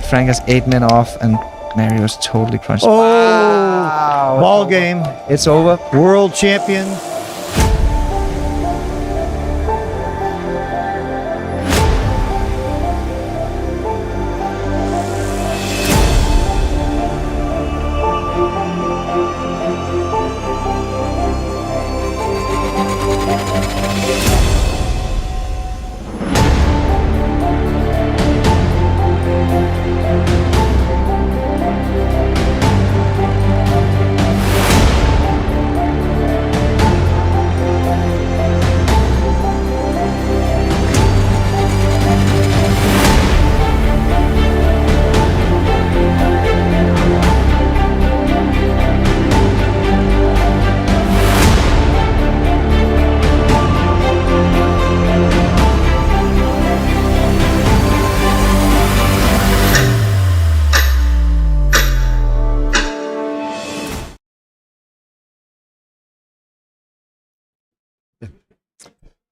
Frank has 8 men off, and Mario's totally crunched. Oh, wow. ball game. It's over. World champion.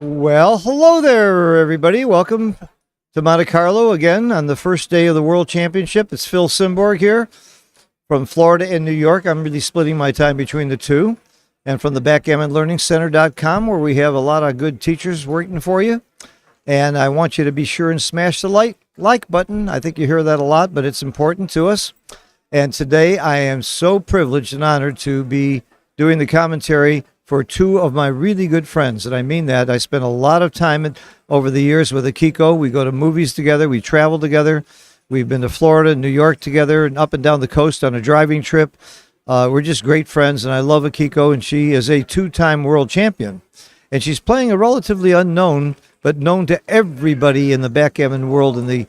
Well, hello there, everybody. Welcome to Monte Carlo again on the first day of the World Championship. It's Phil Simborg here from Florida and New York. I'm really splitting my time between the two. And from the BackgammonLearningCenter.com, where we have a lot of good teachers working for you. And I want you to be sure and smash the like button. I think you hear that a lot, but it's important to us. And today I am so privileged and honored to be doing the commentary for two of my really good friends, and I mean that. I spent a lot of time over the years with Akiko. We go to movies together. We travel together. We've been to Florida and New York together and up and down the coast on a driving trip. We're just great friends, and I love Akiko, and she is a 2-time world champion. And she's playing a relatively unknown, but known to everybody in the backgammon world, in the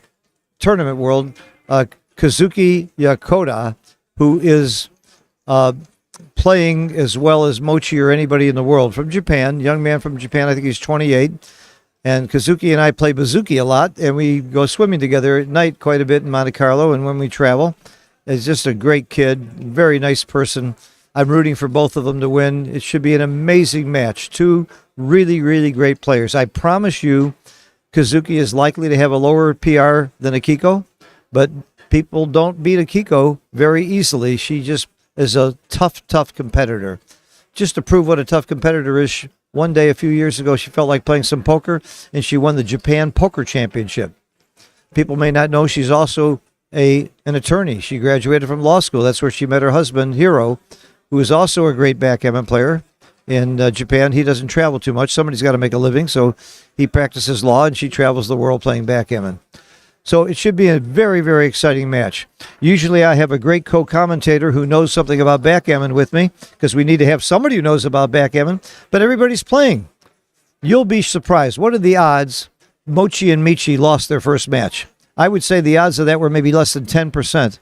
tournament world, Kazuki Yakoda, who is playing as well as Mochi or anybody in the world, from Japan, young man from Japan. I think he's 28. And Kazuki and I play Bazuki a lot, and we go swimming together at night quite a bit in Monte Carlo, and when we travel. He's just a great kid, very nice person. I'm rooting for both of them to win. It should be an amazing match. Two really, really great players. I promise you, Kazuki is likely to have a lower PR than Akiko, but people don't beat Akiko very easily. She just is a tough competitor. Just to prove what a tough competitor is, one day a few years ago, she felt like playing some poker, and she won the Japan Poker Championship. People may not know she's also an attorney. She graduated from law school. That's where she met her husband, Hiro, who is also a great backgammon player in Japan. He doesn't travel too much. Somebody's got to make a living, so he practices law, and she travels the world playing backgammon. So it should be a very, very exciting match. Usually I have a great co-commentator who knows something about backgammon with me, because we need to have somebody who knows about backgammon, but everybody's playing. You'll be surprised. What are the odds Mochi and Michi lost their first match? I would say the odds of that were maybe less than 10%.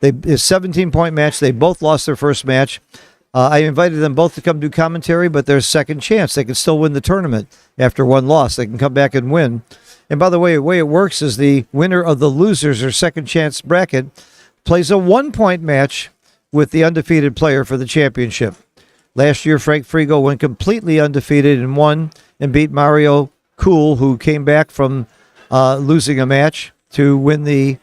It's a 17-point match. They both lost their first match. I invited them both to come do commentary, but there's a second chance. They can still win the tournament after one loss. They can come back and win. And by the way it works is the winner of the losers or second chance bracket plays a 1-point match with the undefeated player for the championship. Last year, Frank Frigo went completely undefeated and won and beat Mario Cool, who came back from losing a match to win to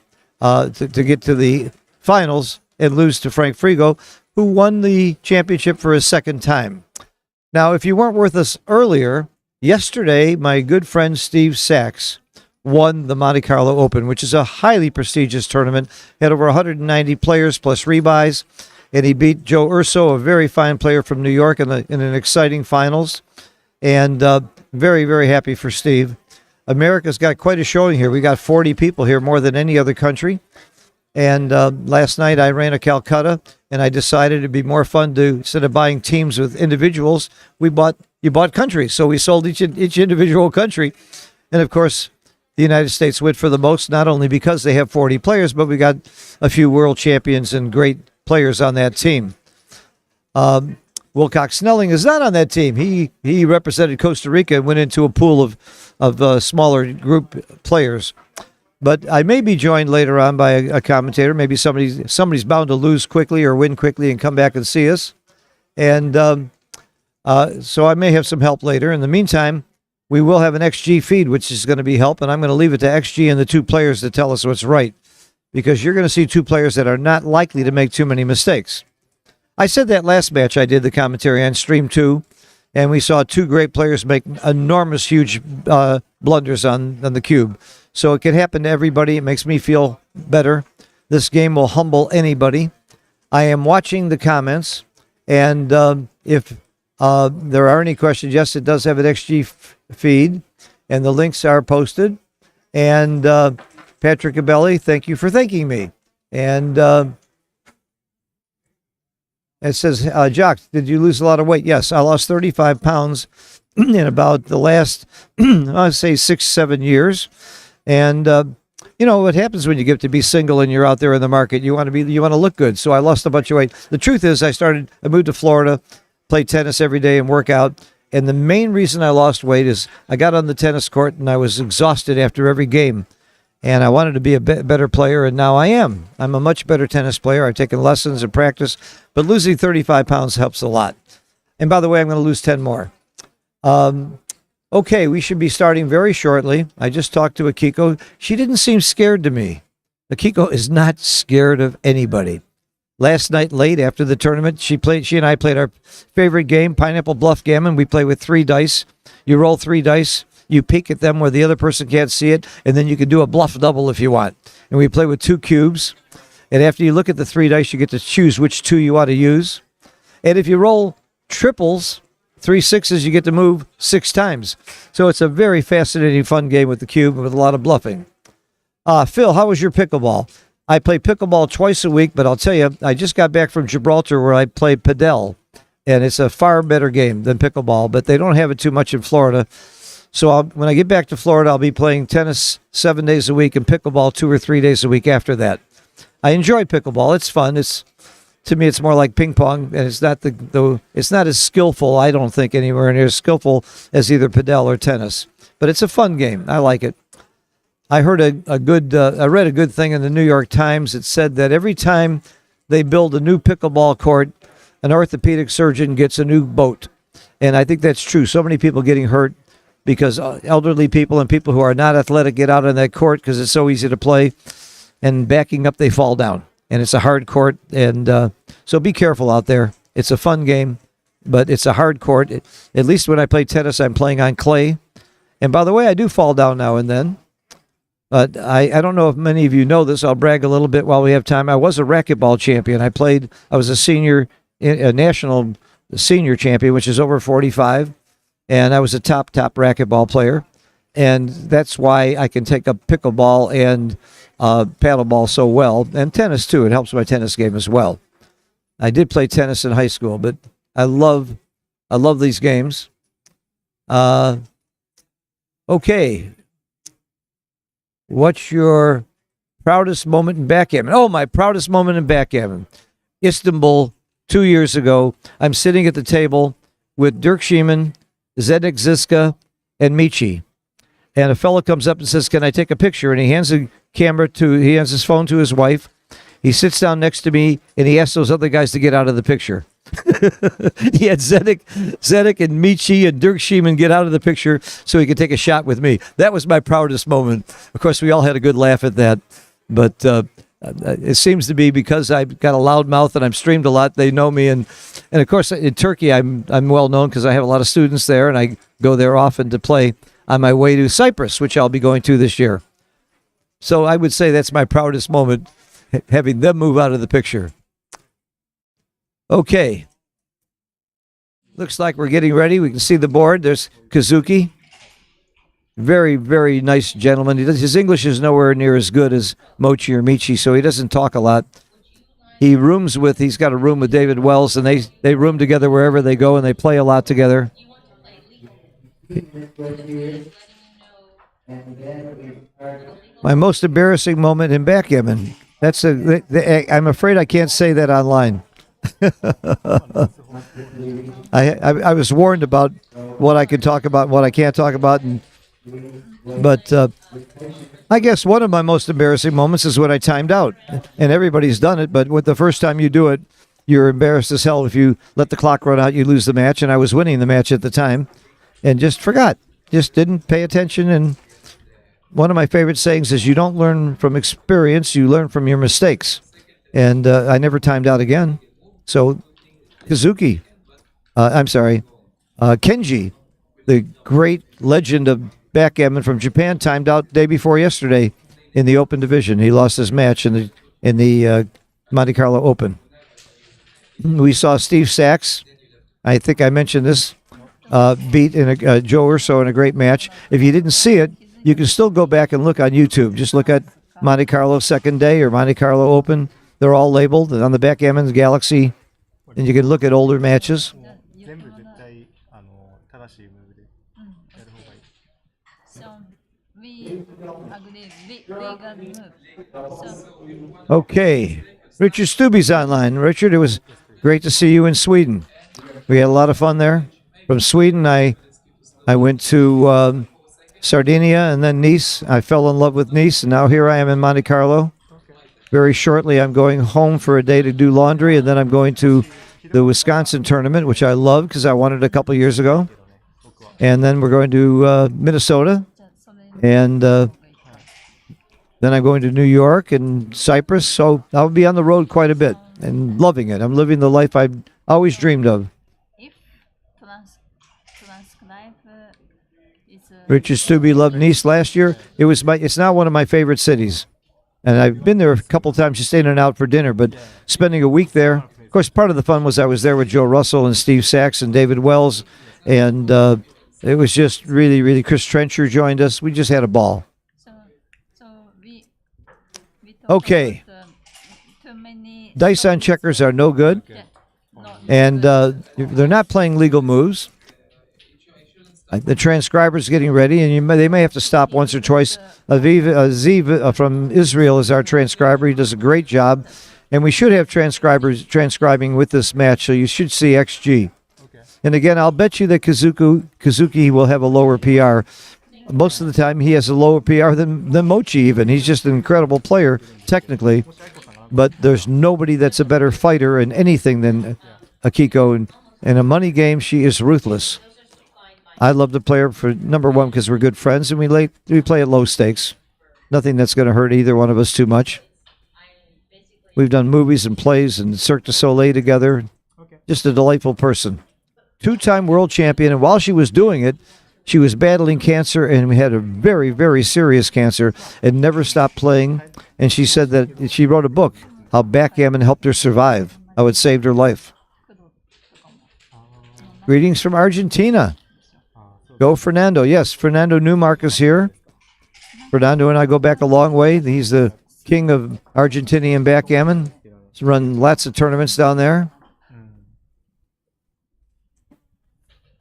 get to the finals and lose to Frank Frigo, who won the championship for a second time. Now, if you weren't with us earlier, yesterday, my good friend Steve Sachs won the Monte Carlo Open, which is a highly prestigious tournament. Had over 190 players plus rebuys, and he beat Joe Urso, a very fine player from New York, in an exciting finals. And very, very happy for Steve. America's got quite a showing here. We got 40 people here, more than any other country. And last night I ran a Calcutta, and I decided it'd be more fun to, instead of buying teams with individuals, you bought countries. So we sold each individual country. And of course, the United States went for the most, not only because they have 40 players, but we got a few world champions and great players on that team. Wilcox Snelling is not on that team. He represented Costa Rica and went into a pool of smaller group players. But I may be joined later on by a commentator. Maybe somebody's bound to lose quickly or win quickly and come back and see us. And so I may have some help later. In the meantime, we will have an XG feed, which is going to be help, and I'm going to leave it to XG and the two players to tell us what's right. because you're going to see two players that are not likely to make too many mistakes. I said that last match I did the commentary on Stream 2, and we saw two great players make enormous, huge blunders on the cube. So it can happen to everybody. It makes me feel better. This game will humble anybody. I am watching the comments, and if there are any questions, yes, it does have an XG feed, and the links are posted. And Patrick Abelli, thank you for thanking me. And it says, Jock, did you lose a lot of weight? Yes, I lost 35 pounds in about the last, I'd say 6-7 years. And you know what happens when you get to be single and you're out there in the market? You want to look good. So I lost a bunch of weight. The truth is, I moved to Florida, played tennis every day and work out. And the main reason I lost weight is I got on the tennis court and I was exhausted after every game. And I wanted to be a better player, and now I am. I'm a much better tennis player. I've taken lessons and practice, but losing 35 pounds helps a lot. And by the way, I'm going to lose 10 more. Okay, we should be starting very shortly. I just talked to Akiko. She didn't seem scared to me. Akiko is not scared of anybody. Last night, late after the tournament, she and I played our favorite game, Pineapple Bluff Gammon. We play with 3 dice. You roll 3 dice. You peek at them where the other person can't see it, and then you can do a bluff double if you want. And we play with 2 cubes. And after you look at the 3 dice, you get to choose which 2 you ought to use. And if you roll triples, 3 sixes, you get to move 6 times. So it's a very fascinating, fun game with the cube with a lot of bluffing. Phil, how was your pickleball? I play pickleball twice a week, but I'll tell you, I just got back from Gibraltar where I played padel, and it's a far better game than pickleball, but they don't have it too much in Florida. So when I get back to Florida, I'll be playing tennis 7 days a week and pickleball 2 or 3 days a week after that. I enjoy pickleball. It's fun. To me, it's more like ping pong, and it's not it's not as skillful, I don't think, anywhere near as skillful as either padel or tennis. But it's a fun game. I like it. I heard I read a good thing in the New York Times. It said that every time they build a new pickleball court, an orthopedic surgeon gets a new boat. And I think that's true. So many people getting hurt because elderly people and people who are not athletic get out on that court because it's so easy to play, and backing up, they fall down. And it's a hard court, and so be careful out there. It's a fun game, but it's a hard court. At least when I play tennis, I'm playing on clay. And by the way, I do fall down now and then. But I don't know if many of you know this. I'll brag a little bit while we have time. I was a racquetball champion. I was a national senior champion, which is over 45. And I was a top racquetball player. And that's why I can take up pickleball and paddleball so well. And tennis, too. It helps my tennis game as well. I did play tennis in high school, but I love these games. Okay. What's your proudest moment in backgammon? Oh, my proudest moment in backgammon. Istanbul, 2 years ago. I'm sitting at the table with Dirk Schiemann, Zdeněk Ziska, and Michi. And a fellow comes up and says, "Can I take a picture?" And he hands his phone to his wife. He sits down next to me, and he asks those other guys to get out of the picture. He had Zdeněk and Michi and Dirk Schiemann get out of the picture so he could take a shot with me. That was my proudest moment. Of course, we all had a good laugh at that. But it seems to be because I've got a loud mouth and I'm streamed a lot, they know me. And of course, in Turkey, I'm well known because I have a lot of students there, and I go there often to play on my way to Cyprus, which I'll be going to this year. So I would say that's my proudest moment, having them move out of the picture. Okay. Looks like we're getting ready. We can see the board. There's Kazuki. Very, very nice gentleman. His English is nowhere near as good as Mochi or Michi, so he doesn't talk a lot. He's got a room with David Wells, and they room together wherever they go, and they play a lot together. My most embarrassing moment in backgammon. I'm afraid I can't say that online. I was warned about what I could talk about and what I can't talk about, but I guess one of my most embarrassing moments is when I timed out, and everybody's done it, but with the first time you do it, you're embarrassed as hell. If you let the clock run out, you lose the match, and I was winning the match at the time and just forgot, just didn't pay attention, and one of my favorite sayings is you don't learn from experience, you learn from your mistakes. And I never timed out again. So Kenji, the great legend of backgammon from Japan, timed out day before yesterday in the Open division. He lost his match in the Monte Carlo Open. We saw Steve Sachs. I think I mentioned this. Beat Joe Urso in a great match. If you didn't see it, you can still go back and look on YouTube. Just look at Monte Carlo second day or Monte Carlo Open. They're all labeled on the Backgammon Galaxy, and you can look at older matches. Okay, Richard Stubbe's online. Richard, it was great to see you in Sweden. We had a lot of fun there. From Sweden, I went to Sardinia and then Nice. I fell in love with Nice, and now here I am in Monte Carlo. Very shortly, I'm going home for a day to do laundry, and then I'm going to the Wisconsin tournament, which I love because I won it a couple years ago. And then we're going to Minnesota, and then I'm going to New York and Cyprus. So I'll be on the road quite a bit and loving it. I'm living the life I've always dreamed of. Richard Stubbe loved Nice last year. It's not one of my favorite cities. And I've been there a couple times just in and out for dinner, but spending a week there, of course, part of the fun was I was there with Joe Russell and Steve Sachs and David Wells, and it was just really, really, Chris Trencher joined us. We just had a ball. Okay. Dice on checkers are no good, and they're not playing legal moves. The transcriber's getting ready, and they may have to stop once or twice. Ziv from Israel is our transcriber. He does a great job, and we should have transcribers transcribing with this match, so you should see XG. Okay. And again, I'll bet you that Kazuki will have a lower PR. Most of the time, he has a lower PR than Mochi even. He's just an incredible player, technically, but there's nobody that's a better fighter in anything than Akiko. And in a money game, she is ruthless. I love to play her for number one because we're good friends, and we play at low stakes. Nothing that's going to hurt either one of us too much. We've done movies and plays and Cirque du Soleil together. Just a delightful person. Two-time world champion, and while she was doing it, she was battling cancer, and we had a very, very serious cancer, and never stopped playing. And she said that she wrote a book, how backgammon helped her survive, how it saved her life. Greetings from Argentina. Go Fernando. Yes, Fernando Newmark is here. Fernando and I go back a long way. He's the king of Argentinian backgammon. He's run lots of tournaments down there.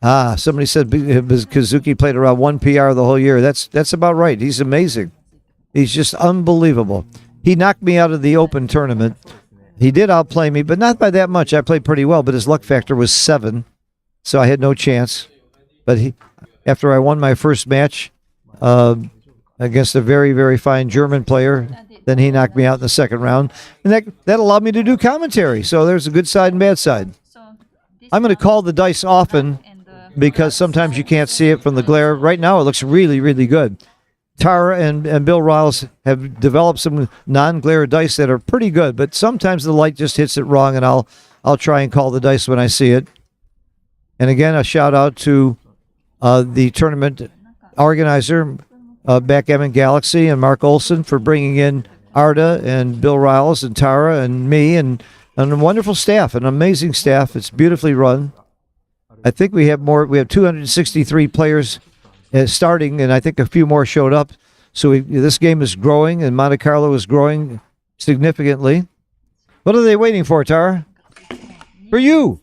Somebody said Kazuki played around 1 PR the whole year. That's about right. He's amazing. He's just unbelievable. He knocked me out of the Open tournament. He did outplay me, but not by that much. I played pretty well, but his luck factor was 7, so I had no chance. But after I won my first match against a very, very fine German player, then he knocked me out in the second round. And that allowed me to do commentary. So there's a good side and bad side. I'm going to call the dice often because sometimes you can't see it from the glare. Right now it looks really, really good. Tara and Bill Riles have developed some non-glare dice that are pretty good, but sometimes the light just hits it wrong, and I'll try and call the dice when I see it. And again, a shout out to the tournament organizer, Backgammon Galaxy, and Mark Olson for bringing in Arda and Bill Riles and Tara and me and a wonderful staff, an amazing staff. It's beautifully run. I think we have more. We have 263 players starting, and I think a few more showed up. So this game is growing, and Monte Carlo is growing significantly. What are they waiting for, Tara? For you,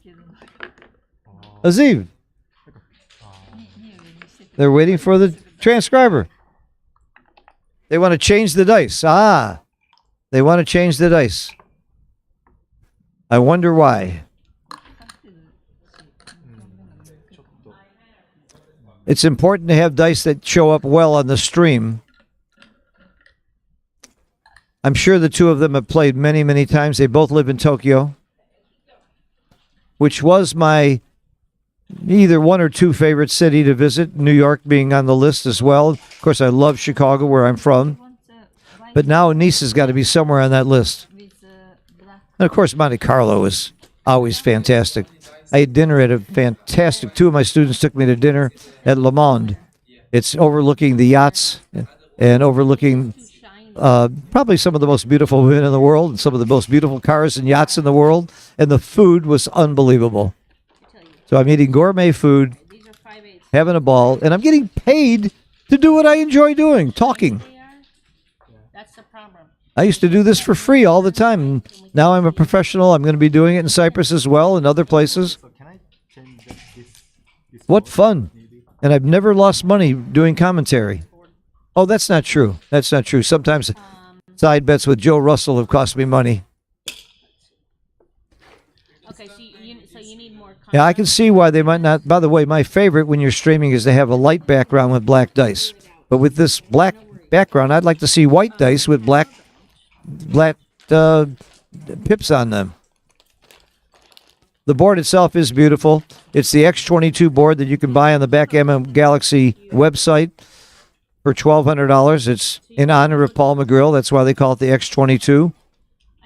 Aziv. They're waiting for the transcriber. They want to change the dice. They want to change the dice. I wonder why. It's important to have dice that show up well on the stream. I'm sure the two of them have played many, many times. They both live in Tokyo, which was my either one or two favorite city to visit, New York being on the list as well. Of course, I love Chicago, where I'm from. But now Nice has got to be somewhere on that list. And, of course, Monte Carlo is always fantastic. I had dinner at a fantastic, two of my students took me to dinner at Le Monde. It's overlooking the yachts and overlooking probably some of the most beautiful women in the world and some of the most beautiful cars and yachts in the world. And the food was unbelievable. So I'm eating gourmet food, having a ball, and I'm getting paid to do what I enjoy doing, talking. That's the problem. I used to do this for free all the time. And now I'm a professional. I'm going to be doing it in Cyprus as well and other places. What fun. And I've never lost money doing commentary. Oh, that's not true. That's not true. Sometimes side bets with Joe Russell have cost me money. Okay, so you need more content. Yeah, I can see why they might not. By the way, my favorite when you're streaming is to have a light background with black dice. But with this black background, I'd like to see white dice with black pips on them. The board itself is beautiful. It's the X22 board that you can buy on the Backgammon Galaxy website for $1,200. It's in honor of Paul McGrill. That's why they call it the X22.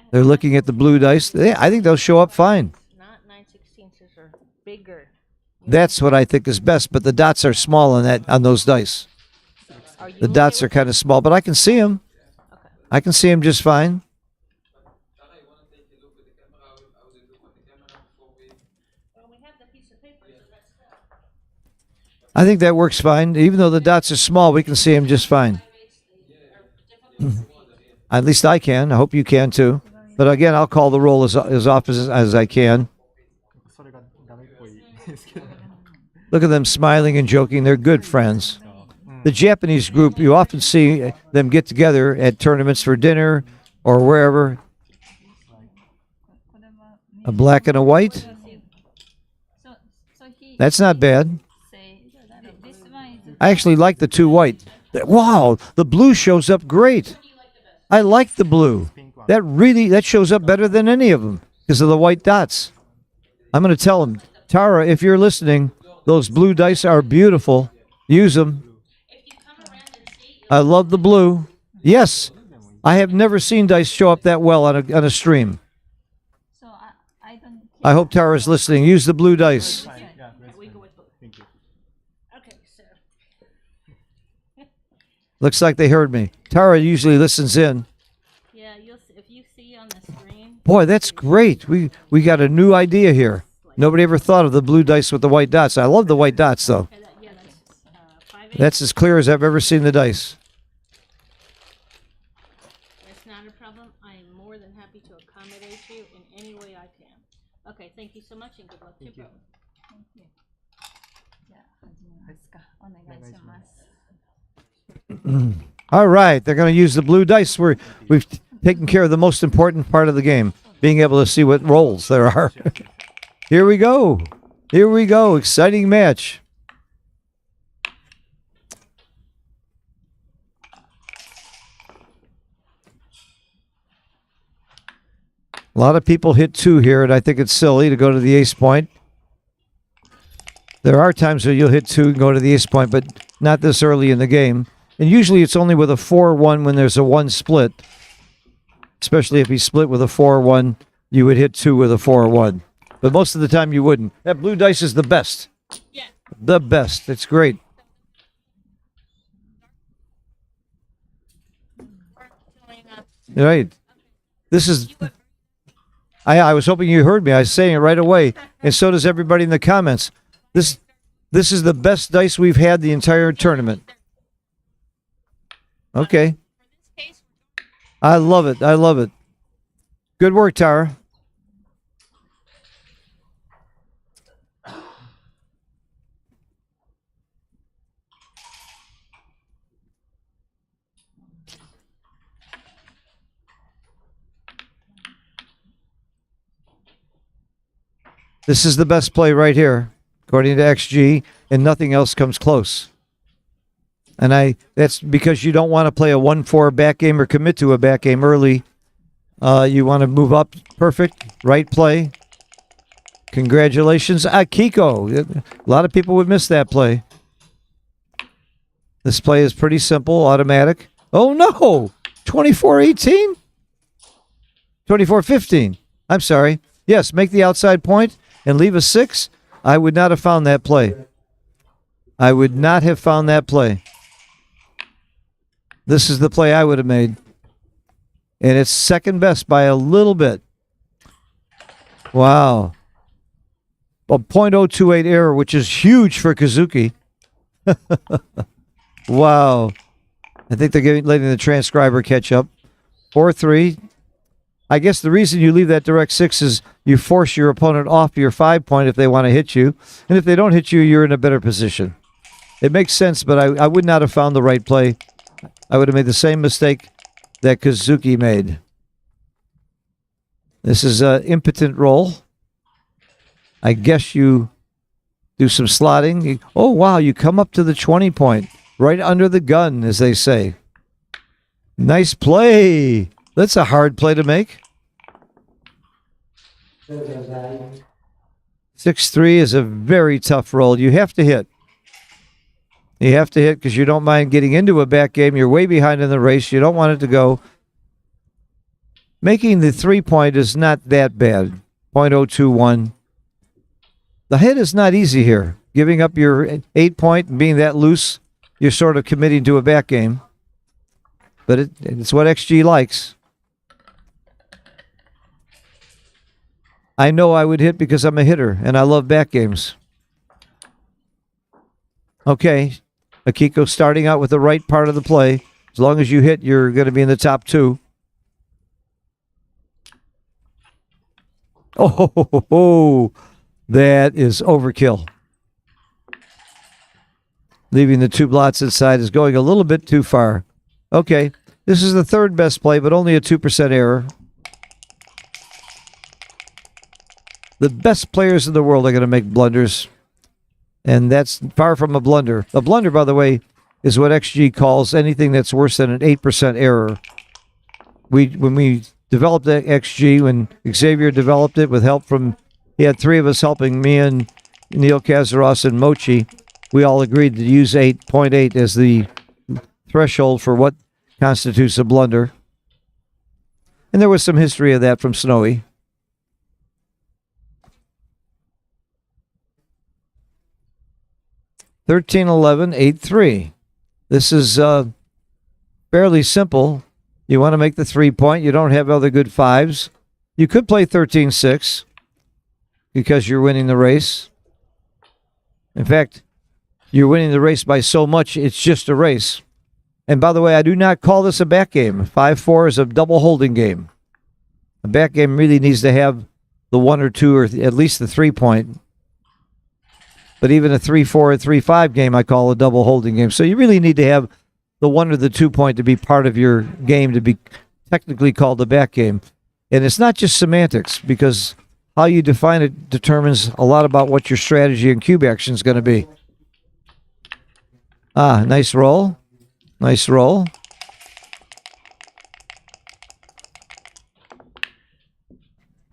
They're looking at the blue dice. I think they'll show up fine. Not 9/16 or bigger. That's what I think is best, but the dots are small on those dice. The dots are kind of small, but I can see them. I can see them just fine. I think that works fine. Even though the dots are small, we can see them just fine. At least I can. I hope you can too. But again, I'll call the roll as often as I can. Look at them smiling and joking. They're good friends. The Japanese group, you often see them get together at tournaments for dinner or wherever. A black and a white. That's not bad. I actually like the two white. Wow, the blue shows up great. I like the blue. That shows up better than any of them because of the white dots. I'm going to tell them, Tara, if you're listening, those blue dice are beautiful. Use them. I love the blue. Yes, I have never seen dice show up that well on a stream. I hope Tara's listening. Use the blue dice. Looks like they heard me. Tara usually listens in. Yeah, if you see on the screen. Boy, that's great. We got a new idea here. Nobody ever thought of the blue dice with the white dots. I love the white dots, though. That's as clear as I've ever seen the dice. It's not a problem. I am more than happy to accommodate you in any way I can. Okay, thank you so much and good luck to you both. Thank you. じゃあ始めますか。お願いします。 All right, they're going to use the blue dice. We've taken care of the most important part of the game, being able to see what rolls there are. Here we go. Here we go. Exciting match. A lot of people hit 2 here, and I think it's silly to go to the ace point. There are times where you'll hit 2 and go to the ace point, but not this early in the game. And usually it's only with a 4-1 when there's a 1 split. Especially if he split with a 4-1, you would hit 2 with a 4-1. But most of the time you wouldn't. That blue dice is the best. Yeah. The best. It's great. Right. This is... I was hoping you heard me. I was saying it right away. And so does everybody in the comments. This is the best dice we've had the entire tournament. Okay. I love it. I love it. Good work, Tara. This is the best play right here, according to XG, and nothing else comes close. And that's because you don't want to play a 1-4 back game or commit to a back game early. You want to move up perfect, right play. Congratulations, Akiko. A lot of people would miss that play. This play is pretty simple, automatic. Oh, no. 24-18? 24-15. I'm sorry. Yes, make the outside point and leave a 6. I would not have found that play. I would not have found that play. This is the play I would have made. And it's second best by a little bit. Wow. A .028 error, which is huge for Kazuki. Wow. I think they're letting the transcriber catch up. 4-3. I guess the reason you leave that direct 6 is you force your opponent off your 5 point if they want to hit you. And if they don't hit you, you're in a better position. It makes sense, but I would not have found the right play. I would have made the same mistake that Kazuki made. This is an impotent roll. I guess you do some slotting. Oh, wow, you come up to the 20 point. Right under the gun, as they say. Nice play. That's a hard play to make. 6-3 is a very tough roll. You have to hit. You have to hit because you don't mind getting into a back game. You're way behind in the race. You don't want it to go. Making the 3 point is not that bad. .021. The hit is not easy here. Giving up your 8 point and being that loose, you're sort of committing to a back game. But it's what XG likes. I know I would hit because I'm a hitter, and I love back games. Okay, Akiko starting out with the right part of the play. As long as you hit, you're going to be in the top 2. Oh, that is overkill. Leaving the 2 blots inside is going a little bit too far. Okay, this is the third best play, but only a 2% error. The best players in the world are going to make blunders, and that's far from a blunder. A blunder, by the way, is what XG calls anything that's worse than an 8% error. When we developed the XG, when Xavier developed it with help from, he had 3 of us helping, me and Neil Kazaros and Mochi, we all agreed to use 8.8 as the threshold for what constitutes a blunder. And there was some history of that from Snowy. (13-11, 8-3). This is fairly simple. You want to make the 3 point. You don't have other good 5s. You could play 13-6 because you're winning the race. In fact, you're winning the race by so much, it's just a race. And by the way, I do not call this a back game. 5-4 is a double holding game. A back game really needs to have the 1 or 2 or at least the 3 point. But even a 3-4 or 3-5 game, I call a double holding game. So you really need to have the 1 or the 2 point to be part of your game to be technically called a back game. And it's not just semantics, because how you define it determines a lot about what your strategy and cube action is going to be. Ah, nice roll. Nice roll.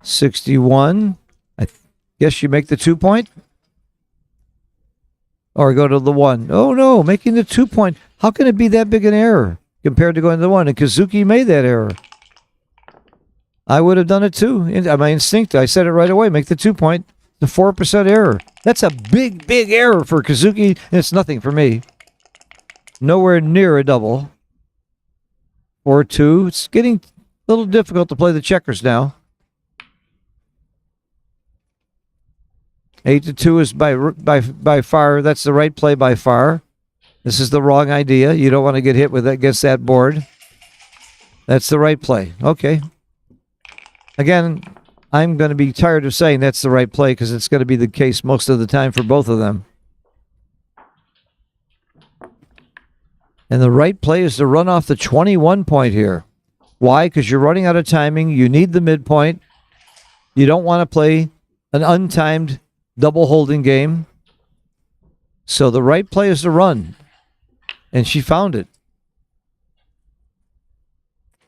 $61. I guess you make the 2 point. Or go to the 1. Oh, no, making the 2 point. How can it be that big an error compared to going to the 1? And Kazuki made that error. I would have done it too. My instinct, I said it right away. Make the 2 point. The 4% error. That's a big, big error for Kazuki, and it's nothing for me. Nowhere near a double. 4-2. It's getting a little difficult to play the checkers now. 8-2 is by far. That's the right play by far. This is the wrong idea. You don't want to get hit with against that board. That's the right play. Okay. Again, I'm going to be tired of saying that's the right play because it's going to be the case most of the time for both of them. And the right play is to run off the 21 point here. Why? Because you're running out of timing. You need the midpoint. You don't want to play an untimed double holding game. So the right play is to run. And she found it.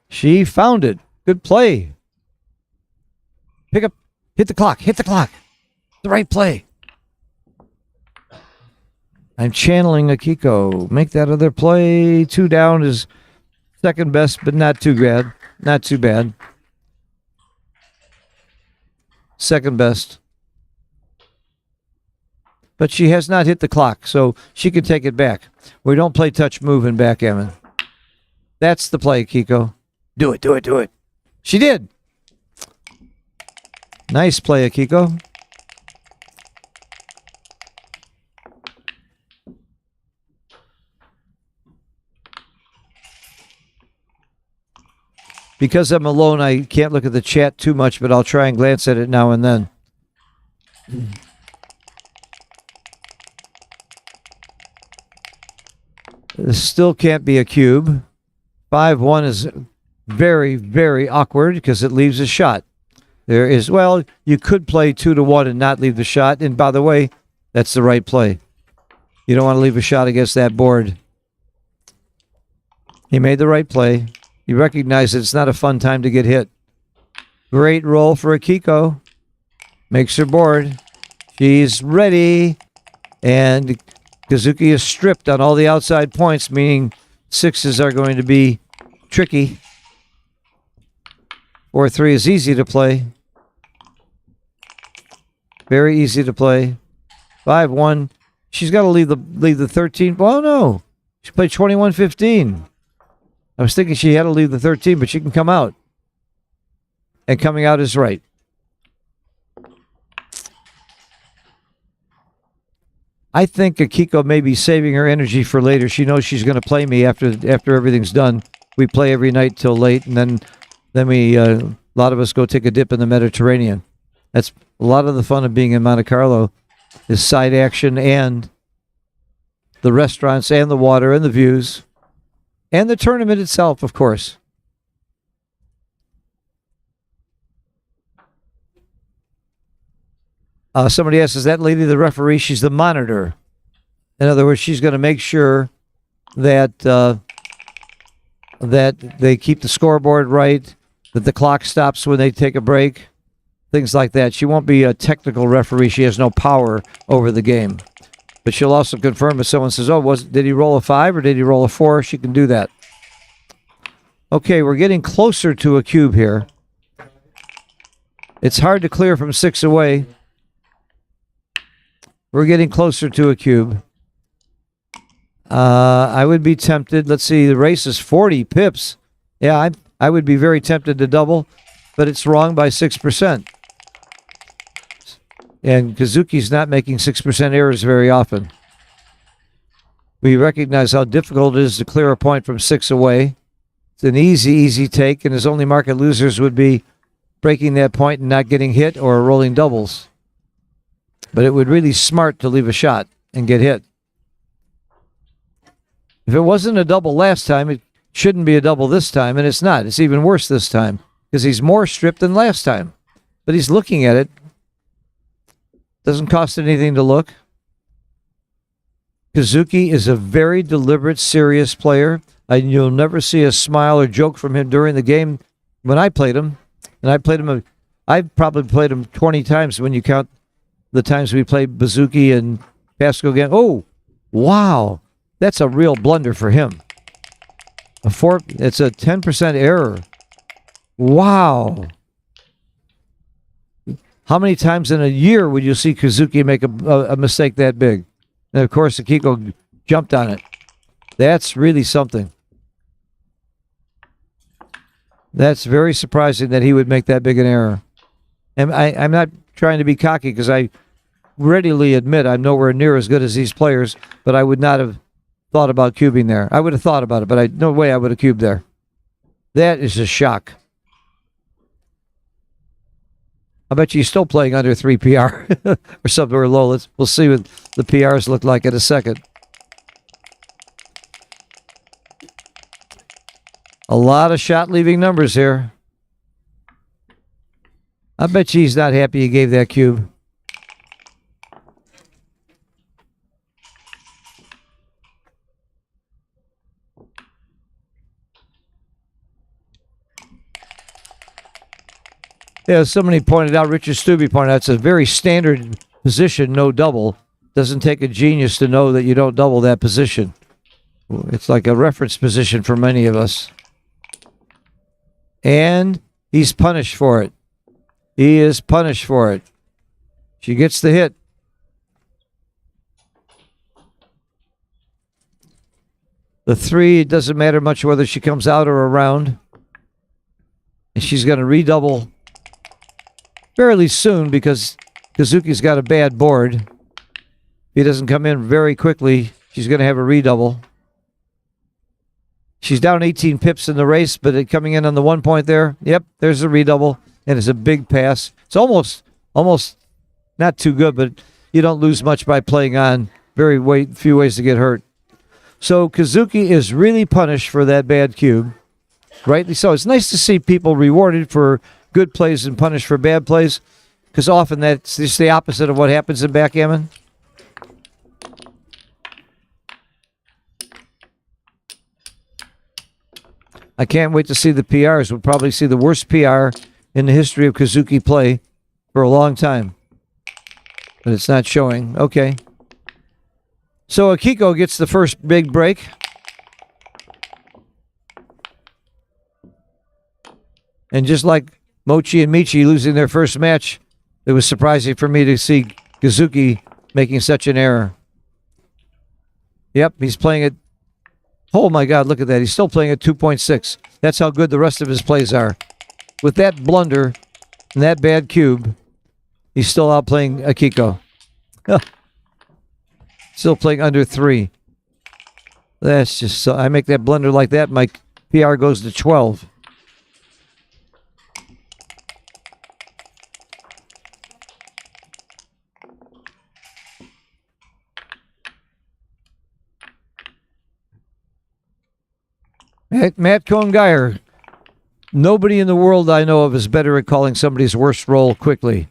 She found it. Good play. Pick up. Hit the clock. Hit the clock. The right play. I'm channeling Akiko. Make that other play. 2 down is second best, but not too bad. Not too bad. Second best. But she has not hit the clock, so she can take it back. We don't play touch move in backgammon. That's the play, Akiko. Do it, do it, do it. She did. Nice play, Akiko. Because I'm alone, I can't look at the chat too much, but I'll try and glance at it now and then. This still can't be a cube. 5-1 is very, very awkward because it leaves a shot. There is, well, you could play 2-1 and not leave the shot. And by the way, that's the right play. You don't want to leave a shot against that board. He made the right play. You recognize that it's not a fun time to get hit. Great roll for Akiko. Makes her board. She's ready. And Kazuki is stripped on all the outside points, meaning sixes are going to be tricky. 4-3 is easy to play. Very easy to play. 5-1. She's got to leave the 13. Well, no. She played 21-15. I was thinking she had to leave the 13, but she can come out. And coming out is right. I think Akiko may be saving her energy for later. She knows she's going to play me after everything's done. We play every night till late, and then we a lot of us go take a dip in the Mediterranean. That's a lot of the fun of being in Monte Carlo is side action and the restaurants and the water and the views and the tournament itself, of course. Somebody asks, is that lady the referee? She's the monitor. In other words, she's going to make sure that that they keep the scoreboard right, that the clock stops when they take a break, things like that. She won't be a technical referee. She has no power over the game. But she'll also confirm if someone says, oh, did he roll a 5 or did he roll a 4? She can do that. Okay, we're getting closer to a cube here. It's hard to clear from 6 away. We're getting closer to a cube. I would be tempted. Let's see, the race is 40 pips. Yeah, I would be very tempted to double, but it's wrong by 6%. And Kazuki's not making 6% errors very often. We recognize how difficult it is to clear a point from 6 away. It's an easy take, and his only market losers would be breaking that point and not getting hit or rolling doubles. But it would really smart to leave a shot and get hit. If it wasn't a double last time, it shouldn't be a double this time, and it's not. It's even worse this time because he's more stripped than last time. But he's looking at it. Doesn't cost anything to look. Kazuki is a very deliberate, serious player. And you'll never see a smile or joke from him during the game. When I played him, and I've probably played him 20 times when you count the times we played Bazuki and Pascal again. Oh, wow. That's a real blunder for him. It's a 10% error. Wow. How many times in a year would you see Kazuki make a mistake that big? And of course, Akiko jumped on it. That's really something. That's very surprising that he would make that big an error. And I'm not trying to be cocky because I readily admit I'm nowhere near as good as these players, but I would not have thought about cubing there. I would have thought about it, but no way I would have cubed there. That is a shock. I bet you're still playing under 3 PR or somewhere low. We'll see what the PRs look like in a second. A lot of shot-leaving numbers here. I bet you he's not happy he gave that cube. Yeah, somebody pointed out, Richard Stubbe pointed out, it's a very standard position, no double. Doesn't take a genius to know that you don't double that position. It's like a reference position for many of us. And he's punished for it. He is punished for it. She gets the hit. The 3, it doesn't matter much whether she comes out or around. And she's going to redouble fairly soon because Kazuki's got a bad board. If he doesn't come in very quickly, she's going to have a redouble. She's down 18 pips in the race, but coming in on the 1 point there. Yep, there's a redouble, and it's a big pass. It's almost not too good, but you don't lose much by playing on. Few ways to get hurt. So Kazuki is really punished for that bad cube. Rightly so. It's nice to see people rewarded for good plays and punished for bad plays, because often that's just the opposite of what happens in backgammon. I can't wait to see the PRs. We'll probably see the worst PR in the history of Kazuki play for a long time. But it's not showing. Okay. So Akiko gets the first big break. And just like Mochi and Michi losing their first match, it was surprising for me to see Kazuki making such an error. Yep, he's playing it. Oh my God, look at that. He's still playing at 2.6. That's how good the rest of his plays are. With that blunder and that bad cube, he's still outplaying Akiko. Still playing under 3. That's just so. I make that blunder like that, my PR goes to 12. Matt Cohn-Geyer. Nobody in the world I know of is better at calling somebody's worst roll quickly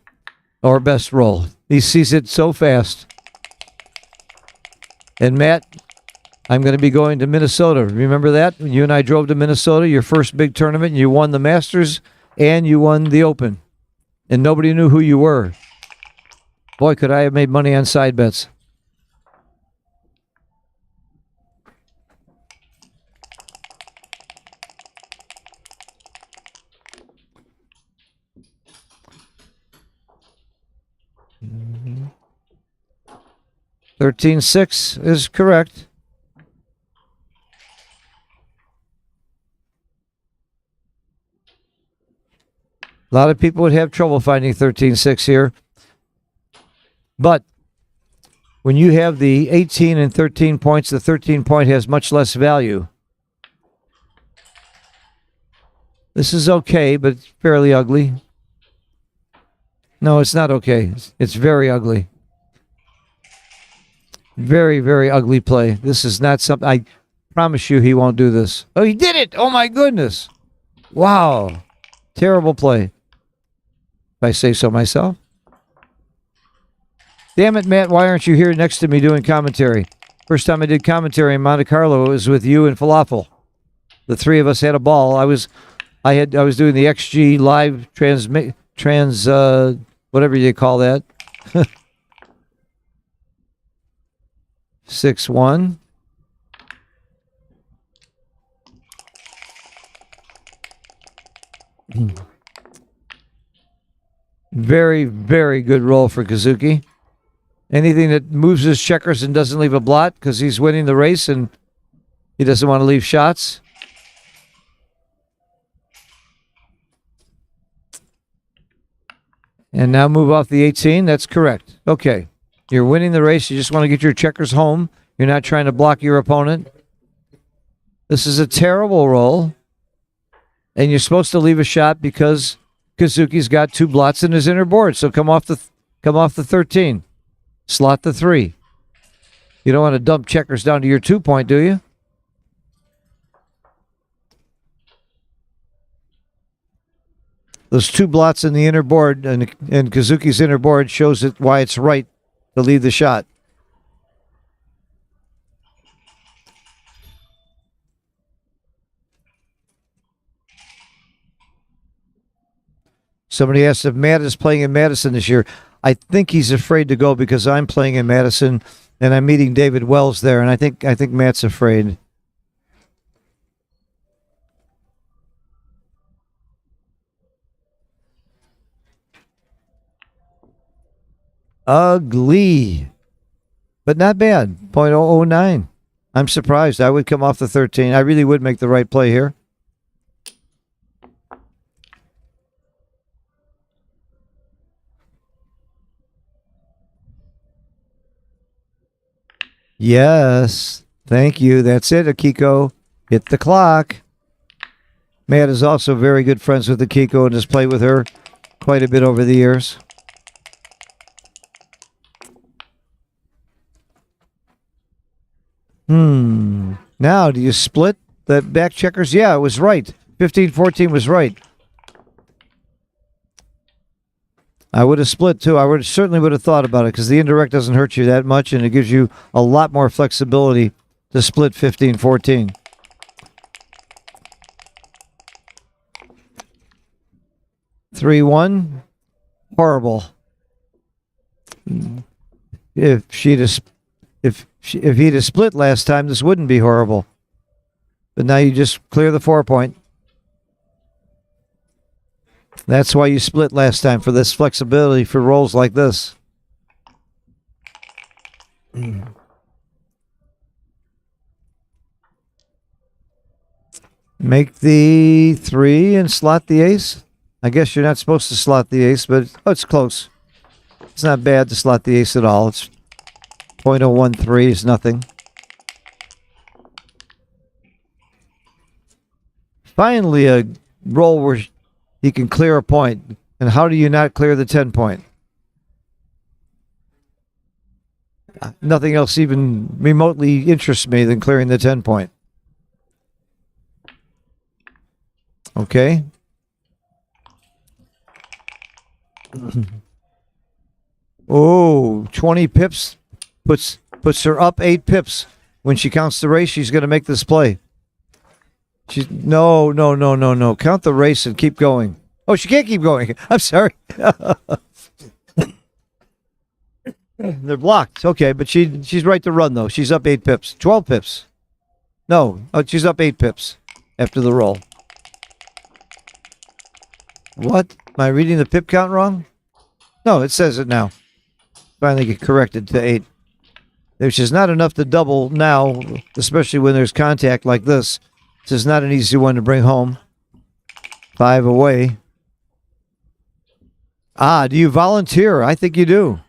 or best roll. He sees it so fast. And Matt, I'm going to be going to Minnesota. Remember that? When you and I drove to Minnesota, your first big tournament, and you won the Masters and you won the Open. And nobody knew who you were. Boy, could I have made money on side bets. Mm-hmm. 13-6 is correct. A lot of people would have trouble finding 13-6 here. But when you have the 18 and 13 points, the 13 point has much less value. This is okay, but it's fairly ugly. No, it's not okay. It's very ugly. Very, very ugly play. This is not something. I promise you he won't do this. Oh, he did it. Oh, my goodness. Wow. Terrible play. If I say so myself. Damn it, Matt. Why aren't you here next to me doing commentary? First time I did commentary in Monte Carlo was with you and Falafel. The three of us had a ball. I was doing the XG live whatever you call that. 6-1. Very, very good roll for Kazuki. Anything that moves his checkers and doesn't leave a blot because he's winning the race and he doesn't want to leave shots. And now move off the 18. That's correct. Okay. You're winning the race. You just want to get your checkers home. You're not trying to block your opponent. This is a terrible roll. And you're supposed to leave a shot because Kazuki's got 2 blots in his inner board. So come off the 13. Slot the 3. You don't want to dump checkers down to your 2 point, do you? Those 2 blots in the inner board and Kazuki's inner board shows it why it's right to leave the shot. Somebody asked if Matt is playing in Madison this year. I think he's afraid to go because I'm playing in Madison and I'm meeting David Wells there, and I think Matt's afraid. Ugly, but not bad. 0.009. I'm surprised. I would come off the 13. I really would make the right play here. Yes. Thank you. That's it, Akiko. Hit the clock. Matt is also very good friends with Akiko and has played with her quite a bit over the years. Now, do you split the back checkers? Yeah, it was right. 15-14 was right. I would have split too. I certainly would have thought about it because the indirect doesn't hurt you that much and it gives you a lot more flexibility to split 15-14. (3-1) horrible. If he'd have split last time, this wouldn't be horrible. But now you just clear the 4-point. That's why you split last time, for this flexibility for rolls like this. Make the 3 and slot the ace. I guess you're not supposed to slot the ace, but it's close. It's not bad to slot the ace at all. It's 0.013 is nothing. Finally, a roll where he can clear a point. And how do you not clear the 10-point? Nothing else even remotely interests me than clearing the 10-point. Okay. Oh, 20 pips puts her up 8 pips. When she counts the race, she's going to make this play. No. Count the race and keep going. Oh, she can't keep going. I'm sorry. They're blocked. Okay, but she's right to run, though. She's up 8 pips. 12 pips. No, she's up 8 pips after the roll. What? Am I reading the pip count wrong? No, it says it now. Finally get corrected to 8. Which is not enough to double now, especially when there's contact like this. This is not an easy one to bring home. 5 away. Do you volunteer? I think you do.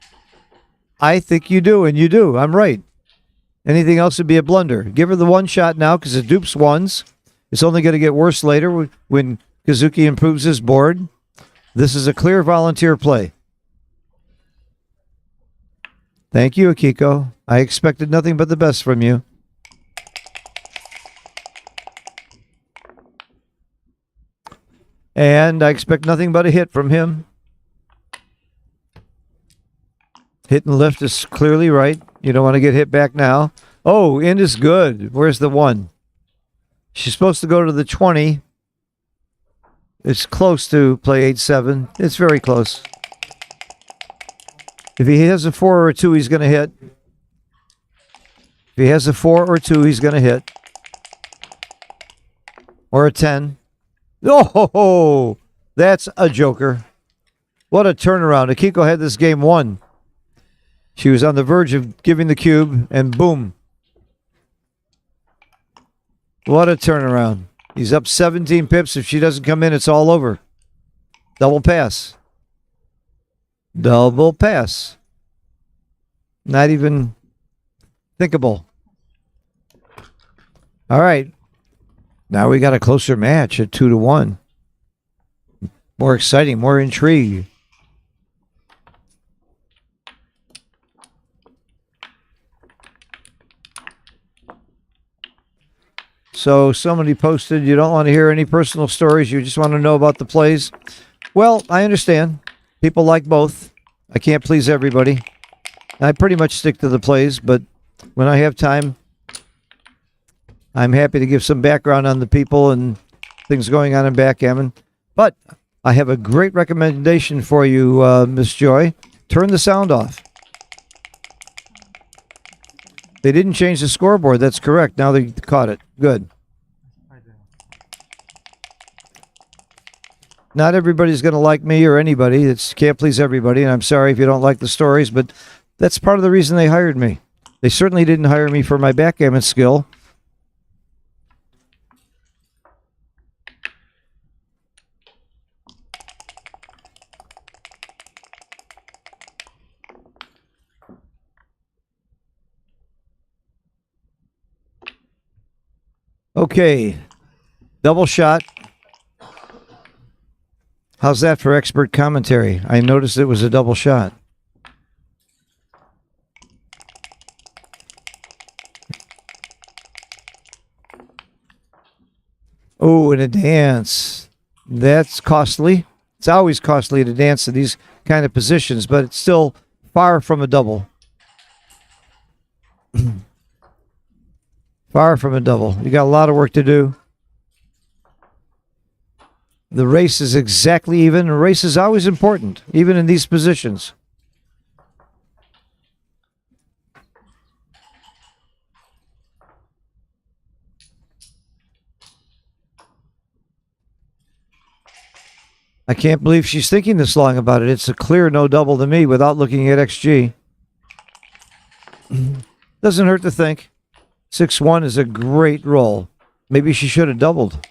I think you do, and you do. I'm right. Anything else would be a blunder. Give her the 1 shot now because it dupes 1s. It's only going to get worse later when Kazuki improves his board. This is a clear volunteer play. Thank you, Akiko. I expected nothing but the best from you. And I expect nothing but a hit from him. Hit and lift is clearly right. You don't want to get hit back now. Oh, in is good. Where's the 1? She's supposed to go to the 20. It's close to play 8-7. It's very close. If he has a 4 or a 2, he's going to hit. If he has a 4 or 2, he's going to hit. Or a 10. Oh, that's a joker. What a turnaround. Akiko had this game won. She was on the verge of giving the cube, and boom. What a turnaround. He's up 17 pips. If she doesn't come in, it's all over. Double pass. Double pass. Not even thinkable. All right. Now we got a closer match at 2-1. More exciting, more intrigue. So somebody posted, you don't want to hear any personal stories. You just want to know about the plays. Well, I understand. People like both. I can't please everybody. I pretty much stick to the plays, but when I have time, I'm happy to give some background on the people and things going on in backgammon. But I have a great recommendation for you, Miss Joy. Turn the sound off. They didn't change the scoreboard. That's correct. Now they caught it. Good. Not everybody's going to like me or anybody. It's can't please everybody, and I'm sorry if you don't like the stories, but that's part of the reason they hired me. They certainly didn't hire me for my backgammon skill. Okay, double shot. How's that for expert commentary? I noticed it was a double shot. Oh, and a dance. That's costly. It's always costly to dance in these kind of positions, but it's still far from a double. Far from a double. You got a lot of work to do. The race is exactly even. A race is always important, even in these positions. I can't believe she's thinking this long about it. It's a clear no double to me without looking at XG. Doesn't hurt to think. 6-1 is a great roll. Maybe she should have doubled.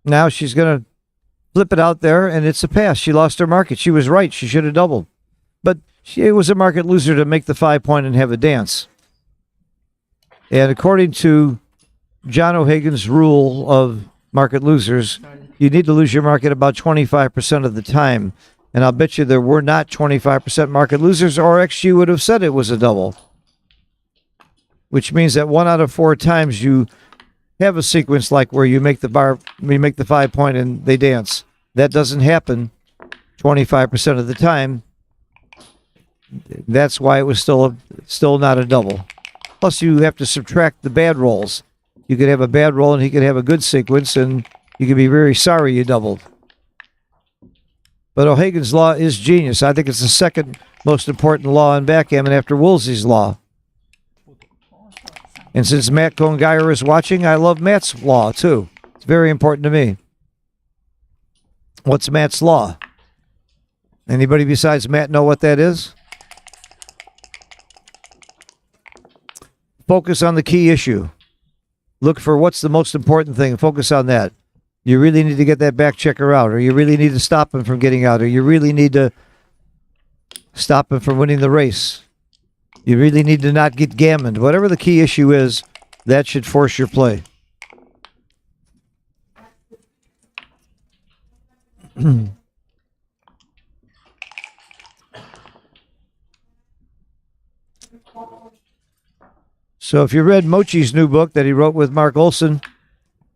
Now she's going to flip it out there, and it's a pass. She lost her market. She was right. She should have doubled. But it was a market loser to make the 5-point and have a dance. And according to John O'Hagan's rule of market losers, you need to lose your market about 25% of the time. And I'll bet you there were not 25% market losers, or XG would have said it was a double. Which means that 1 out of 4 times you have a sequence like where you make the 5-point and they dance. That doesn't happen 25% of the time. That's why it was still not a double. Plus, you have to subtract the bad rolls. You could have a bad roll and he could have a good sequence, and you could be very sorry you doubled. But O'Hagan's law is genius. I think it's the second most important law in backgammon after Woolsey's law. And since Matt Cohn-Geyer is watching, I love Matt's law, too. It's very important to me. What's Matt's law? Anybody besides Matt know what that is? Focus on the key issue. Look for what's the most important thing. Focus on that. You really need to get that back checker out, or you really need to stop him from getting out, or you really need to stop him from winning the race. You really need to not get gammoned. Whatever the key issue is, that should force your play. So if you read Mochi's new book that he wrote with Mark Olson,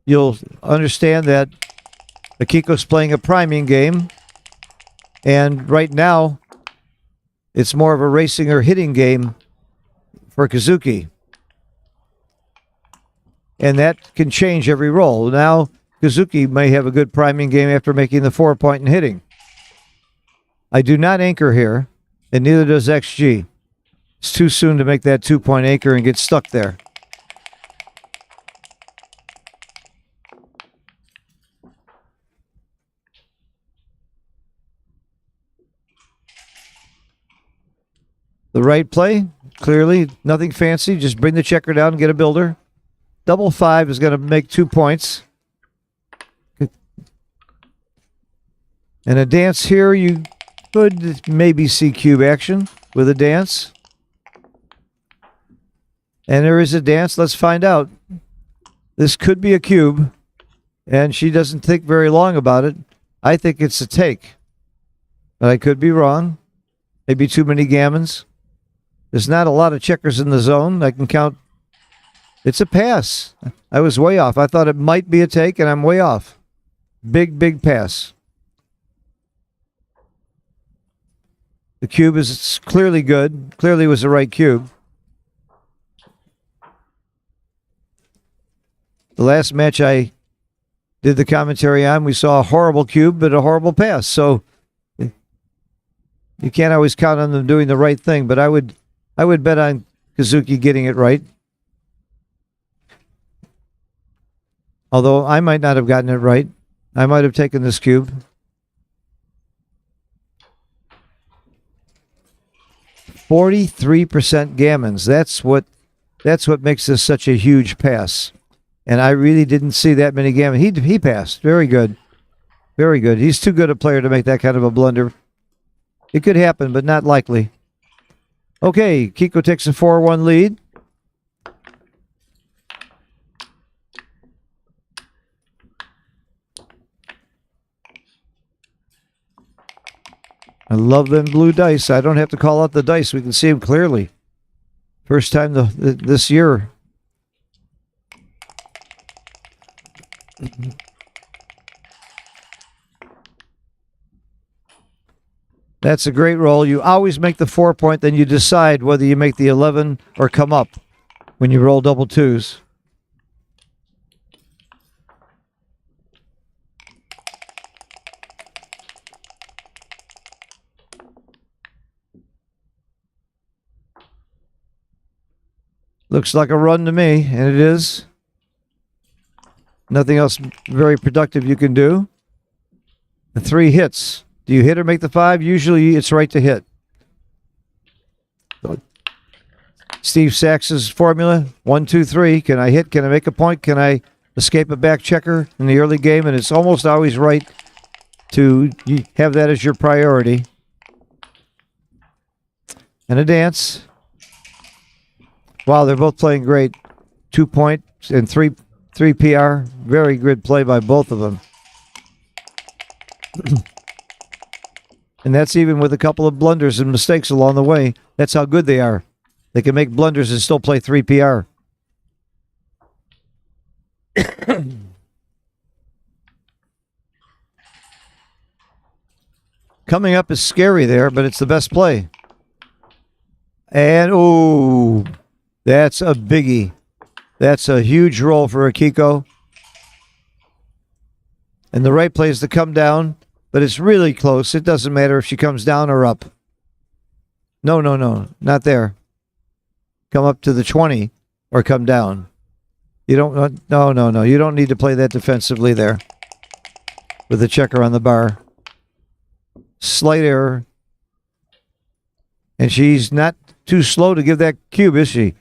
you'll understand that Akiko's playing a priming game, and right now it's more of a racing or hitting game for Kazuki. And that can change every roll. Now Kazuki may have a good priming game after making the 4-point and hitting. I do not anchor here, and neither does XG. It's too soon to make that 2-point anchor and get stuck there. The right play, clearly nothing fancy. Just bring the checker down and get a builder. Double 5 is going to make 2 points. And a dance here, you could maybe see cube action with a dance. And there is a dance. Let's find out. This could be a cube, and she doesn't think very long about it. I think it's a take, but I could be wrong. Maybe too many gammons. There's not a lot of checkers in the zone. I can count. It's a pass. I was way off. I thought it might be a take, and I'm way off. Big, big pass. The cube is clearly good. Clearly was the right cube. The last match I did the commentary on, we saw a horrible cube but a horrible pass. So you can't always count on them doing the right thing, but I would bet on Kazuki getting it right. Although I might not have gotten it right. I might have taken this cube. 43% gammons. That's what makes this such a huge pass. And I really didn't see that many gammon. He passed. Very good. Very good. He's too good a player to make that kind of a blunder. It could happen, but not likely. Okay, Kiko takes a 4-1 lead. I love them blue dice. I don't have to call out the dice. We can see them clearly. First time this year. That's a great roll. You always make the 4-point, then you decide whether you make the 11 or come up when you roll double twos. Looks like a run to me, and it is. Nothing else very productive you can do. The 3 hits. Do you hit or make the 5? Usually it's right to hit. Steve Sachs's formula, 1, 2, 3. Can I hit? Can I make a point? Can I escape a back checker in the early game? And it's almost always right to have that as your priority. And a dance. Wow, they're both playing great. 2 points and 3 PR. Very good play by both of them. And that's even with a couple of blunders and mistakes along the way. That's how good they are. They can make blunders and still play 3 PR. Coming up is scary there, but it's the best play. And, oh, that's a biggie. That's a huge roll for Akiko. And the right play is to come down, but it's really close. It doesn't matter if she comes down or up. No, not there. Come up to the 20 or come down. You don't, no. You don't need to play that defensively there with the checker on the bar. Slight error. And she's not too slow to give that cube, is she?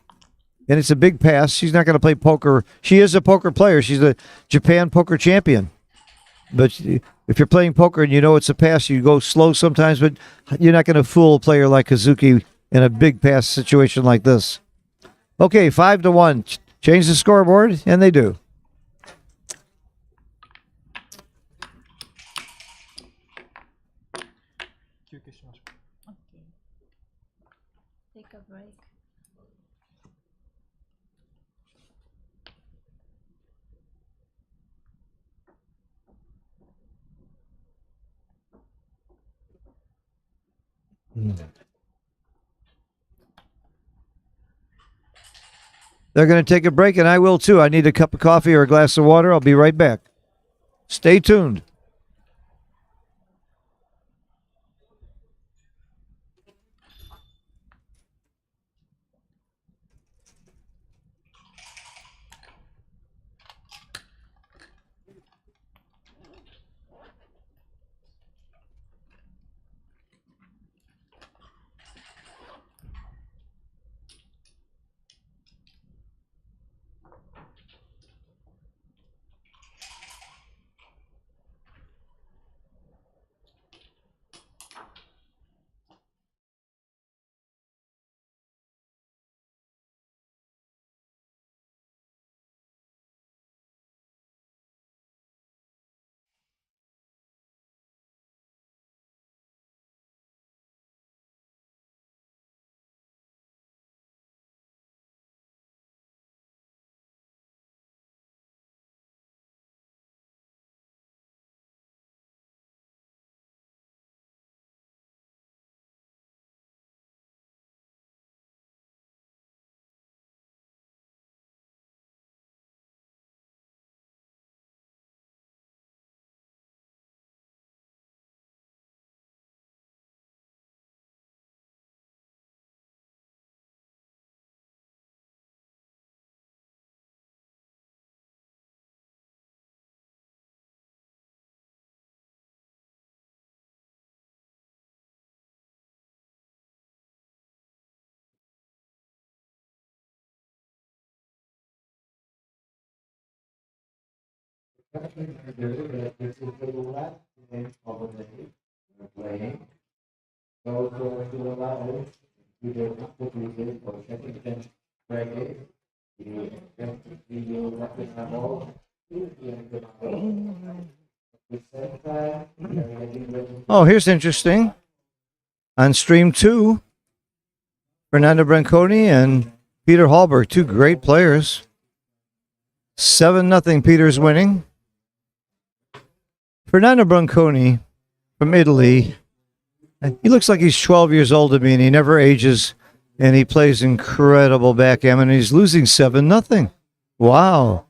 And it's a big pass. She's not going to play poker. She is a poker player. She's a Japan poker champion. But if you're playing poker and you know it's a pass, you go slow sometimes, but you're not going to fool a player like Kazuki in a big pass situation like this. Okay, 5-1. Change the scoreboard, and they do. Okay. Take a break. They're going to take a break, and I will too. I need a cup of coffee or a glass of water. I'll be right back. Stay tuned. Oh, here's interesting. On stream 2, Fernando Branconi and Peter Hallberg, two great players. 7-0 Peter's winning. Fernando Branconi from Italy. He looks like he's 12 years old to me, and he never ages, and he plays incredible backgammon, and he's losing 7-0. Wow.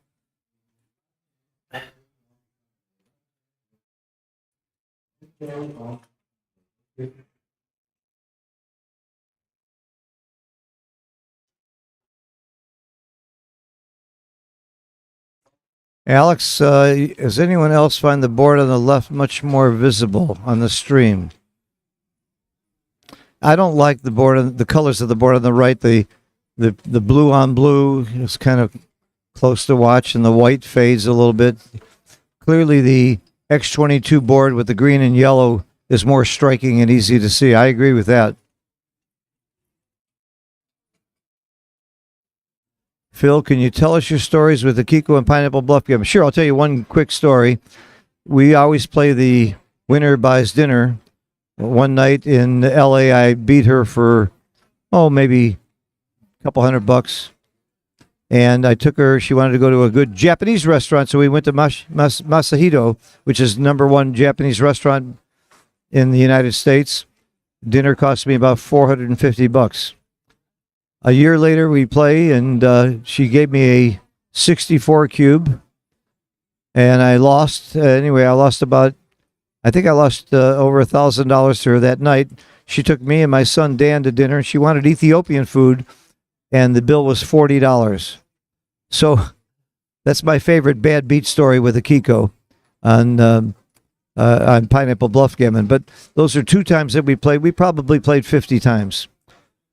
Alex, does anyone else find the board on the left much more visible on the stream? I don't like the board, the colors of the board on the right. The blue on blue is kind of close to watch, and the white fades a little bit. Clearly, the X22 board with the green and yellow is more striking and easy to see. I agree with that. Phil, can you tell us your stories with the Kiko and Pineapple Bluff game? Sure, I'll tell you one quick story. We always play the winner buys dinner. One night in LA, I beat her for, maybe a couple $100. And I took her, she wanted to go to a good Japanese restaurant, so we went to Masahito, which is #1 Japanese restaurant in the United States. Dinner cost me about $450. A year later, we play, and she gave me a 64 cube, and I lost. Anyway, I lost over $1,000 to her that night. She took me and my son Dan to dinner, and she wanted Ethiopian food, and the bill was $40. So that's my favorite bad beat story with a Kiko on Pineapple Bluff Gammon. But those are 2 times that we played. We probably played 50 times.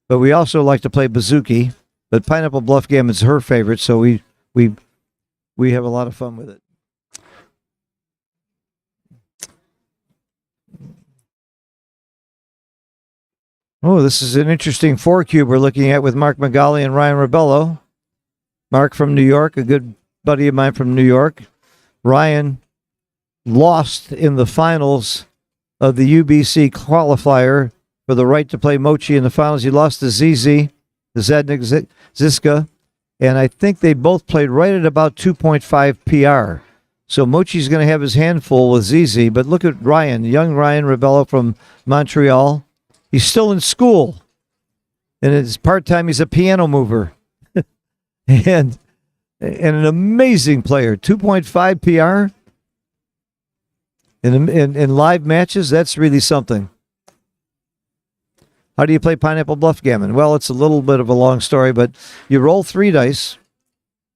But we also like to play Bouzouki. But Pineapple Bluff Gammon's her favorite, so we have a lot of fun with it. Oh, this is an interesting 4-cube we're looking at with Mark Magali and Ryan Rebello. Mark from New York, a good buddy of mine from New York. Ryan lost in the finals of the UBC qualifier for the right to play Mochi in the finals. He lost to ZZ, the Zadnik Ziska, and I think they both played right at about 2.5 PR. So Mochi's going to have his hand full with ZZ, but look at Ryan, young Ryan Rebello from Montreal. He's still in school, and it's part-time. He's a piano mover, and an amazing player. 2.5 PR in live matches. That's really something. How do you play Pineapple Bluff Gammon? Well, it's a little bit of a long story, but you roll 3 dice,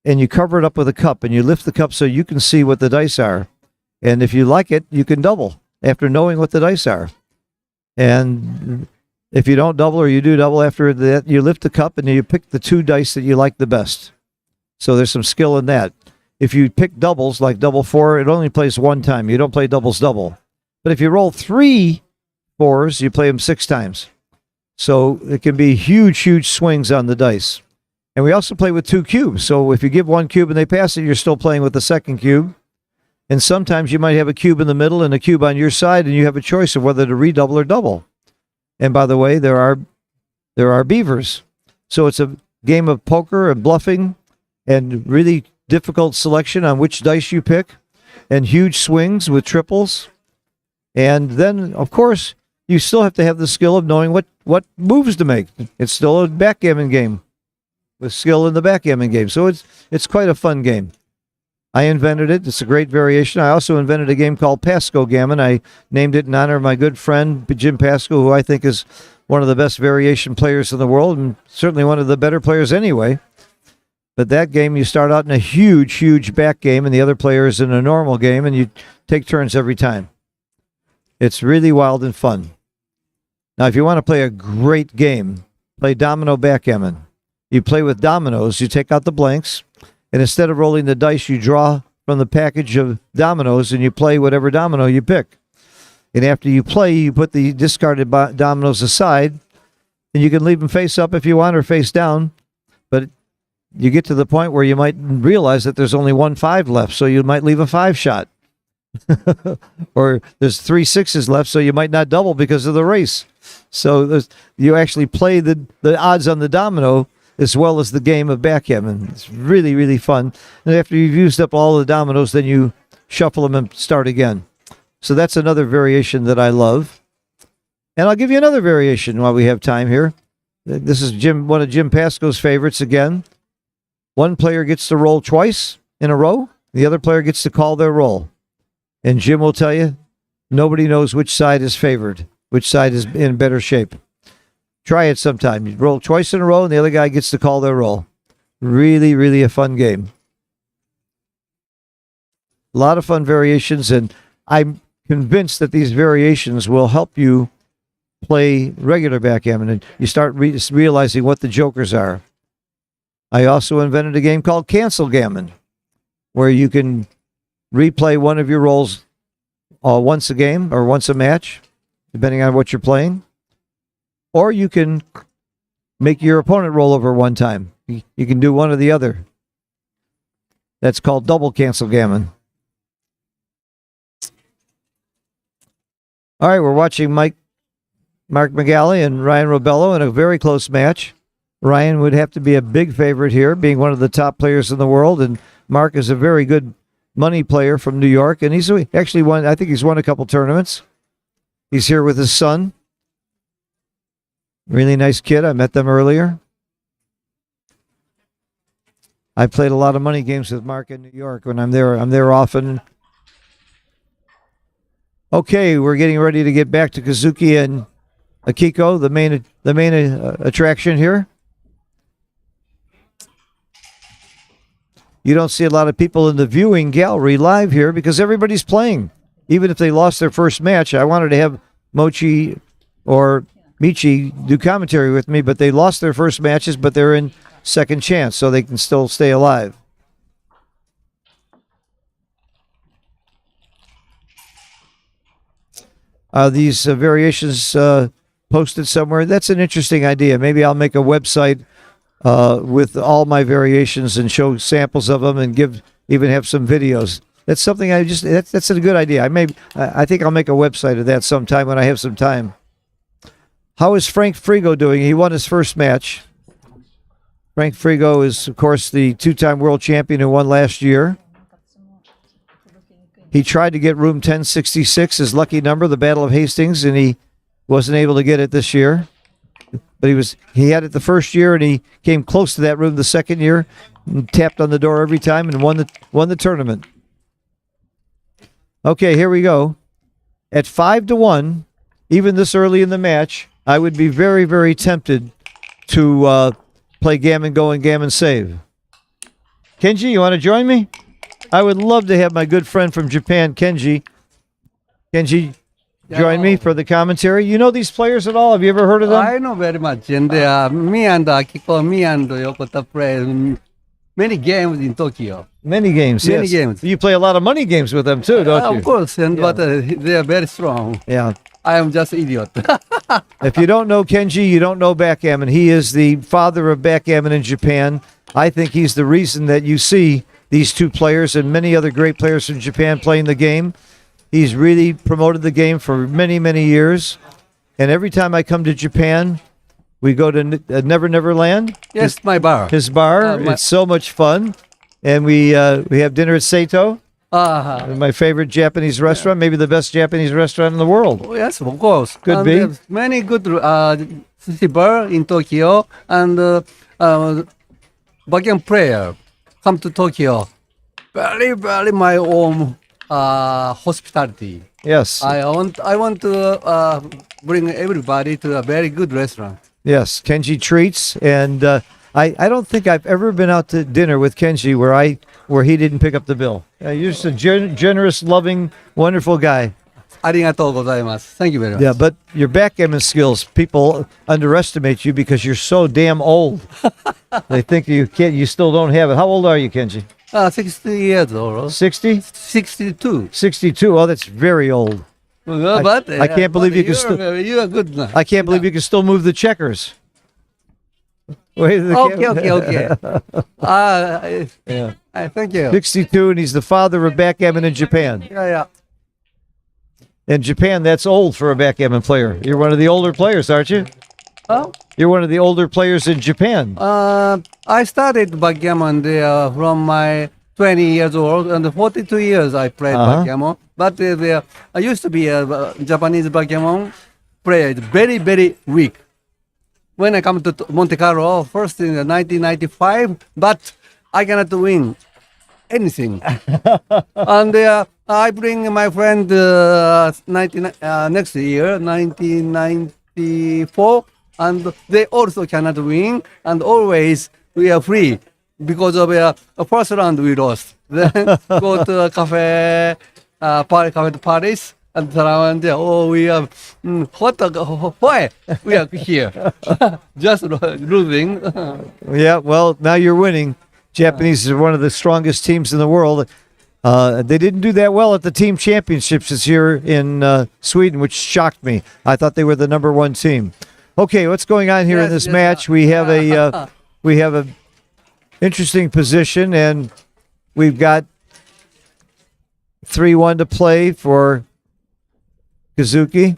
and you cover it up with a cup, and you lift the cup so you can see what the dice are. And if you like it, you can double after knowing what the dice are. And if you don't double or you do double after that, you lift the cup and you pick the 2 dice that you like the best. So there's some skill in that. If you pick doubles, like double 4, it only plays 1 time. You don't play doubles double. But if you roll 3 4s, you play them 6 times. So it can be huge, huge swings on the dice. And we also play with 2 cubes. So if you give 1 cube and they pass it, you're still playing with the 2nd cube. And sometimes you might have a cube in the middle and a cube on your side, and you have a choice of whether to redouble or double. And by the way, there are beavers. So it's a game of poker and bluffing and really difficult selection on which dice you pick, and huge swings with triples. And then, of course, you still have to have the skill of knowing what moves to make. It's still a backgammon game with skill in the backgammon game. So it's quite a fun game. I invented it. It's a great variation. I also invented a game called Pasco Gammon. I named it in honor of my good friend, Jim Pasco, who I think is one of the best variation players in the world, and certainly one of the better players anyway. But that game, you start out in a huge, huge back game, and the other player is in a normal game, and you take turns every time. It's really wild and fun. Now, if you want to play a great game, play domino backgammon. You play with dominoes. You take out the blanks, and instead of rolling the dice, you draw from the package of dominoes, and you play whatever domino you pick. And after you play, you put the discarded dominoes aside, and you can leave them face up if you want or face down. But you get to the point where you might realize that there's only 1 5 left, so you might leave a 5 shot. Or there's 3 6s left, so you might not double because of the race. So you actually play the odds on the domino as well as the game of backgammon. It's really, really fun. And after you've used up all the dominoes, then you shuffle them and start again. So that's another variation that I love. And I'll give you another variation while we have time here. This is one of Jim Pasco's favorites again. One player gets to roll twice in a row. The other player gets to call their roll. And Jim will tell you, nobody knows which side is favored, which side is in better shape. Try it sometime. You roll twice in a row, and the other guy gets to call their roll. Really, really a fun game. A lot of fun variations, and I'm convinced that these variations will help you play regular backgammon, and you start realizing what the jokers are. I also invented a game called Cancel Gammon, where you can replay one of your rolls once a game or once a match, depending on what you're playing. Or you can make your opponent roll over one time. You can do one or the other. That's called double Cancel Gammon. All right, we're watching Mark McGalley and Ryan Robello in a very close match. Ryan would have to be a big favorite here, being one of the top players in the world, and Mark is a very good money player from New York, and he's actually won, I think he's won a couple tournaments. He's here with his son. Really nice kid. I met them earlier. I played a lot of money games with Mark in New York when I'm there. I'm there often. Okay, we're getting ready to get back to Kazuki and Akiko, the main attraction here. You don't see a lot of people in the viewing gallery live here because everybody's playing. Even if they lost their first match, I wanted to have Mochi or Michi do commentary with me, but they lost their first matches, but they're in second chance, so they can still stay alive. These variations posted somewhere. That's an interesting idea. Maybe I'll make a website with all my variations and show samples of them and even have some videos. That's something that's a good idea. I think I'll make a website of that sometime when I have some time. How is Frank Frigo doing? He won his first match. Frank Frigo is, of course, the 2-time world champion who won last year. He tried to get room 1066, his lucky number, the Battle of Hastings, and he wasn't able to get it this year. But he had it the first year, and he came close to that room the second year, and tapped on the door every time and won the tournament. Okay, here we go. At 5-1, even this early in the match, I would be very, very tempted to play Gammon Go and Gammon Save. Kenji, you want to join me? I would love to have my good friend from Japan, Kenji. Kenji, join me for the commentary. You know these players at all? Have you ever heard of them? I know very much. And me and Akiko, me and Yokota play many games in Tokyo. Many games, Many yes. games. You play a lot of money games with them too, don't you? Of course, and Yeah. but they are very strong. Yeah. I am just idiot. If you don't know Kenji, you don't know backgammon. He is the father of backgammon in Japan. I think he's the reason that you see these two players and many other great players from Japan playing the game. He's really promoted the game for many, many years. And every time I come to Japan, we go to Never Never Land. Yes, my bar. His bar. It's so much fun. And we have dinner at Seito, my favorite Japanese restaurant, maybe the best Japanese restaurant in the world. Oh, yes, of course. Could and be. there's many good sushi bar in Tokyo, and backgammon player come to Tokyo. Very, very my own hospitality. Yes. I want to bring everybody to a very good restaurant. Yes, Kenji treats, and I don't think I've ever been out to dinner with Kenji where he didn't pick up the bill. You're just a generous, loving, wonderful guy. arigatou gozaimasu. Thank you very much. Yeah, but your backgammon skills, people underestimate you because you're so damn old. They think you can't. You still don't have it. How old are you, Kenji? 60 years old. 60? 62. 62. Oh, that's very old. But I can't believe you can You are good now. I can't believe you can still move the checkers. Wait, Okay. Yeah. Thank you. 62, and he's the father of backgammon in Japan. Yeah. In Japan, that's old for a backgammon player. You're one of the older players, aren't you? Huh? You're one of the older players in Japan. I started backgammon there from my 20 years old, and 42 years I played backgammon. But I used to be a Japanese backgammon player, very, very weak. When I come to Monte Carlo, first in 1995, but I cannot win anything. And I bring my friend next year, 1994, and they also cannot win, and always we are free because of a first round we lost. Then go to a cafe to Paris, and around there, we are, why? We are here. Just losing. Yeah, well, now you're winning. Japanese are one of the strongest teams in the world. They didn't do that well at the team championships this year in Sweden, which shocked me. I thought they were the number one team. Okay, what's going on here in this match? We have a interesting position, and we've got 3-1 to play for Kazuki.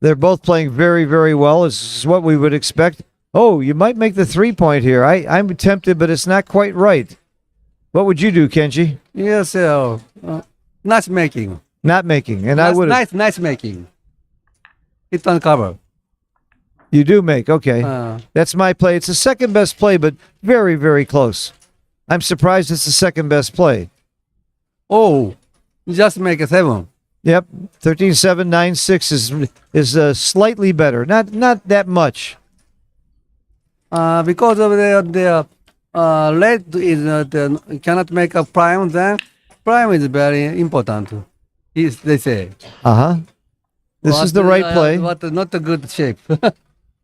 They're both playing very, very well. This is what we would expect. Oh, you might make the 3-point here. I'm tempted, but it's not quite right. What would you do, Kenji? Yes, nice making. Not making, and I would. Nice making. It's uncover. You do make, okay. That's my play. It's the second best play, but very, very close. I'm surprised it's the second best play. Oh, just make a 7. Yep, 13-7, 9-6 is slightly better. Not that much. Because of their red is cannot make a prime, then prime is very important. They say. This is the right play. But not a good shape.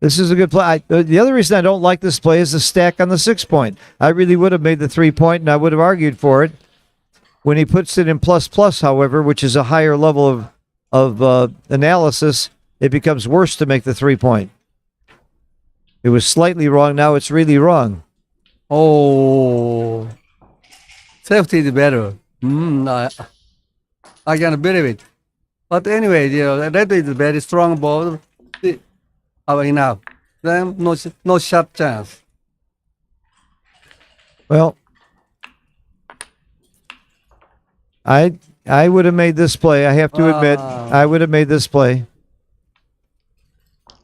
This is a good play. The other reason I don't like this play is the stack on the 6-point. I really would have made the 3-point, and I would have argued for it. When he puts it in plus, however, which is a higher level of analysis, it becomes worse to make the 3-point. It was slightly wrong. Now it's really wrong. Oh, safety is better. I can believe it. But anyway, the red is a very strong ball. Enough. Then no shot chance. Well, I would have made this play. I have to admit, I would have made this play.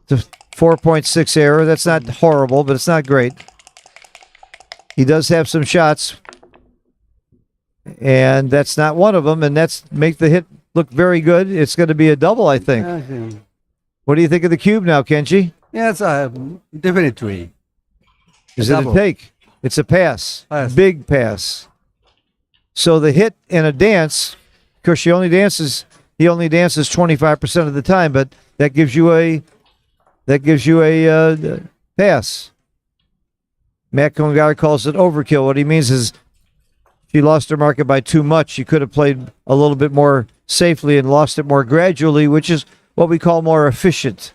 It's a 4.6 error. That's not horrible, but it's not great. He does have some shots, and that's not one of them. And that's make the hit look very good. It's going to be a double, I think. What do you think of the cube now, Kenji? Yes, definitely. Is it a take? It's a pass. Big pass. So the hit in a dance, of course, he only dances 25% of the time, but that gives you a pass. Matt Congar calls it overkill. What he means is she lost her market by too much. She could have played a little bit more safely and lost it more gradually, which is what we call more efficient.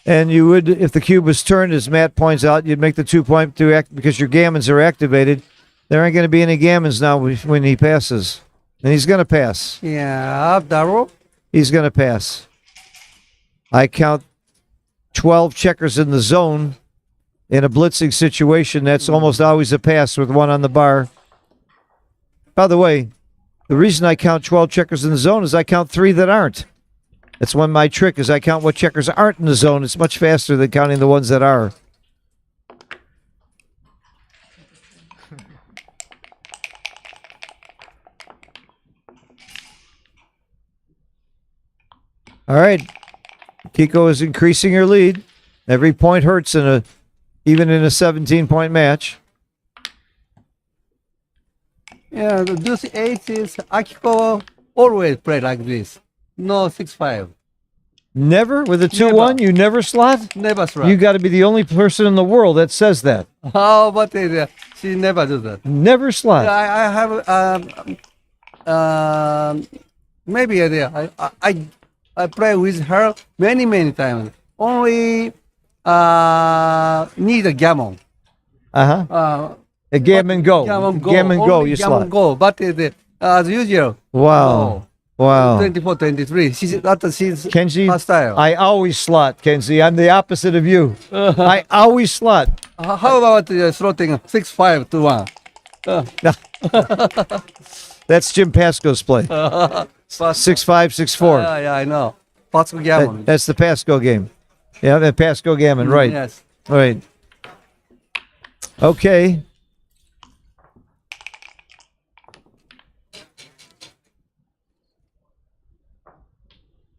And you would, if the cube was turned, as Matt points out, you'd make the 2-point because your gammons are activated. There ain't going to be any gammons now when he passes. And he's going to pass. Yeah, double. He's going to pass. I count 12 checkers in the zone. In a blitzing situation, that's almost always a pass with one on the bar. By the way, the reason I count 12 checkers in the zone is I count 3 that aren't. That's one my trick is I count what checkers aren't in the zone. It's much faster than counting the ones that are. All right. Kiko is increasing her lead. Every point hurts in a even in a 17-point match. Yeah, this ace is Akiko always play like this. No 6-5. Never? With a 2-1, you never slot? Never slot. You got to be the only person in the world that says that. How about she never do that. Never slot. I have maybe I play with her many times. Only need a gammon. A gammon go. Gammon go. Gammon go, Only you gammon slot. go. But as usual. Wow. Oh, Wow. 24, 23. She's Kenji, her style. I always slot, Kenji. I'm the opposite of you. I always slot. How about slotting 6-5 to 1? That's Jim Pasco's play. 6-5, 6-4. Yeah, I know. Pasco gammon. That's the Pasco game. Yeah, the Pasco gammon, right. Yes. Right. Okay.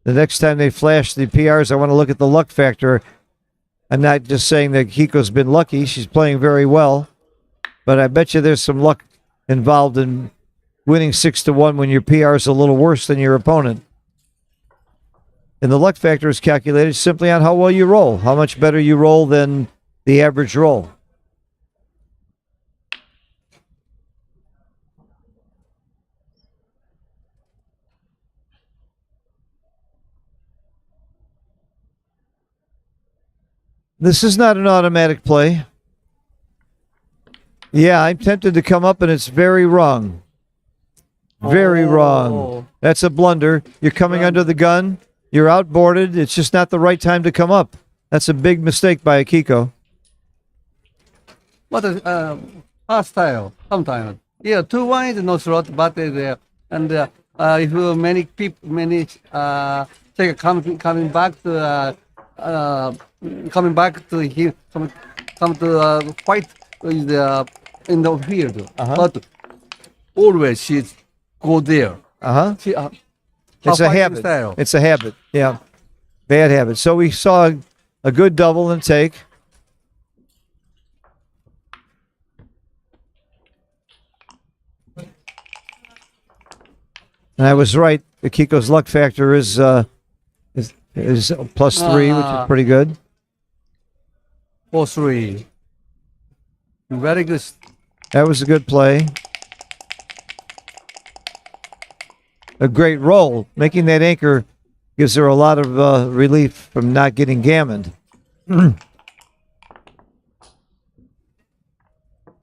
The next time they flash the PRs, I want to look at the luck factor. I'm not just saying that Kiko's been lucky. She's playing very well. But I bet you there's some luck involved in winning 6-1 when your PR is a little worse than your opponent. And the luck factor is calculated simply on how well you roll, how much better you roll than the average roll. This is not an automatic play. Yeah, I'm tempted to come up, and it's very wrong. Very wrong. That's a blunder. You're coming under the gun. You're outboarded. It's just not the right time to come up. That's a big mistake by Akiko. What is her style? Sometimes. Yeah, 2-1 is no slot, but and if many people, take coming back to him, come to fight with in the field. But always she's go there. She, It's a habit. Style. It's a habit. Yeah. Bad habit. So we saw a good double and take. And I was right. Akiko's luck factor is +3, which is pretty good. 4-3. Very good. That was a good play. A great roll. Making that anchor gives her a lot of relief from not getting gammoned. Do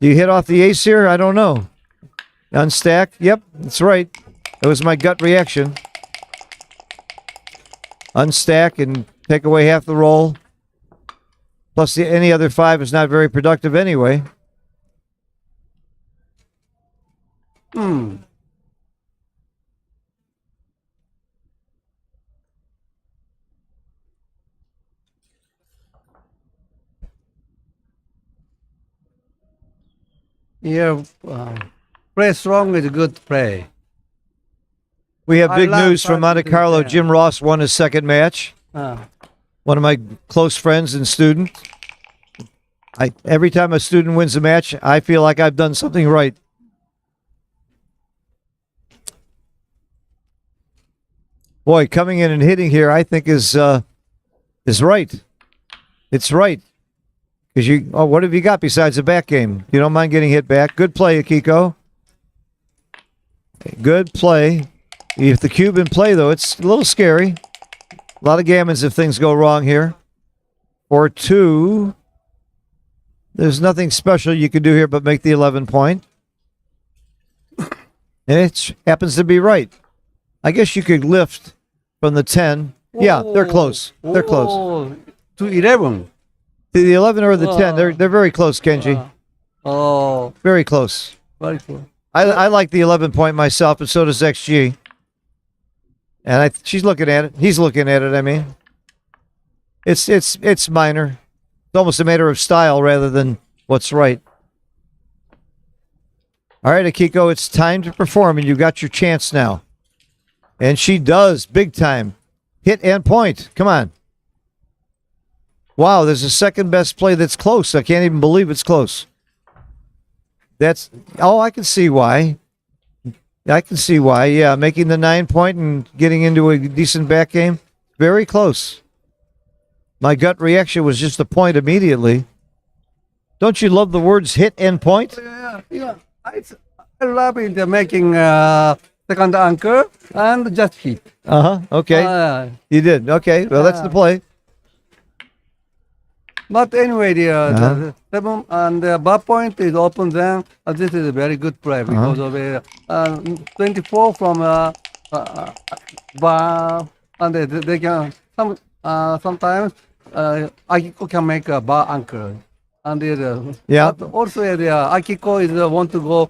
you hit off the ace here? I don't know. Unstack? Yep, that's right. That was my gut reaction. Unstack and take away half the roll. Plus, any other 5 is not very productive anyway. Yeah, play strong is a good play. We have big love news from Monte practicing Carlo. there. Jim Ross won his second match. One of my close friends and student. Every time a student wins a match, I feel like I've done something right. Boy, coming in and hitting here, I think is right. It's right. Because what have you got besides a back game? You don't mind getting hit back. Good play, Akiko. Good play. If the cube in play, though, it's a little scary. A lot of gammons if things go wrong here. 4-2. There's nothing special you can do here but make the 11 point. And it happens to be right. I guess you could lift from the 10. Yeah, they're close. They're close. To 11. The 11 or the 10, they're very close, Kenji. Very close. Very close. I like the 11 point myself, and so does XG. And she's looking at it. He's looking at it. I mean, it's minor. It's almost a matter of style rather than what's right. All right, Akiko, it's time to perform, and you got your chance now. And she does, big time. Hit and point. Come on. Wow, there's a second best play that's close. I can't even believe it's close. I can see why. I can see why. Yeah, making the 9 point and getting into a decent back game. Very close. My gut reaction was just a point immediately. Don't you love the words hit and point? Yeah. I love it, making second anchor and just hit. Okay. You did. Okay. Well, that's the play. But anyway, the 7 and the bar point is open then. This is a very good play because of 24 from bar, and they can sometimes Akiko can make a bar anchor, and but also Akiko is want to go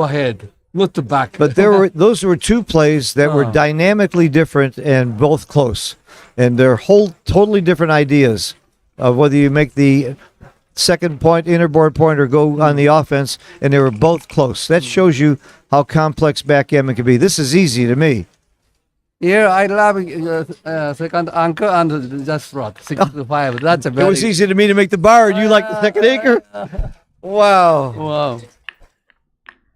ahead, not to back. But those were two plays that were dynamically different and both close, and they're totally different ideas of whether you make the second point, innerboard point, or go on the offense, and they were both close. That shows you how complex backgammon can be. This is easy to me. Yeah, I love second anchor and just slot 6 to 5. That's a very. It was easy to me to make the bar, and you like the second anchor? Wow.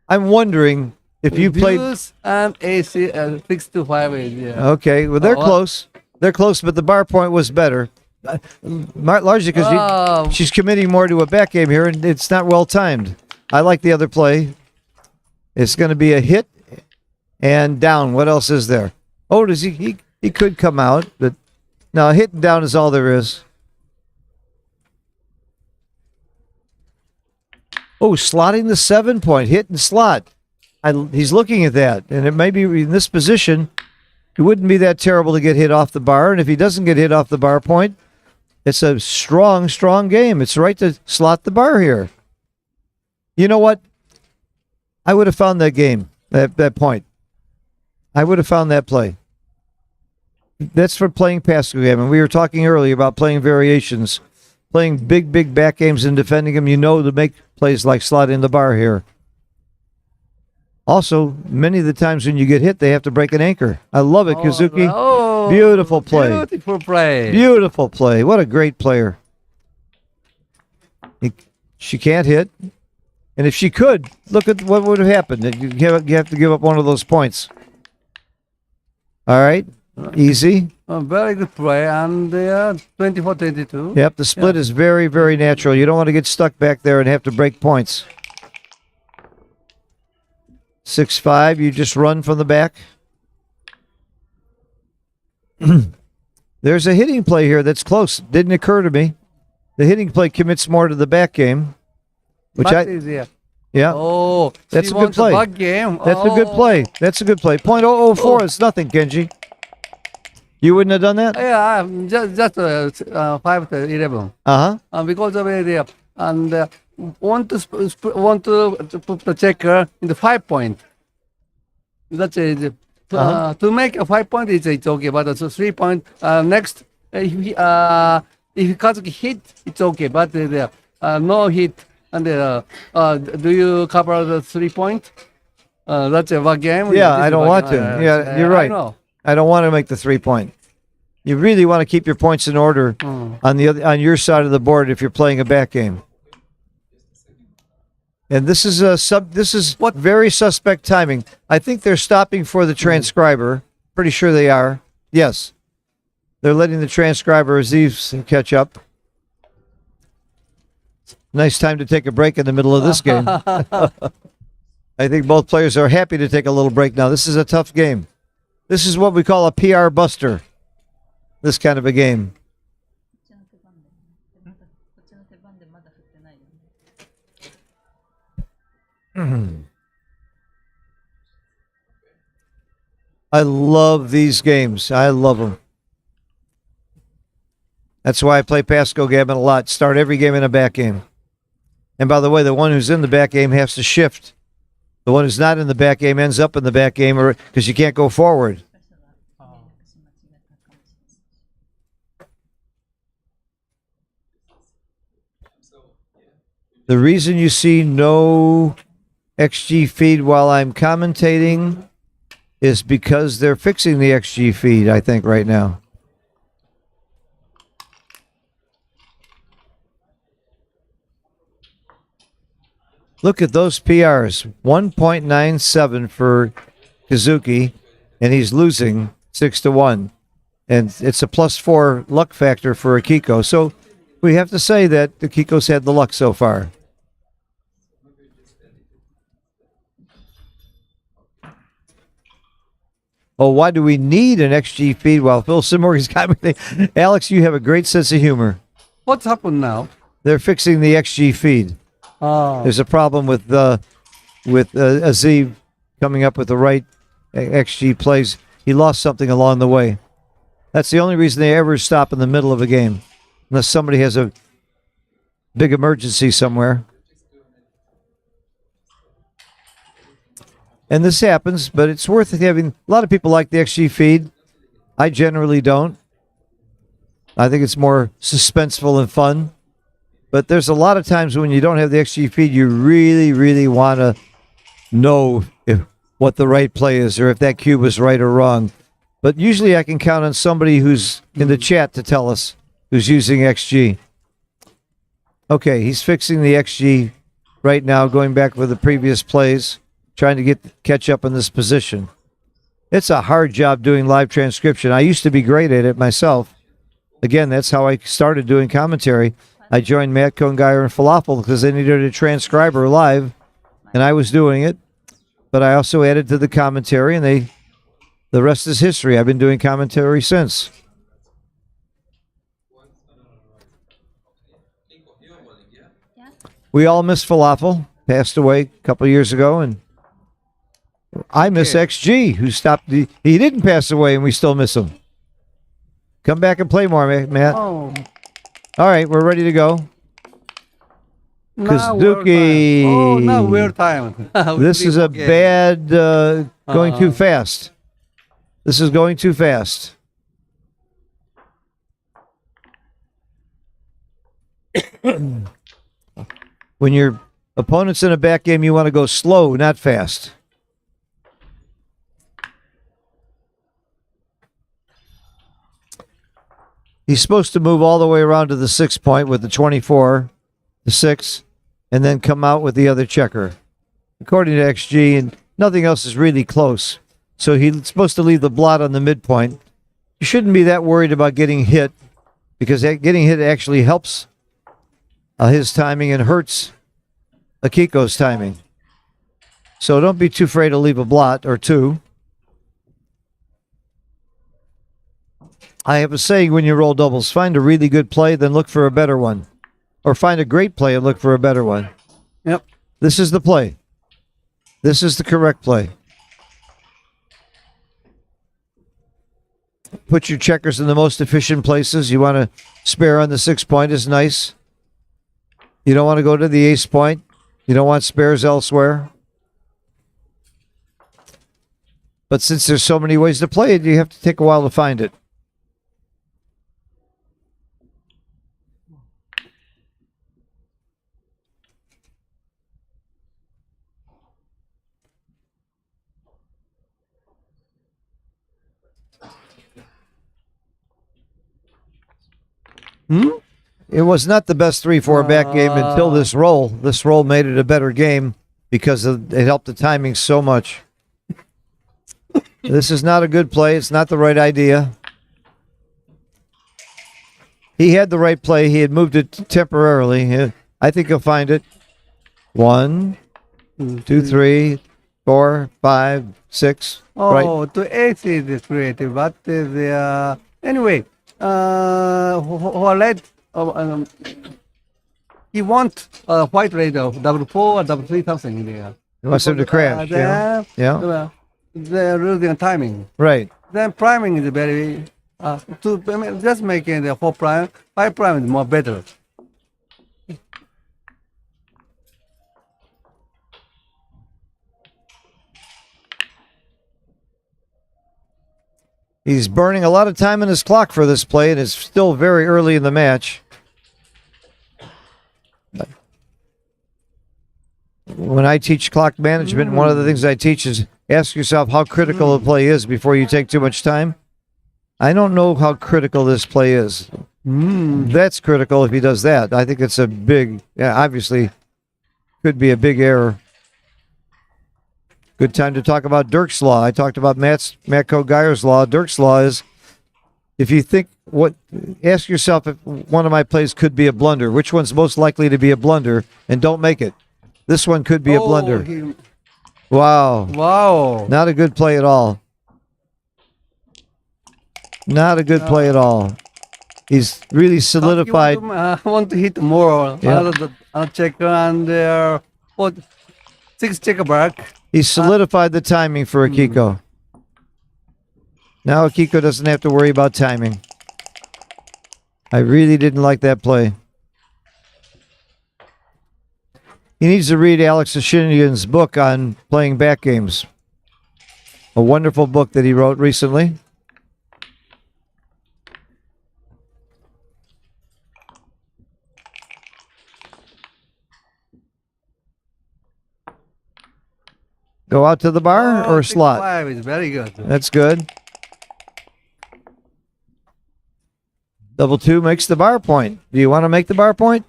I'm wondering if you played. Deuce and AC 6 to 5 is, yeah. Okay, well, they're close. They're close, but the bar point was better. Largely because she's committing more to a back game here, and it's not well timed. I like the other play. It's going to be a hit and down. What else is there? Oh, does he could come out, but no, hit and down is all there is. Oh, slotting the 7 point, hit and slot. He's looking at that, and it may be in this position. It wouldn't be that terrible to get hit off the bar, and if he doesn't get hit off the bar point, it's a strong game. It's right to slot the bar here. You know what? I would have found that game, that point. I would have found that play. That's for playing Backgammon. We were talking earlier about playing variations, playing big back games and defending them. You know to make plays like slotting the bar here. Also, many of the times when you get hit, they have to break an anchor. I love it, Kazuki. Beautiful play. Beautiful play. Beautiful play. What a great player. She can't hit. And if she could, look at what would have happened. You have to give up one of those points. All right. Easy. Very good play. And 24-22. Yep. The split is very, very natural. You don't want to get stuck back there and have to break points. 6-5, you just run from the back. There's a hitting play here that's close. Didn't occur to me. The hitting play commits more to the back game. Yeah. Oh, that's a good play. Back game. That's a good play. That's a good play. .004 is nothing, Kenji. You wouldn't have done that? Yeah, just 5 to 11. Because of it, and want to put the checker in the 5 point. That's it. To make a 5 point, it's okay, but it's a 3 point. Next, if Kazuki hit, it's okay, but no hit. And do you cover the 3 point? That's a game. Yeah, I don't want to. Yeah, you're right. I don't want to make the 3 point. You really want to keep your points in order on your side of the board if you're playing a back game. And this is very suspect timing. I think they're stopping for the transcriber. Pretty sure they are. Yes. They're letting the transcriber Aziz catch up. Nice time to take a break in the middle of this game. I think both players are happy to take a little break now. This is a tough game. This is what we call a PR buster. This kind of a game. I love these games. I love them. That's why I play Backgammon a lot. Start every game in a back game. And by the way, the one who's in the back game has to shift. The one who's not in the back game ends up in the back game because you can't go forward. The reason you see no XG feed while I'm commentating is because they're fixing the XG feed, I think, right now. Look at those PRs. 1.97 for Kazuki, and he's losing 6-1. And it's a +4 luck factor for Akiko. So we have to say that Akiko's had the luck so far. Oh, why do we need an XG feed while Phil Simorg's got me thinking, Alex, you have a great sense of humor. What's happened now? They're fixing the XG feed. Oh. There's a problem with Aziz coming up with the right XG plays. He lost something along the way. That's the only reason they ever stop in the middle of a game, unless somebody has a big emergency somewhere. And this happens, but it's worth having. A lot of people like the XG feed. I generally don't. I think it's more suspenseful and fun. But there's a lot of times when you don't have the XG feed, you really, really want to know what the right play is or if that cube was right or wrong. But usually I can count on somebody who's in the chat to tell us who's using XG. Okay, he's fixing the XG right now, going back with the previous plays, trying to catch up in this position. It's a hard job doing live transcription. I used to be great at it myself. Again, that's how I started doing commentary. I joined Matt Congeyer and Falafel because they needed a transcriber live, and I was doing it. But I also added to the commentary, and the rest is history. I've been doing commentary since. We all miss Falafel, passed away a couple of years ago, and I miss XG, who stopped. He didn't pass away, and we still miss him. Come back and play more, Matt. Oh. All right, we're ready to go. Kazuki. Oh, now we're time. This is a bad going too fast. This is going too fast. When your opponent's in a back game, you want to go slow, not fast. He's supposed to move all the way around to the 6 point with the 24, the 6, and then come out with the other checker. According to XG, and nothing else is really close. So he's supposed to leave the blot on the midpoint. You shouldn't be that worried about getting hit, because getting hit actually helps his timing and hurts Akiko's timing. So don't be too afraid to leave a blot or two. I have a saying when you roll doubles, find a really good play, then look for a better one. Or find a great play and look for a better one. Yep. This is the play. This is the correct play. Put your checkers in the most efficient places. You want to spare on the 6 point is nice. You don't want to go to the ace point. You don't want spares elsewhere. But since there's so many ways to play it, you have to take a while to find it. It was not the best 3-4 back game until this roll. This roll made it a better game because it helped the timing so much. This is not a good play. It's not the right idea. He had the right play. He had moved it temporarily. I think he'll find it. 1, 2, 3, 4, 5, 6. Oh, right. to ace is creative, but anyway, red. He wants white red of double 4 or double 3 something there. He wants him to crash. Yeah. They're losing timing. Right. Then priming is very just making the 4 prime, 5 prime is more better. He's burning a lot of time in his clock for this play, and it's still very early in the match. When I teach clock management, one of the things I teach is ask yourself how critical a play is before you take too much time. I don't know how critical this play is. That's critical if he does that. I think it's a big, obviously, could be a big error. Good time to talk about Dirk's Law. I talked about Matko Geyer's Law. Dirk's Law is, if you think ask yourself if one of my plays could be a blunder. Which one's most likely to be a blunder, and don't make it. This one could be a blunder. Wow. Wow. Not a good play at all. Not a good play at all. He's really solidified. I want to hit more. Yeah. Checker and 6 checker back. He's solidified the timing for Akiko. Now Akiko doesn't have to worry about timing. I really didn't like that play. He needs to read Alex Ashinian's book on playing back games. A wonderful book that he wrote recently. Go out to the bar or slot? 5 is very good. That's good. Double 2 makes the bar point. Do you want to make the bar point?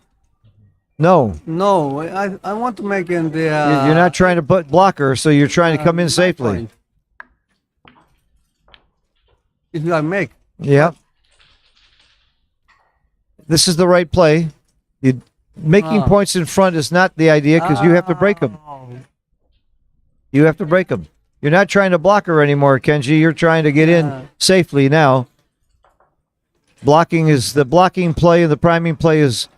No. No, I want to make in the... You're not trying to put blocker, so you're trying to come in safely. If I make. Yeah. This is the right play. Making points in front is not the idea because you have to break them. You have to break them. You're not trying to block her anymore, Kenji. You're trying to get in safely now. Blocking is the blocking play, and the priming play is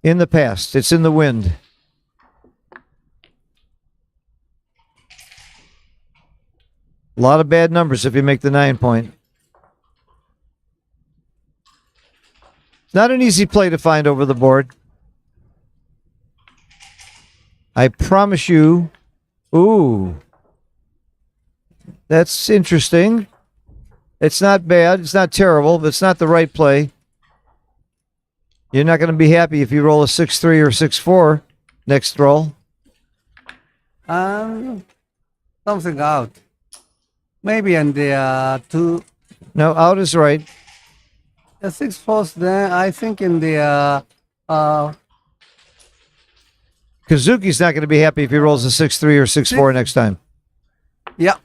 in the past. It's in the wind. A lot of bad numbers if you make the 9 point. It's not an easy play to find over the board. I promise you. Ooh. That's interesting. It's not bad. It's not terrible, but it's not the right play. You're not going to be happy if you roll a 6-3 or 6-4 next roll. Something out. Maybe in the 2. No, out is right. The 6-4, then I think in the Kazuki's not going to be happy if he rolls a 6-3 or 6-4 next time. yeah.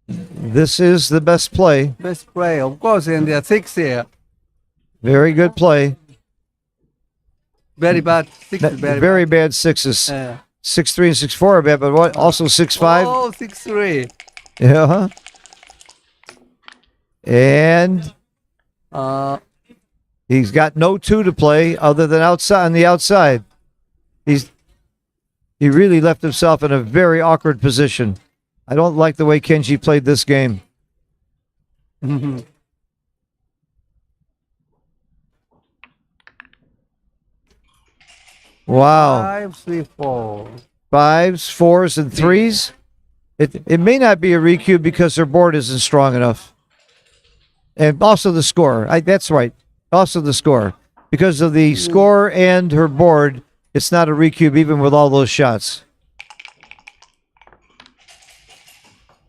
This is the best play. Best play, of course, in the 6 here. Very good play. Very bad. 6 is Very bad sixes. 6-3 and 6-4 are bad, but what? Also 6-5. Oh, 6-3. Yeah. And he's got no 2 to play other than outside on the outside. He really left himself in a very awkward position. I don't like the way Kenji played this game. Wow. 5, 3, 4. 5s, 4s, and 3s. It may not be a recube because her board isn't strong enough. And also the score. That's right. Also the score. Because of the score and her board, it's not a recube even with all those shots.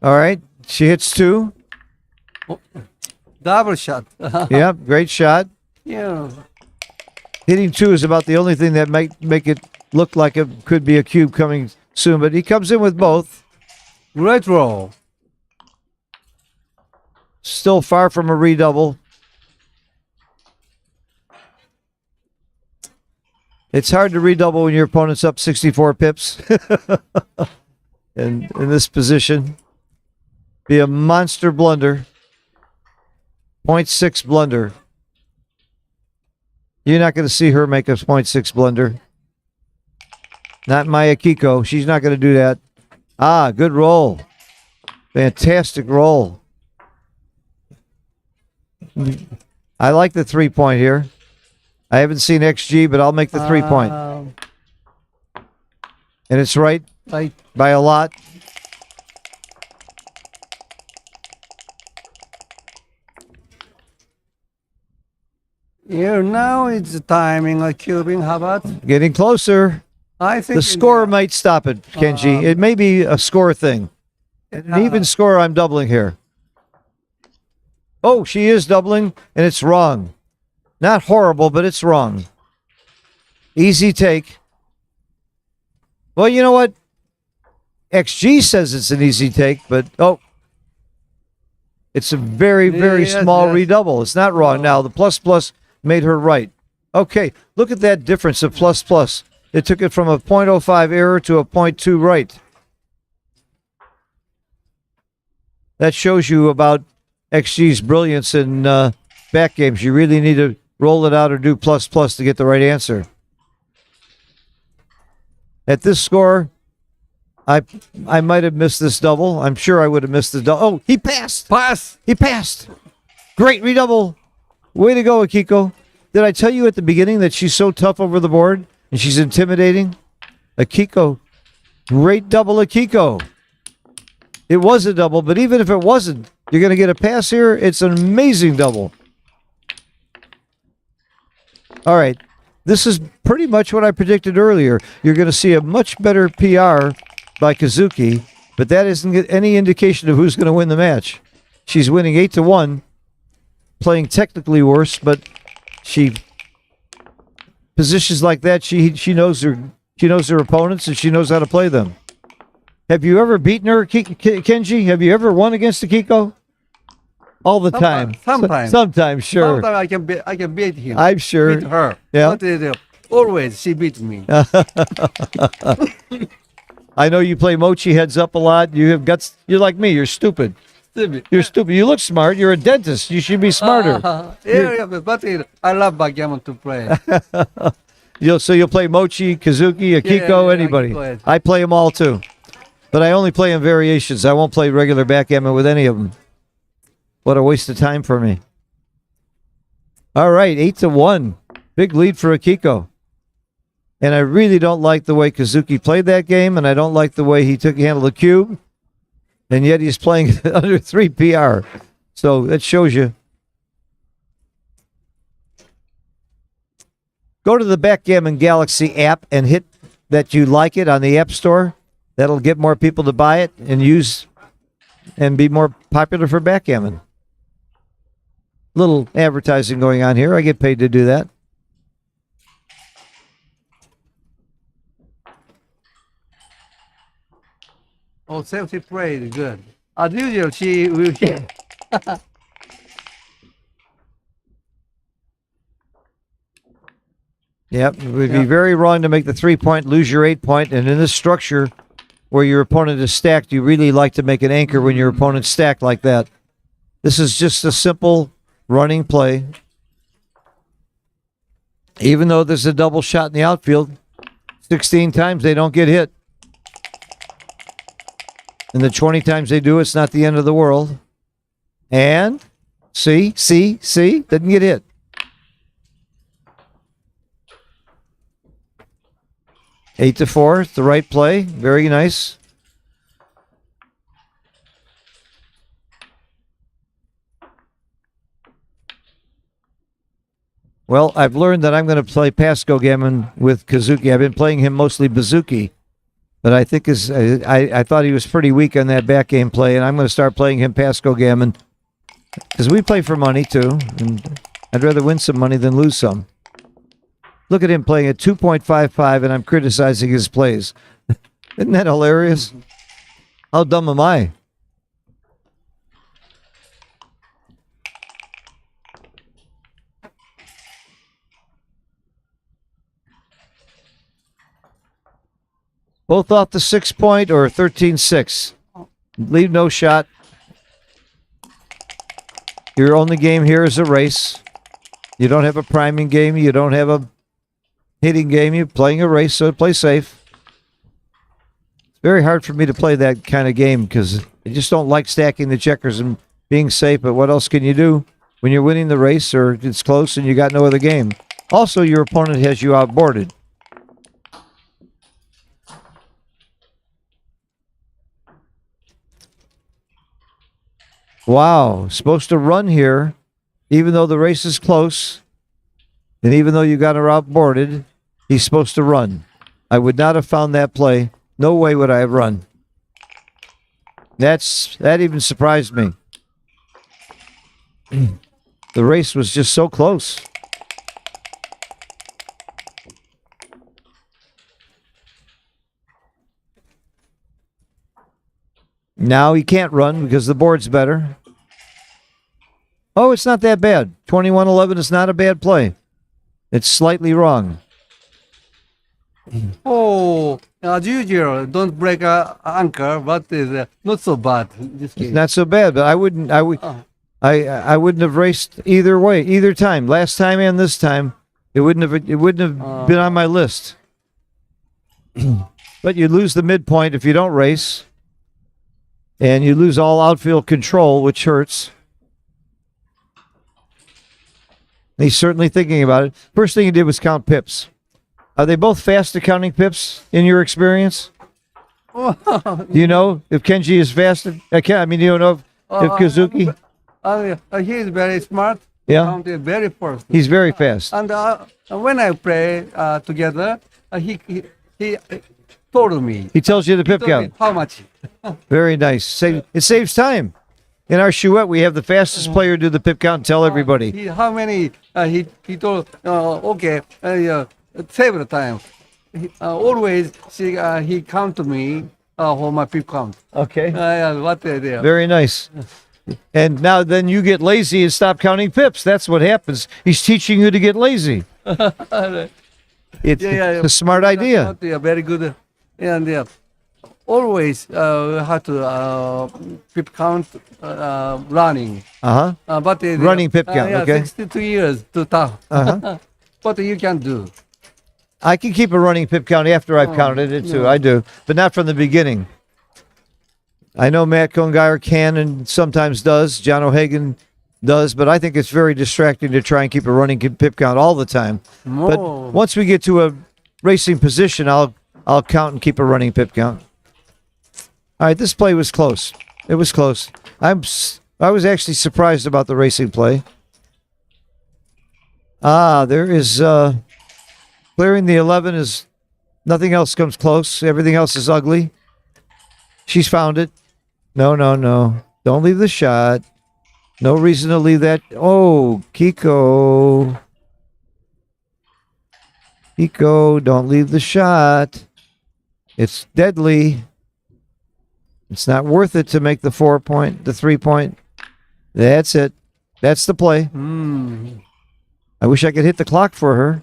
All right. She hits 2. Double shot. Yep. Great shot. Yeah. Hitting 2 is about the only thing that might make it look like it could be a cube coming soon. But he comes in with both. Great roll. Still far from a redouble. It's hard to redouble when your opponent's up 64 pips. And in this position. Be a monster blunder. 0.6 blunder. You're not going to see her make a 0.6 blunder. Not Maya Kiko. She's not going to do that. Ah, good roll. Fantastic roll. I like the 3 point here. I haven't seen XG, but I'll make the 3 point. And it's right by a lot. Here now it's the timing of cubing. How about? Getting closer. I think The score might stop it, Kenji. It may be a score thing. An even score, I'm doubling here. Oh, she is doubling, and it's wrong. Not horrible, but it's wrong. Easy take. Well, you know what? XG says it's an easy take, but it's a very, very Yes, small yes. redouble. It's not wrong. Now, the plus made her right. Okay, look at that difference of plus. It took it from a 0.05 error to a 0.2 right. That shows you about XG's brilliance in back games. You really need to roll it out or do plus to get the right answer. At this score, I might have missed this double. I'm sure I would have missed the double. Oh, he passed. Pass. He passed. Great redouble. Way to go, Akiko. Did I tell you at the beginning that she's so tough over the board and she's intimidating? Akiko. Great double, Akiko. It was a double, but even if it wasn't, you're going to get a pass here. It's an amazing double. All right. This is pretty much what I predicted earlier. You're going to see a much better PR by Kazuki, but that isn't any indication of who's going to win the match. She's winning 8-1, playing technically worse, but she positions like that. She knows her opponents and she knows how to play them. Have you ever beaten her, Kenji? Have you ever won against Akiko? All the time. Sometimes. Sometimes, sure. Sometimes I can beat him. I'm sure. Beat her. Yeah. But always she beats me. I know you play Mochi heads up a lot. You have guts. You're like me. You're stupid. You're stupid. You look smart. You're a dentist. You should be smarter. But I love backgammon to play. So you'll play Mochi, Kazuki, Akiko, Yeah, anybody. play it. I play them all too. But I only play in variations. I won't play regular backgammon with any of them. What a waste of time for me. All right, 8-1. Big lead for Akiko. And I really don't like the way Kazuki played that game, and I don't like the way he handled the cube. And yet he's playing under 3 PR. So that shows you. Go to the Backgammon Galaxy app and hit that you like it on the App Store. That'll get more people to buy it and use and be more popular for backgammon. Little advertising going on here. I get paid to do that. Oh, safety play is good. As usual, she will hit. Yep, it would be very wrong to make the 3-point, lose your 8-point, and in this structure where your opponent is stacked, you really like to make an anchor when your opponent's stacked like that. This is just a simple running play. Even though there's a double shot in the outfield, 16 times they don't get hit. And the 20 times they do, it's not the end of the world. And see, didn't get hit. 8-4, the right play. Very nice. Well, I've learned that I'm going to play Pasco Gammon with Kazuki. I've been playing him mostly Bazuki, but I think I thought he was pretty weak on that back game play, and I'm going to start playing him Pasco Gammon because we play for money too, and I'd rather win some money than lose some. Look at him playing at 2.55, and I'm criticizing his plays. Isn't that hilarious? How dumb am I? Both off the 6-point or 13-6. Leave no shot. Your only game here is a race. You don't have a priming game. You don't have a hitting game. You're playing a race, so play safe. It's very hard for me to play that kind of game because I just don't like stacking the checkers and being safe, but what else can you do when you're winning the race or it's close and you got no other game? Also, your opponent has you outboarded. Wow, supposed to run here, even though the race is close, and even though you got her outboarded, he's supposed to run. I would not have found that play. No way would I have run. That even surprised me. The race was just so close. Now he can't run because the board's better. Oh, it's not that bad. 21-11 is not a bad play. It's slightly wrong. Oh, as usual, don't break a anchor, but it's not so bad in this case. It's not so bad, but I wouldn't have raced either way, either time. Last time and this time, it wouldn't have been on my list. But you lose the midpoint if you don't race, and you lose all outfield control, which hurts. He's certainly thinking about it. First thing he did was count pips. Are they both fast at counting pips in your experience? Do you know if Kenji is fast at I mean, you don't know if Kazuki? He is very smart. Yeah. Counted very fast. He's very fast. And when I play together, he told me. He tells you the pip count. How much? Very nice. It saves time. In our chouette, we have the fastest player do the pip count and tell everybody. How many? He told. Okay. Several times. Always he count to me for my pip count. Okay. What they do. Very nice. And now then you get lazy and stop counting pips. That's what happens. He's teaching you to get lazy. It's a smart idea. Very good. And always have to pip count running. But Running pip count, okay. 62 years too tough. What you can do. I can keep a running pip count after I've counted it too. I do, but not from the beginning. I know Matt Congeyer can and sometimes does. John O'Hagan does, but I think it's very distracting to try and keep a running pip count all the time. But once we get to a racing position, I'll count and keep a running pip count. All right, this play was close. It was close. I was actually surprised about the racing play. There is clearing the 11 is nothing else comes close. Everything else is ugly. She's found it. No. Don't leave the shot. No reason to leave that. Oh, Kiko. Kiko, don't leave the shot. It's deadly. It's not worth it to make the 3-point. That's it. That's the play. I wish I could hit the clock for her.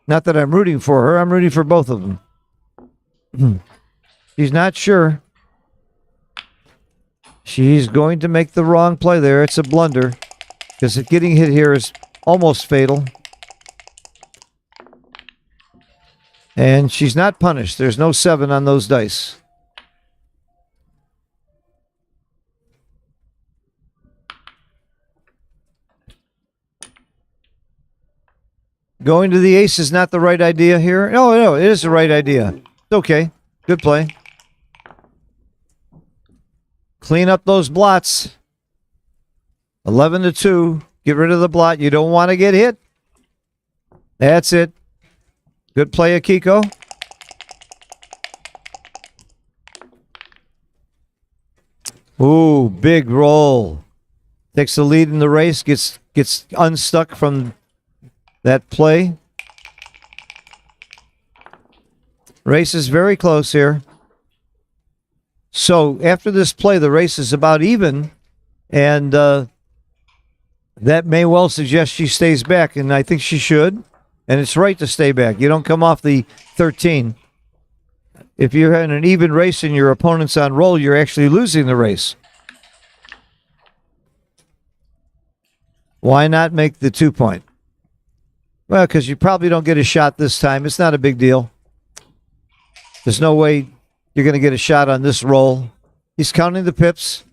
Not that I'm rooting for her. I'm rooting for both of them. She's not sure. She's going to make the wrong play there. It's a blunder because getting hit here is almost fatal. And she's not punished. There's no 7 on those dice. Going to the ace is not the right idea here. No, it is the right idea. It's okay. Good play. Clean up those blots. 11-2. Get rid of the blot. You don't want to get hit. That's it. Good play, Akiko. Ooh, big roll. Takes the lead in the race. Gets unstuck from that play. Race is very close here. So after this play, the race is about even, and that may well suggest she stays back, and I think she should, and it's right to stay back. You don't come off the 13. If you're in an even race and your opponent's on roll, you're actually losing the race. Why not make the 2-point? Well, because you probably don't get a shot this time. It's not a big deal. There's no way you're going to get a shot on this roll. He's counting the pips.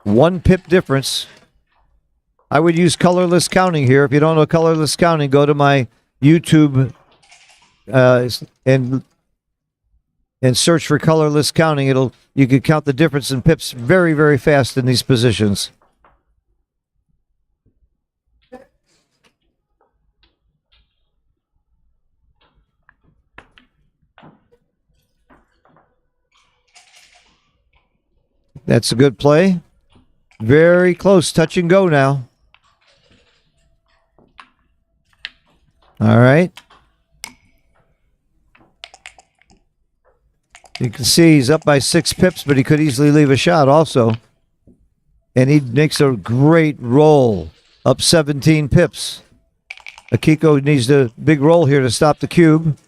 1 pip difference. I would use colorless counting here. If you don't know colorless counting, go to my YouTube and search for colorless counting. You can count the difference in pips very, very fast in these positions. That's a good play. Very close. Touch and go now. All right. You can see he's up by 6 pips, but he could easily leave a shot also. And he makes a great roll, up 17 pips. Akiko needs a big roll here to stop the cube.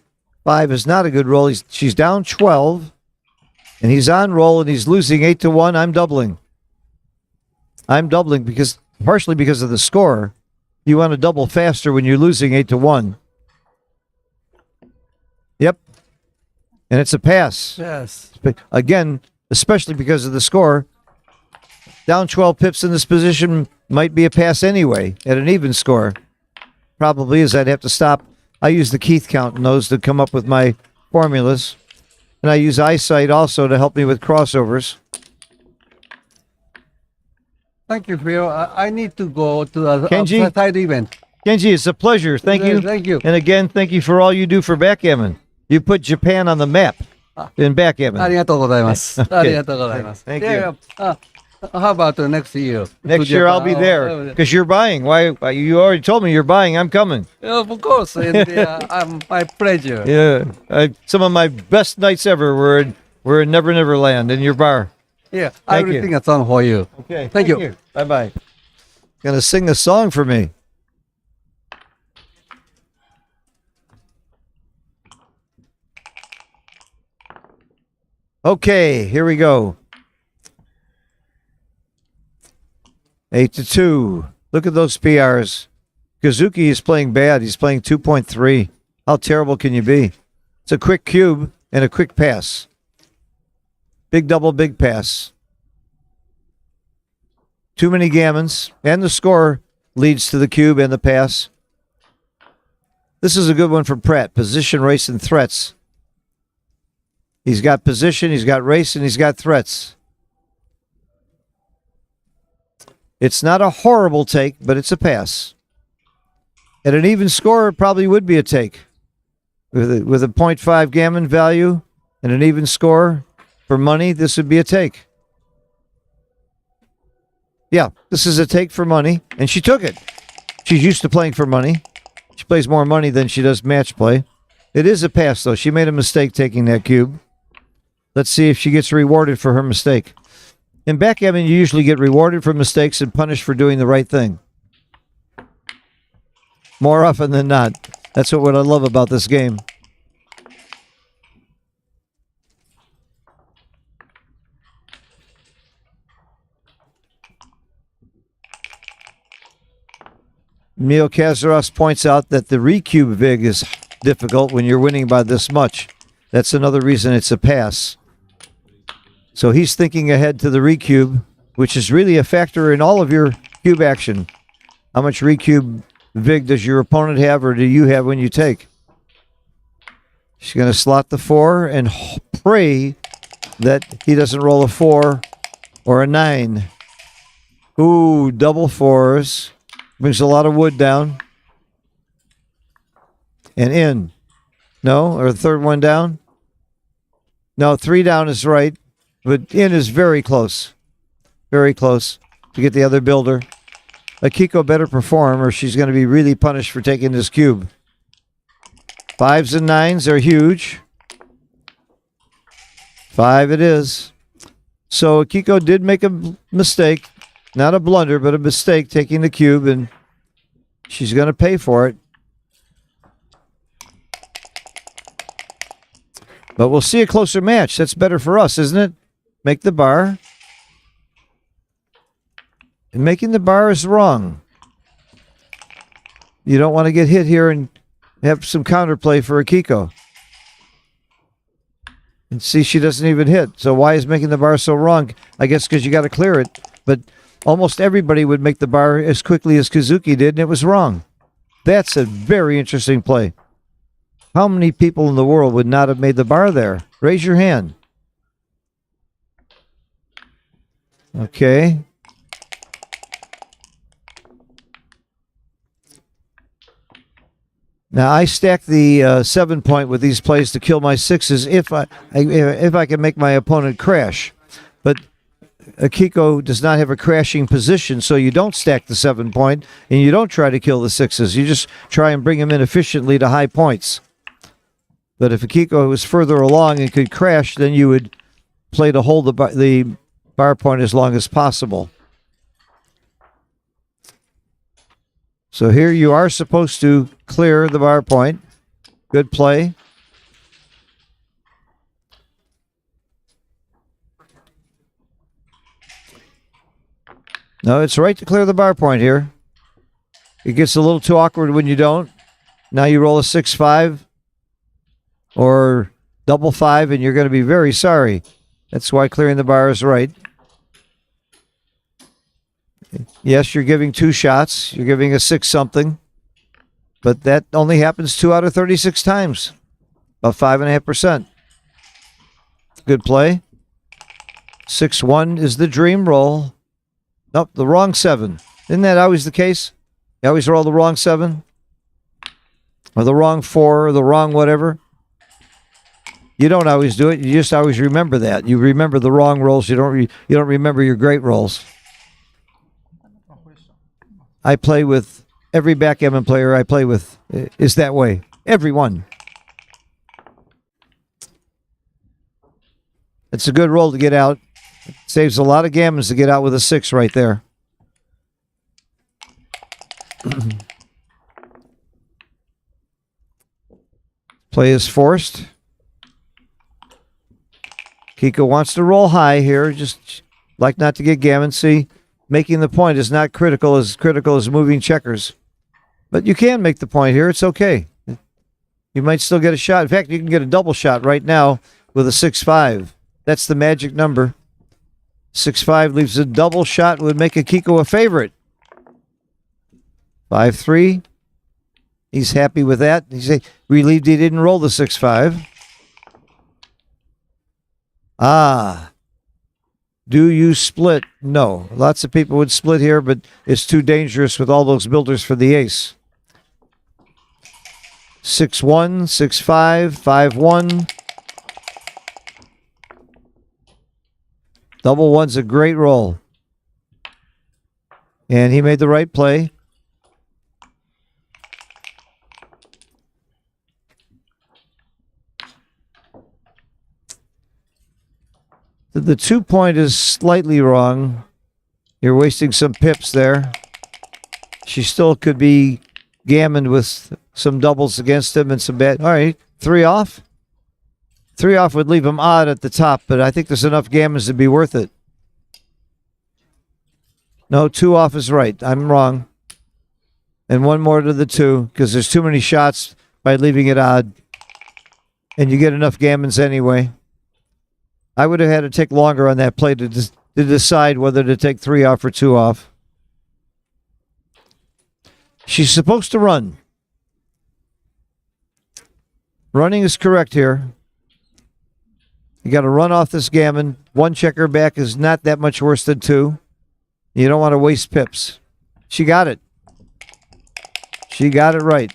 5 is not a good roll. She's down 12, and he's on roll, and he's losing 8-1. I'm doubling. I'm doubling partially because of the score. You want to double faster when you're losing 8-1. Yep. And it's a pass. Yes. Again, especially because of the score. Down 12 pips in this position might be a pass anyway at an even score. Probably is. I'd have to stop. I use the Keith count in those to come up with my formulas. And I use eyesight also to help me with crossovers. Thank you, Phil. I need to go to the Kenji? outside event. Kenji, it's a pleasure. Thank you. Thank you. And again, thank you for all you do for backgammon. You put Japan on the map in backgammon. ありがとうございます。ありがとうございます。 Thank you. Yeah, how about next year? Next To year I'll be Japan? there because you're buying. Why? You already told me you're buying. I'm coming. Of course, and my pleasure. Yeah, some of my best nights ever were in Never Never Land in your bar. Yeah, I Thank will you. sing a song for you. Okay, Thank you. Bye bye. Gonna sing a song for me. Okay, here we go. 8-2. Look at those PRs. Kazuki is playing bad. He's playing 2.3. How terrible can you be? It's a quick cube and a quick pass. Big double, big pass. Too many gammons, and the score leads to the cube and the pass. This is a good one for Pratt. Position, race, and threats. He's got position, he's got race, and he's got threats. It's not a horrible take, but it's a pass. At an even score, it probably would be a take. With a 0.5 gammon value and an even score for money, this would be a take. Yeah, this is a take for money, and she took it. She's used to playing for money. She plays more money than she does match play. It is a pass, though. She made a mistake taking that cube. Let's see if she gets rewarded for her mistake. In backgammon, you usually get rewarded for mistakes and punished for doing the right thing. More often than not. That's what I love about this game. Mio Kazaros points out that the recube vig is difficult when you're winning by this much. That's another reason it's a pass. So he's thinking ahead to the recube, which is really a factor in all of your cube action. How much recube vig does your opponent have, or do you have when you take? She's going to slot the 4 and pray that he doesn't roll a 4 or a 9. Ooh, double 4s. Brings a lot of wood down. And in. No? Or the third one down? No, 3 down is right. But in is very close. Very close to get the other builder. Akiko better perform or she's going to be really punished for taking this cube. 5s and 9s are huge. 5 it is. So Akiko did make a mistake. Not a blunder, but a mistake taking the cube, and she's going to pay for it. But we'll see a closer match. That's better for us, isn't it? Make the bar. And making the bar is wrong. You don't want to get hit here and have some counterplay for Akiko. And see, she doesn't even hit. So why is making the bar so wrong? I guess because you got to clear it. But almost everybody would make the bar as quickly as Kazuki did, and it was wrong. That's a very interesting play. How many people in the world would not have made the bar there? Raise your hand. Okay. Now I stack the 7-point with these plays to kill my 6s if I can make my opponent crash. But Akiko does not have a crashing position, so you don't stack the 7-point and you don't try to kill the 6s. You just try and bring them in efficiently to high points. But if Akiko was further along and could crash, then you would play to hold the bar point as long as possible. So here you are supposed to clear the bar point. Good play. No, it's right to clear the bar point here. It gets a little too awkward when you don't. Now you roll a 6-5 or double 5, and you're going to be very sorry. That's why clearing the bar is right. Yes, you're giving 2 shots. You're giving a 6 something. But that only happens 2 out of 36 times. About 5.5%. Good play. 6-1 is the dream roll. Nope, the wrong 7. Isn't that always the case? You always roll the wrong 7? Or the wrong 4, or the wrong whatever? You don't always do it. You just always remember that. You remember the wrong rolls. You don't remember your great rolls. I play with every backgammon player I play with is that way. Everyone. It's a good roll to get out. Saves a lot of gammons to get out with a 6 right there. Play is forced. Kiko wants to roll high here, just like not to get gammon. See, making the point is not critical as moving checkers. But you can make the point here. It's okay. You might still get a shot. In fact, you can get a double shot right now with a 6-5. That's the magic number. 6-5 leaves a double shot, would make Akiko a favorite. 5-3. He's happy with that. He's relieved he didn't roll the 6-5. Ah. Do you split? No. Lots of people would split here, but it's too dangerous with all those builders for the ace. 6-1, 6-5, 5-1. Double 1's a great roll. And he made the right play. The 2 point is slightly wrong. You're wasting some pips there. She still could be gammoned with some doubles against him and some bad. All right, 3 off. 3 off would leave him odd at the top, but I think there's enough gammons to be worth it. No, 2 off is right. I'm wrong. And 1 more to the 2, because there's too many shots by leaving it odd. And you get enough gammons anyway. I would have had to take longer on that play to decide whether to take 3 off or 2 off. She's supposed to run. Running is correct here. You got to run off this gammon. 1 checker back is not that much worse than 2. You don't want to waste pips. She got it. She got it right.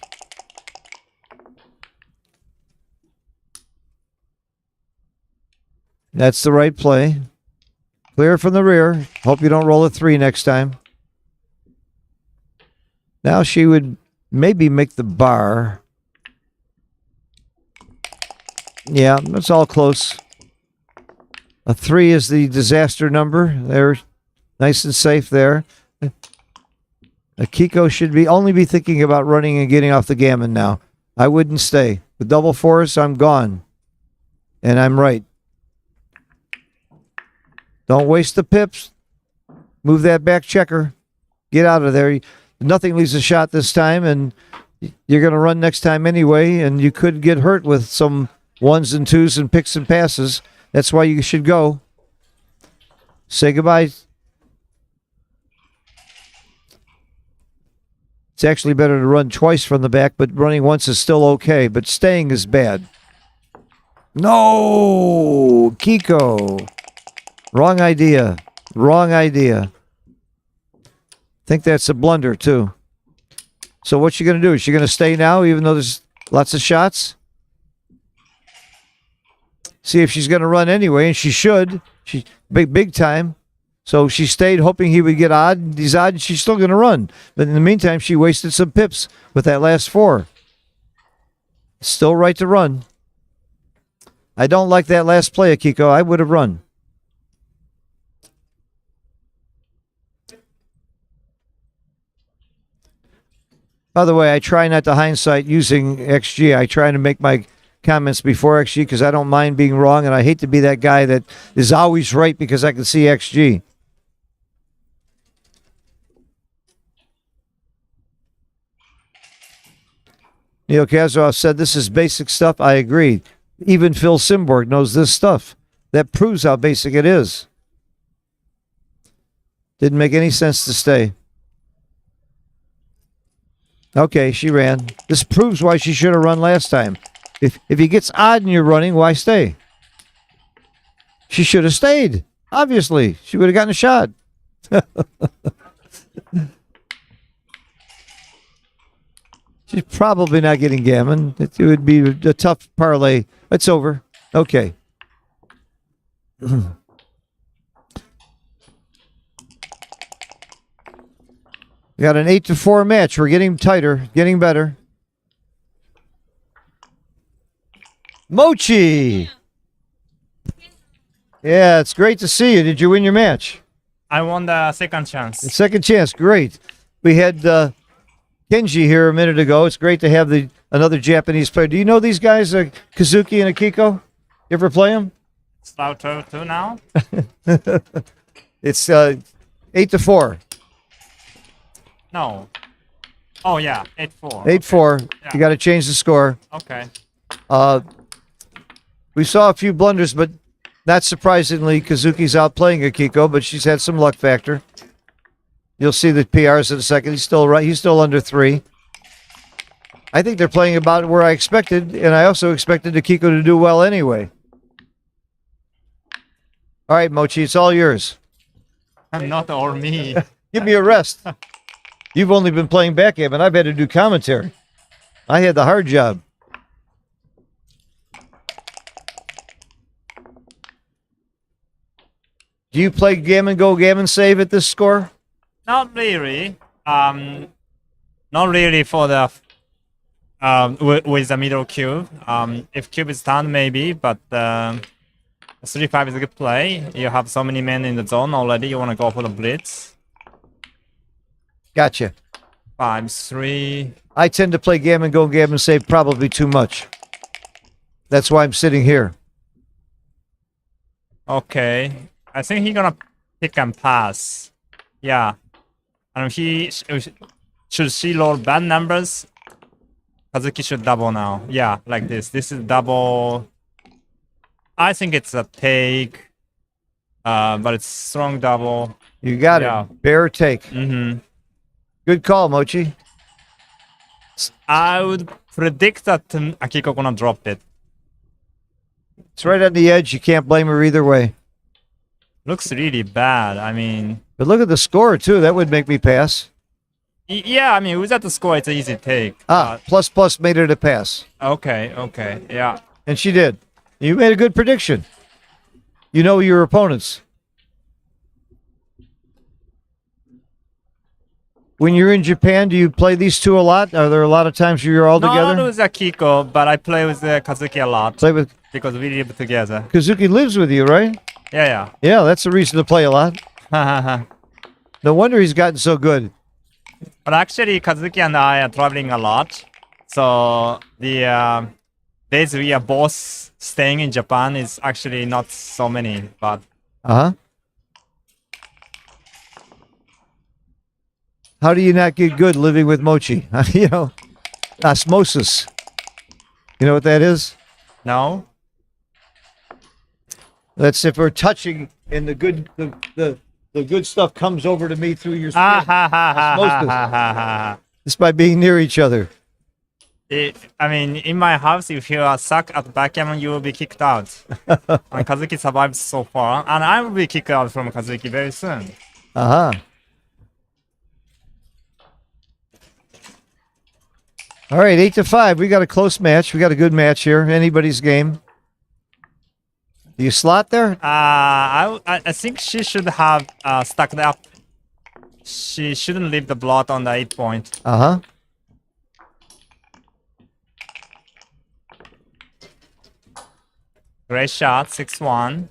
That's the right play. Clear from the rear. Hope you don't roll a 3 next time. Now she would maybe make the bar. Yeah, that's all close. A 3 is the disaster number. They're nice and safe there. Akiko should only be thinking about running and getting off the gammon now. I wouldn't stay. With double 4s, I'm gone. And I'm right. Don't waste the pips. Move that back checker. Get out of there. Nothing leaves a shot this time, and you're going to run next time anyway, and you could get hurt with some 1s and 2s and picks and passes. That's why you should go. Say goodbye. It's actually better to run twice from the back, but running once is still okay, but staying is bad. No! Kiko. Wrong idea. Wrong idea. Think that's a blunder, too. So what's she going to do? Is she going to stay now, even though there's lots of shots? See if she's going to run anyway, and she should. She's big time. So she stayed hoping he would get odd. He's odd, and she's still going to run. But in the meantime, she wasted some pips with that last 4. Still right to run. I don't like that last play, Akiko. I would have run. By the way, I try not to hindsight using XG. I try to make my comments before XG because I don't mind being wrong, and I hate to be that guy that is always right because I can see XG. Neil Kazoff said this is basic stuff. I agree. Even Phil Simborg knows this stuff. That proves how basic it is. Didn't make any sense to stay. Okay, she ran. This proves why she should have run last time. If he gets odd and you're running, why stay? She should have stayed. Obviously, she would have gotten a shot. She's probably not getting gammon. It would be a tough parlay. It's over. Okay. We got an 8-4 match. We're getting tighter, getting better. Mochi! Yeah, it's great to see you. Did you win your match? I won the second chance. The second chance, great. We had Kenji here a minute ago. It's great to have another Japanese player. Do you know these guys, Kazuki and Akiko? You ever play them? It's about 2 now. It's 8-4. No. Oh yeah, 8-4. 8-4. Yeah. You got to change the score. Okay. We saw a few blunders, but not surprisingly, Kazuki's outplaying Akiko, but she's had some luck factor. You'll see the PRs in a second. He's still right. He's still under 3. I think they're playing about where I expected, and I also expected Akiko to do well anyway. All right, Mochi, it's all yours. Not all me. Give me a rest. You've only been playing backgammon. I've had to do commentary. I had the hard job. Do you play gammon, go gammon, save at this score? Not really. Not really for the with the middle cube. If cube is done, maybe, but 3-5 is a good play. You have so many men in the zone already. You want to go for the blitz. Gotcha. 5-3. I tend to play gammon, go gammon, save probably too much. That's why I'm sitting here. Okay. I think he's gonna pick and pass. Yeah. And should she roll bad numbers? Kazuki should double now. Yeah, like this. This is double. I think it's a take. But it's strong double. You got Yeah. it. Bear take. Mm-hmm. Good call, Mochi. I would predict that Akiko gonna drop it. It's right on the edge. You can't blame her either way. Looks really bad. I mean, But look at the score, too. That would make me pass. yeah. I mean, without the score, it's an easy take. Plus made it a pass. Okay. Yeah. And she did. You made a good prediction. You know your opponents. When you're in Japan, do you play these two a lot? Are there a lot of times you're all together? Not with Akiko, but I play with Kazuki a lot Play with because we live together. Kazuki lives with you, right? Yeah. Yeah, that's the reason to play a lot. Yeah. No wonder he's gotten so good. But actually, Kazuki and I are traveling a lot. So the days we are both staying in Japan is actually not so many. But Uh-huh. How do you not get good living with Mochi? You know, osmosis. You know what that is? no. That's if we're touching and the good stuff comes over to me through your skin. Osmosis. Just by being near each other. I mean, in my house, if you are suck at backgammon, you will be kicked out. And Kazuki survived so far, and I will be kicked out from Kazuki very soon. Uh-huh. All right, 8-5. We got a close match. We got a good match here. Anybody's game. Do you slot there? I think she should have stacked up. She shouldn't leave the blot on the 8 point. Uh-huh. Great shot, 6-1.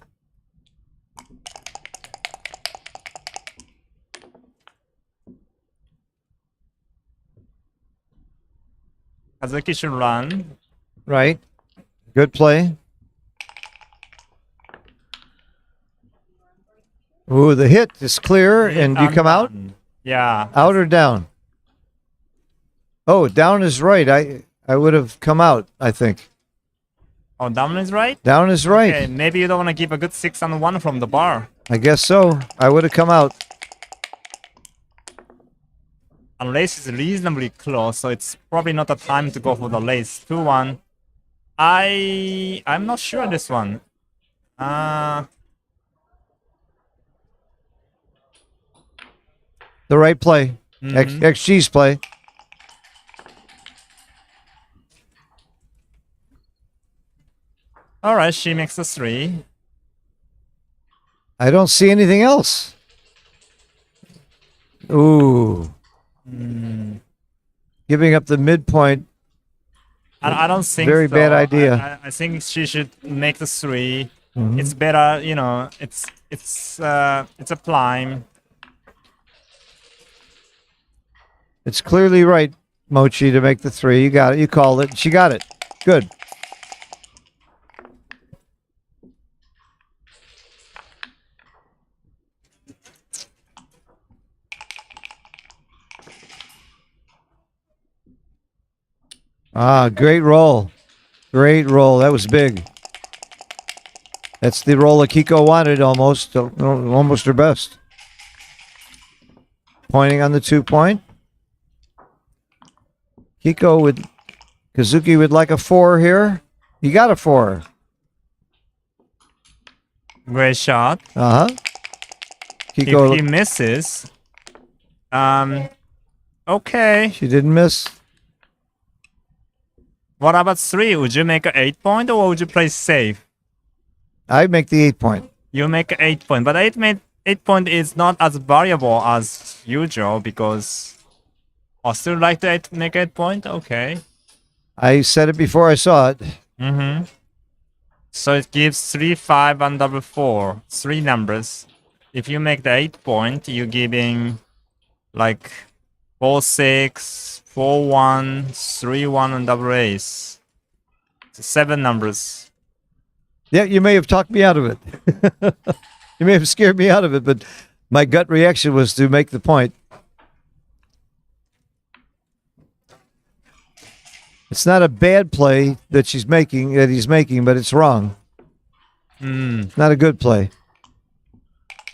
Kazuki should run. Right. Good play. Ooh, the hit is clear, and you come out? Yeah. Out or down? Oh, down is right. I would have come out, I think. Oh, down is right? Down is right. Okay, maybe you don't want to give a good 6-1 from the bar. I guess so. I would have come out. Unless it's reasonably close, so it's probably not the time to go for the lace. 2-1. I'm not sure this one. The right play. XG's play. All right, she makes a 3. I don't see anything else. Ooh. Giving up the midpoint. I don't think Very so. bad idea. I think she should make the 3. It's better, you know. It's a climb. It's clearly right, Mochi, to make the 3. You got it. You called it. She got it. Good. Great roll. Great roll. That was big. That's the roll that Kiko wanted almost. Almost her best. Pointing on the 2-point. Kazuki would like a 4 here. You got a 4. Great shot. Kiko. If he misses, okay. She didn't miss. What about 3? Would you make an 8-point or would you play safe? I'd make the 8-point. You make an 8-point, but 8-point is not as valuable as usual because I still like to make 8-point. Okay. I said it before I saw it. So it gives 3, 5, and double 4. 3 numbers. If you make the 8-point, you're giving like 4, 6, 4, 1, 3, 1, and double ace. 7 numbers. Yeah, you may have talked me out of it. You may have scared me out of it, but my gut reaction was to make the point. It's not a bad play that he's making, but it's wrong. It's not a good play.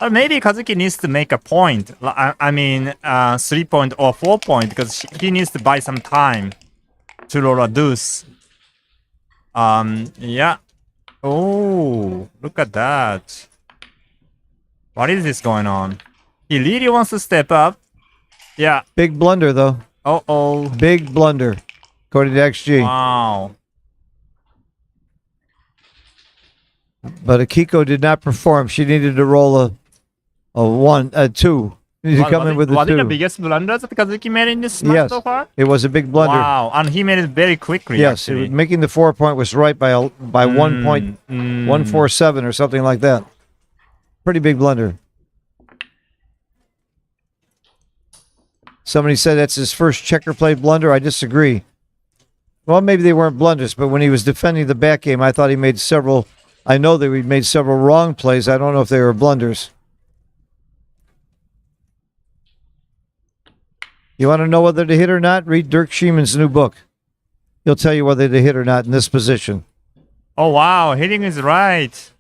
Or maybe Kazuki needs to make a point. I mean, 3-point or 4-point because he needs to buy some time to roll a deuce. Yeah. Oh, look at that. What is this going on? He really wants to step up. Yeah. Big blunder, though. Uh-oh. Big blunder, according to XG. Wow. But Akiko did not perform. She needed to roll a 2. She needed to come in with a 2. Was it the biggest blunder that Kazuki made in this match so far? It was a big blunder. Wow, and he made it very quickly. Yes, making the 4-point was right by 1 point, 147 or something like that. Pretty big blunder. Somebody said that's his first checker play blunder. I disagree. Well, maybe they weren't blunders, but when he was defending the back game, I thought he made several. I know that he made several wrong plays. I don't know if they were blunders. You want to know whether to hit or not? Read Dirk Schieman's new book. He'll tell you whether to hit or not in this position. Oh, wow. Hitting is right.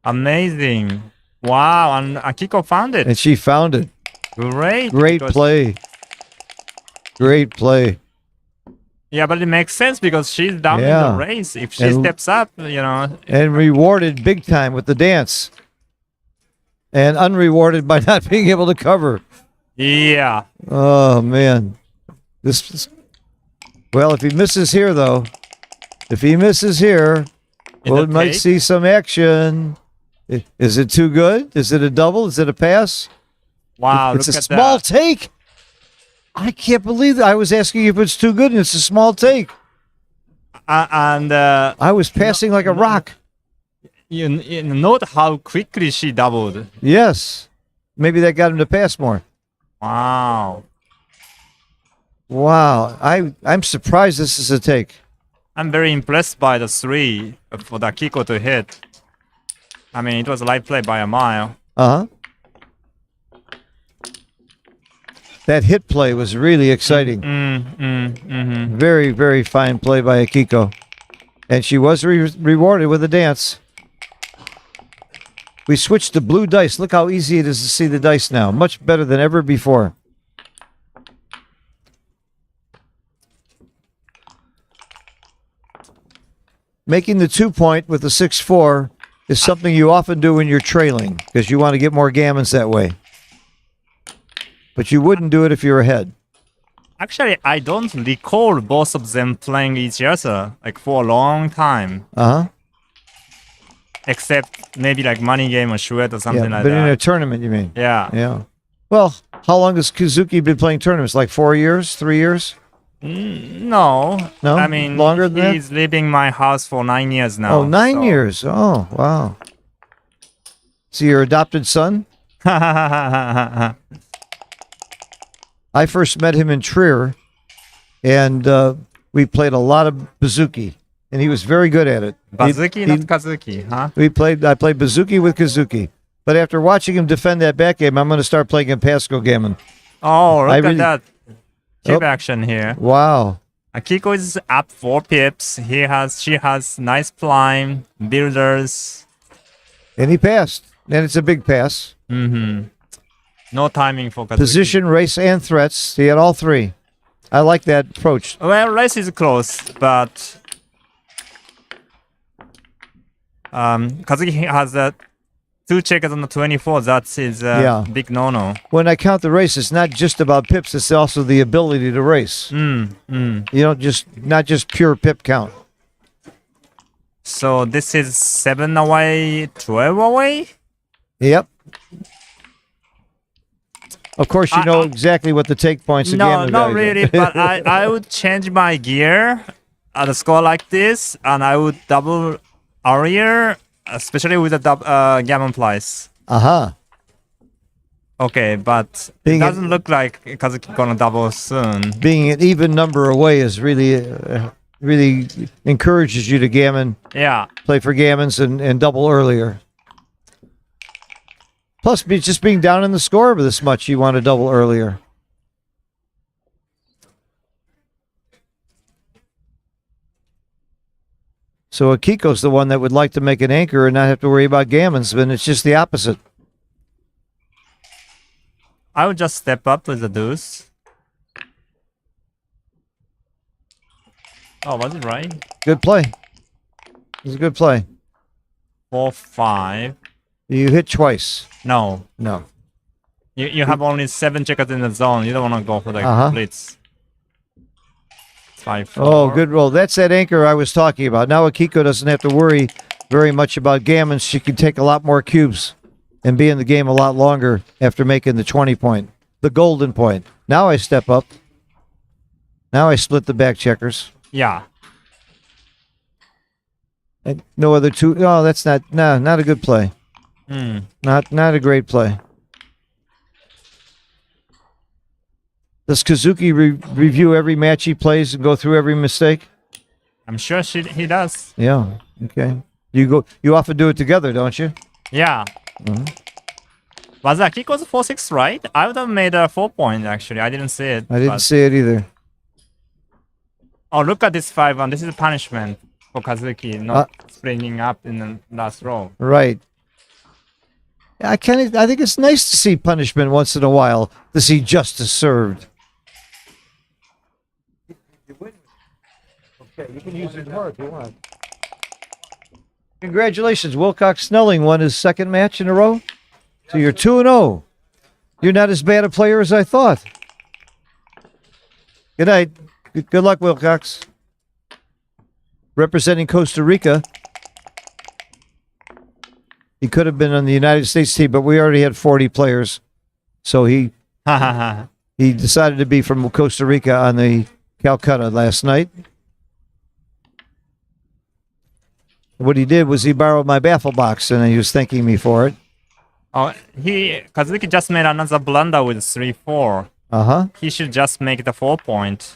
Amazing. Wow. And Akiko found it. And she found it. Great. Great play. Great play. Yeah, but it makes sense because she's down in the race. If she steps up, you know. And rewarded big time with the dance. And unrewarded by not being able to cover. Yeah. Oh, man. Well, if he misses here, though, we might see some action. Is it too good? Is it a double? Is it a pass? Wow, it's look a at small that. take. I can't believe that. I was asking if it's too good, and it's a small take. And I was passing like a rock. you note how quickly she doubled. Yes. Maybe that got him to pass more. Wow. Wow. I'm surprised this is a take. I'm very impressed by the 3 for the Kiko to hit. I mean, it was a live play by a mile. Uh-huh. That hit play was really exciting. Very, very fine play by Akiko. And she was rewarded with a dance. We switched to blue dice. Look how easy it is to see the dice now. Much better than ever before. Making the 2-point with the 6-4 is something you often do when you're trailing because you want to get more gammons that way. But you wouldn't do it if you're ahead. Actually, I don't recall both of them playing each other like for a long time. Uh-huh. Except maybe like money game or Shred or something like but that. in a tournament, you mean? Yeah. Yeah. Well, how long has Kazuki been playing tournaments? Like 4 years? 3 years? No. No? I mean, Longer than that? he's leaving my house for 9 years now. Oh, 9 so- years. Oh, wow. So your adopted son? I first met him in Trier, and we played a lot of Bazuki, and he was very good at it. Bazuki, He- not Kazuki, huh? I played Bazuki with Kazuki. But after watching him defend that back game, I'm going to start playing him Pasco Gammon. Oh, look I at really- that. Cube Oh. action here. Wow. Akiko is up 4 pips. She has nice climb, builders. And he passed. And it's a big pass. No timing for Kazuki. Position, race, and threats. He had all 3. I like that approach. Well, race is close, but Kazuki has 2 checkers on the 24. That is Yeah. big no-no. When I count the race, it's not just about pips, it's also the ability to race. You don't not just pure pip count. So this is 7 away, 12 away? Yep. Of course, you know exactly what the take points No, again. not really, but I would change my gear at a score like this, and I would double earlier, especially with the gammon price. Uh-huh. Okay, but Being it a- doesn't look like Kazuki gonna double soon. Being an even number away is really encourages you to gammon, Yeah. play for gammons and double earlier. Plus, just being down in the score this much, you want to double earlier. So Akiko's the one that would like to make an anchor and not have to worry about gammons, but it's just the opposite. I would just step up with the deuce. Oh, was it right? Good play. It was a good play. 4, 5. You hit twice. No. No. You have only 7 checkers in the zone. You don't want to go for the blitz. 5, 4. Oh, good roll. That's that anchor I was talking about. Now Akiko doesn't have to worry very much about gammons. She can take a lot more cubes and be in the game a lot longer after making the 20 point, the golden point. Now I step up. Now I split the back checkers. Yeah. And no other two. Oh, that's not a good play. Not a great play. Does Kazuki review every match he plays and go through every mistake? I'm sure he does. Yeah. Okay. You often do it together, don't you? Yeah. Was Akiko's 4-6 right? I would have made a 4-point actually. I didn't see it. I didn't but- see it either. Oh, look at this 5-1. This is a punishment for Kazuki, not springing up in the last row. Right. I think it's nice to see punishment once in a while, to see justice served. Okay, you can use it more if you want. Congratulations, Wilcox Snelling won his 2nd match in a row. So you're 2-0. You're not as bad a player as I thought. Good night. Good luck, Wilcox. Representing Costa Rica. He could have been on the United States team, but we already had 40 players. So he decided to be from Costa Rica on the Calcutta last night. What he did was he borrowed my baffle box and he was thanking me for it. Oh, Kazuki just made another blunder with 3-4. Uh-huh. He should just make the 4-point.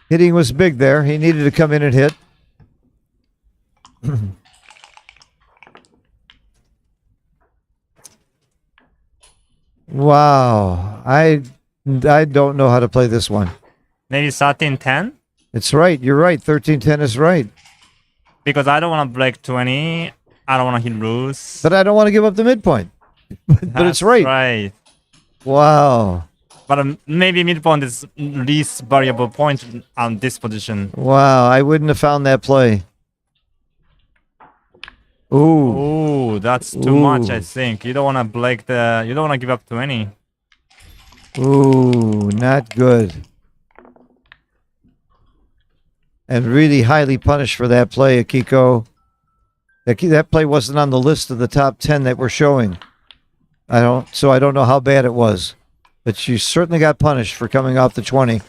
Hitting was big there. He needed to come in and hit. Wow. I don't know how to play this one. Maybe 13-10? It's right. You're right. 13-10 is right. Because I don't want to break 20. I don't want to hit loose. But I don't want to give up the midpoint. But it's right. Right. Wow. But maybe midpoint is least variable point on this position. Wow. I wouldn't have found that play. Ooh. Ooh, that's too much, I think. You don't want to break the... You don't want to give up 20. Ooh, not good. And really highly punished for that play, Akiko. That play wasn't on the list of the top 10 that we're showing. So I don't know how bad it was. But she certainly got punished for coming off the 20.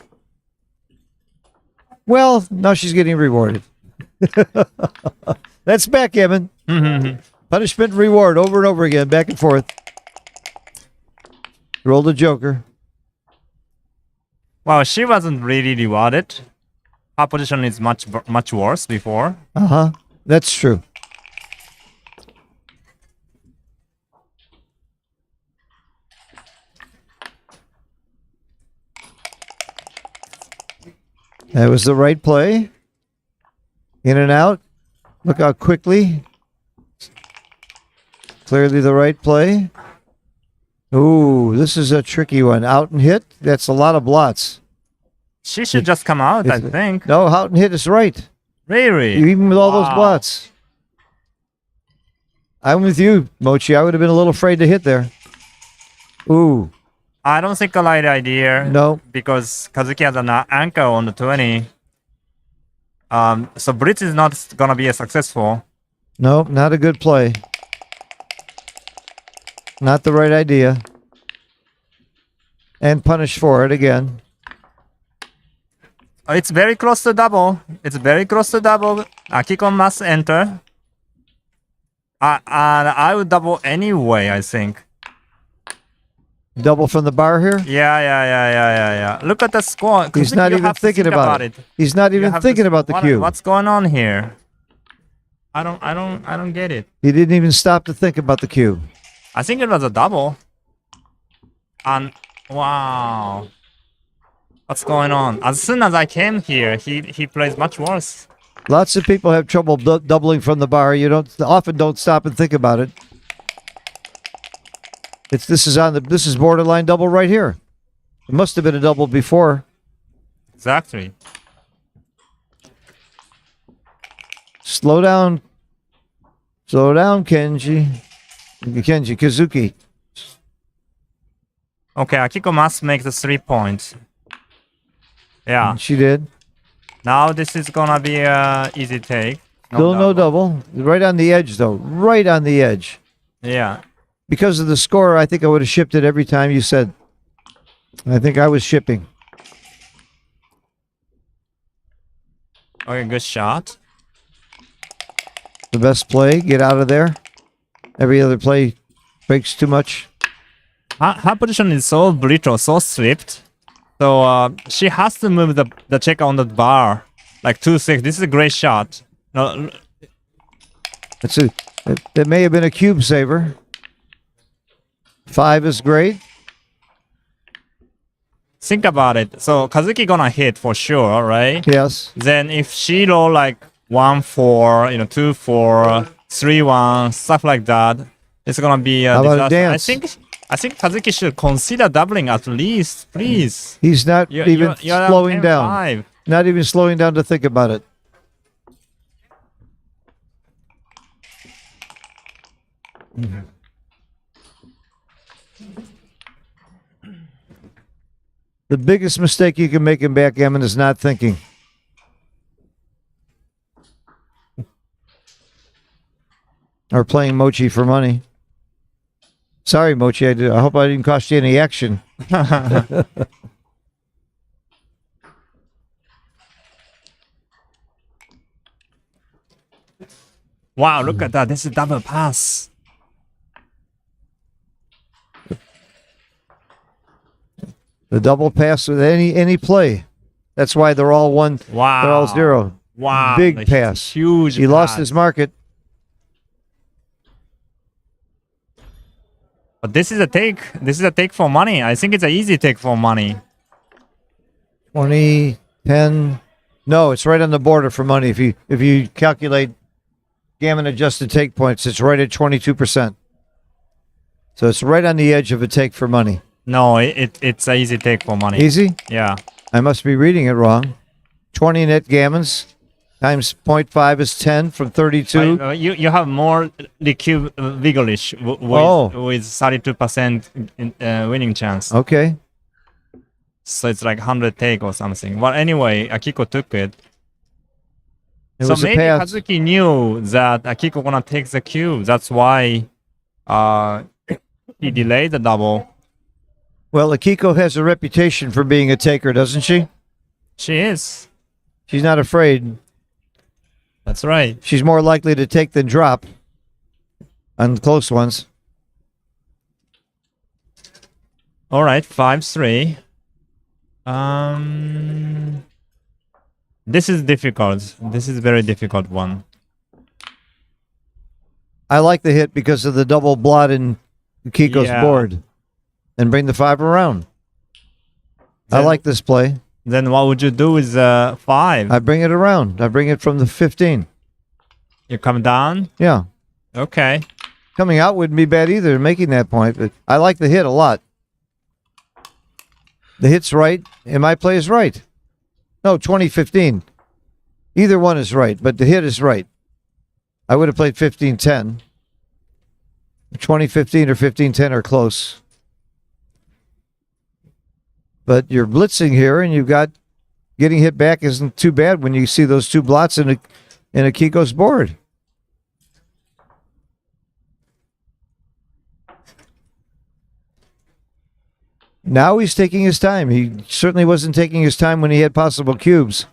Well, now she's getting rewarded. That's backgammon. Punishment and reward over and over again, back and forth. Roll the joker. Well, she wasn't really rewarded. Her position is much worse before. Uh-huh. That's true. That was the right play. In and out. Look how quickly. Clearly the right play. Ooh, this is a tricky one. Out and hit. That's a lot of blots. She should just come out, I think. No, out and hit is right. Really? Even with all those blots. I'm with you, Mochi. I would have been a little afraid to hit there. Ooh. I don't think a right idea. No. Because Kazuki has an anchor on the 20. So blitz is not gonna be a successful. No, not a good play. Not the right idea. And punish for it again. It's very close to double. It's very close to double. Akiko must enter. And I would double anyway, I think. Double from the bar here? Yeah. Look at the score. He's not even thinking about it. He's not even thinking about the cue. What's going on here? I don't get it. He didn't even stop to think about the cue. I think it was a double. And wow. What's going on? As soon as I came here, he plays much worse. Lots of people have trouble doubling from the bar. You often don't stop and think about it. This is borderline double right here. It must have been a double before. Exactly. Slow down. Slow down, Kazuki. Okay, Akiko must make the 3 points. Yeah. She did. Now this is gonna be a easy take. Still no double. Right on the edge, though. Right on the edge. Yeah. Because of the score, I think I would have shipped it every time you said. I think I was shipping. Okay, good shot. The best play. Get out of there. Every other play breaks too much. Her position is so brittle, so slipped. So she has to move the check on the bar. Like 2-6. This is a great shot. No, That may have been a cube saver. 5 is great. think about it. So Kazuki gonna hit for sure, right? Yes. Then if she roll like 1-4, 2-4, 3-1, stuff like that, it's gonna be a How about a disaster. dance? I think Kazuki should consider doubling at least, please. He's not even You're slowing at down. 10-5. Not even slowing down to think about it. The biggest mistake you can make in backgammon is not thinking. Or playing mochi for money. Sorry, Mochi. I hope I didn't cost you any action. Wow, look at that. This is double pass. The double pass with any play. That's why they're all one. Wow. They're all zero. Wow. Big that's pass. Huge. He lost pass. his market. But this is a take. This is a take for money. I think it's an easy take for money. 20, 10. No, it's right on the border for money. If you calculate gammon adjusted take points, it's right at 22%. So it's right on the edge of a take for money. No, it's an easy take for money. Easy? Yeah. I must be reading it wrong. 20 net gammons times 0.5 is 10 from 32. You have more liquid vigorish with 32% winning chance. Okay. So it's like 100 take or something. But anyway, Akiko took it. It So was a maybe pass. Kazuki knew that Akiko gonna take the cube. That's why he delayed the double. Well, Akiko has a reputation for being a taker, doesn't she? She is. She's not afraid. That's right. She's more likely to take than drop on close ones. All right, 5-3. This is difficult. This is a very difficult one. I like the hit because of the double blot in Akiko's Yeah. board. And bring the 5 around. I Then- like this play. Then what would you do with 5? I bring it around. I bring it from the 15. You come down? Yeah. Okay. Coming out wouldn't be bad either, making that point. But I like the hit a lot. The hit's right, and my play is right. No, 2015. Either one is right, but the hit is right. I would have played 15-10. 2015 or 15-10 are close. But you're blitzing here, and you've got getting hit back isn't too bad when you see those two blots in Akiko's board. Now he's taking his time. He certainly wasn't taking his time when he had possible cubes.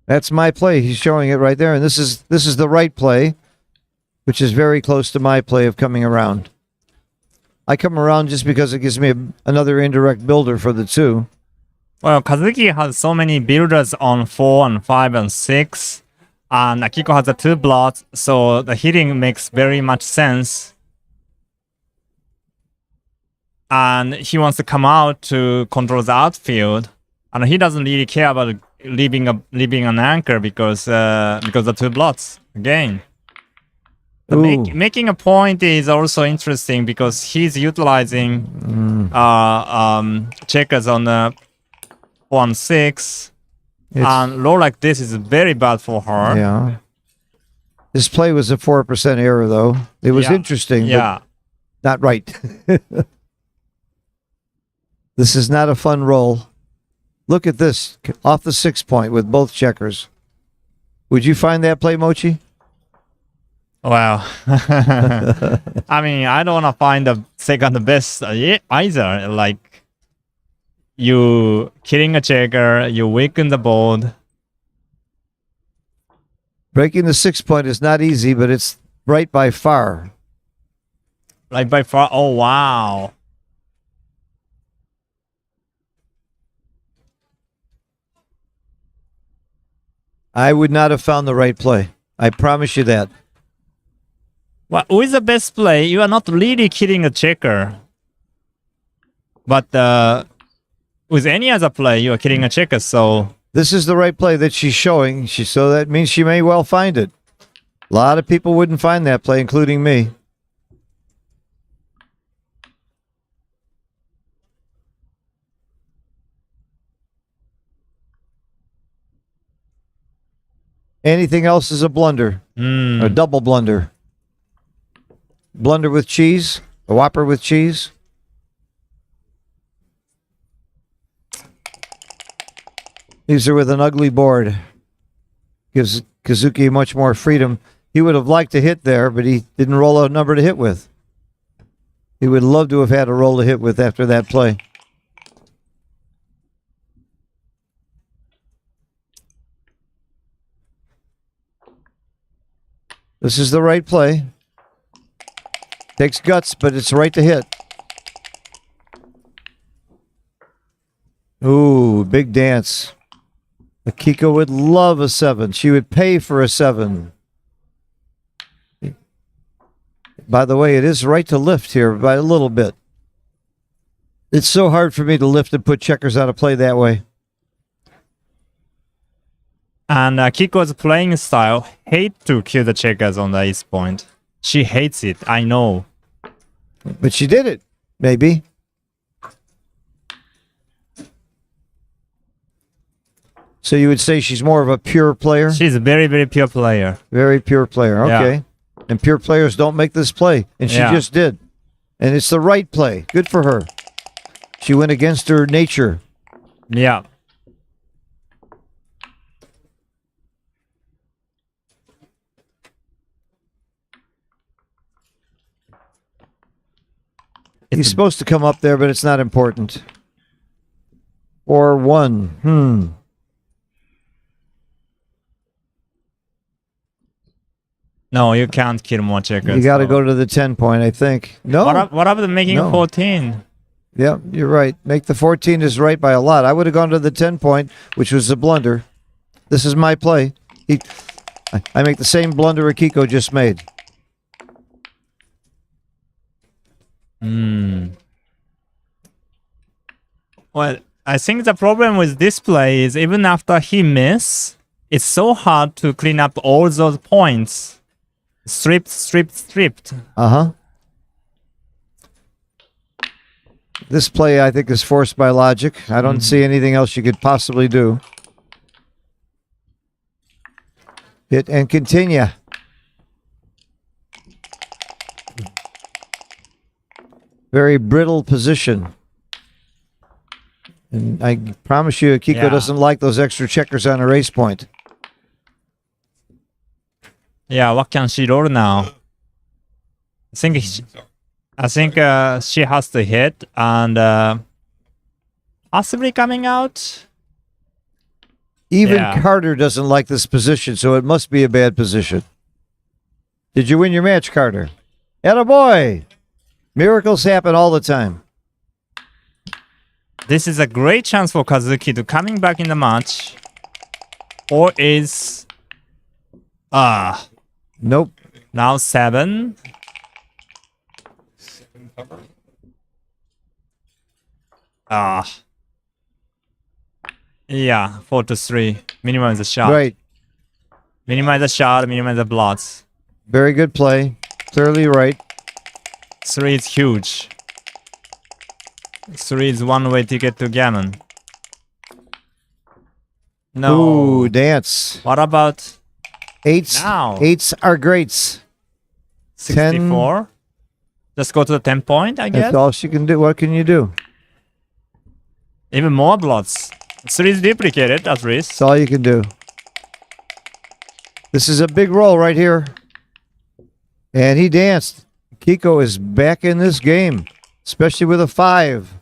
That's my play. He's showing it right there, and this is the right play, which is very close to my play of coming around. I come around just because it gives me another indirect builder for the 2. Well, Kazuki has so many builders on 4 and 5 and 6. And Akiko has the 2 blots, so the hitting makes very much sense. And he wants to come out to control the outfield. And he doesn't really care about leaving an anchor because the 2 blots again. Making a point is also interesting because he's utilizing checkers on the 4 and 6, and low like this is very bad for her. Yeah. This play was a 4% error, though. It was interesting, Yeah. but not right. This is not a fun roll. Look at this, off the 6 point with both checkers. Would you find that play, Mochi? Well, I mean, I don't want to find the second best either. Like, you killing a checker, you weaken the board. Breaking the 6 point is not easy, but it's right by far. Like by far, oh wow. I would not have found the right play. I promise you that. Well, with the best play, you are not really killing a checker. But with any other play, you are killing a checker, so... This is the right play that she's showing, so that means she may well find it. A lot of people wouldn't find that play, including me. Anything else is a blunder, a double blunder. Blunder with cheese, a Whopper with cheese. Leaves her with an ugly board. Gives Kazuki much more freedom. He would have liked to hit there, but he didn't roll a number to hit with. He would love to have had a roll to hit with after that play. This is the right play. Takes guts, but it's right to hit. Ooh, big dance. Akiko would love a 7. She would pay for a 7. By the way, it is right to lift here by a little bit. It's so hard for me to lift and put checkers out of play that way. And Kiko's playing style hate to kill the checkers on the ace point. She hates it, I know. But she did it, maybe. So you would say she's more of a pure player? She's a very, very pure player. Very pure player, okay. Yeah. And pure players don't make this play. And she just did. And it's the right play. Good for her. She went against her nature. Yeah. He's supposed to come up there, but it's not important. Or 1. No, you can't kill more checkers. You got to go to the 10 point, I think. No. What about making No. 14? Yeah, you're right. Make the 14 is right by a lot. I would have gone to the 10 point, which was a blunder. This is my play. I make the same blunder Akiko just made. Well, I think the problem with this play is even after he miss, it's so hard to clean up all those points. Stripped. Uh-huh. This play, I think, is forced by logic. I don't see anything else you could possibly do. Hit and continue. Very brittle position. And I promise you, Akiko doesn't like those extra checkers on her ace point. Yeah, what can she roll now? I think she has to hit and possibly coming out. Even Carter doesn't like this position, so it must be a bad position. Did you win your match, Carter? Attaboy! Miracles happen all the time. This is a great chance for Kazuki to coming back in the match. Or is... Nope. Now 7. Yeah, 4-3. Minimize the shot. Right. Minimize the shot, minimize the blots. Very good play. Clearly right. 3 is huge. 3 is one-way ticket to Gammon. No. Ooh, dance. What about Eights. now? Eights are greats. 64? Just go to the 10 point, I guess? That's all she can do. What can you do? Even more blots. 3 is duplicated, at least. That's all you can do. This is a big roll right here. And he danced. Kiko is back in this game, especially with a 5.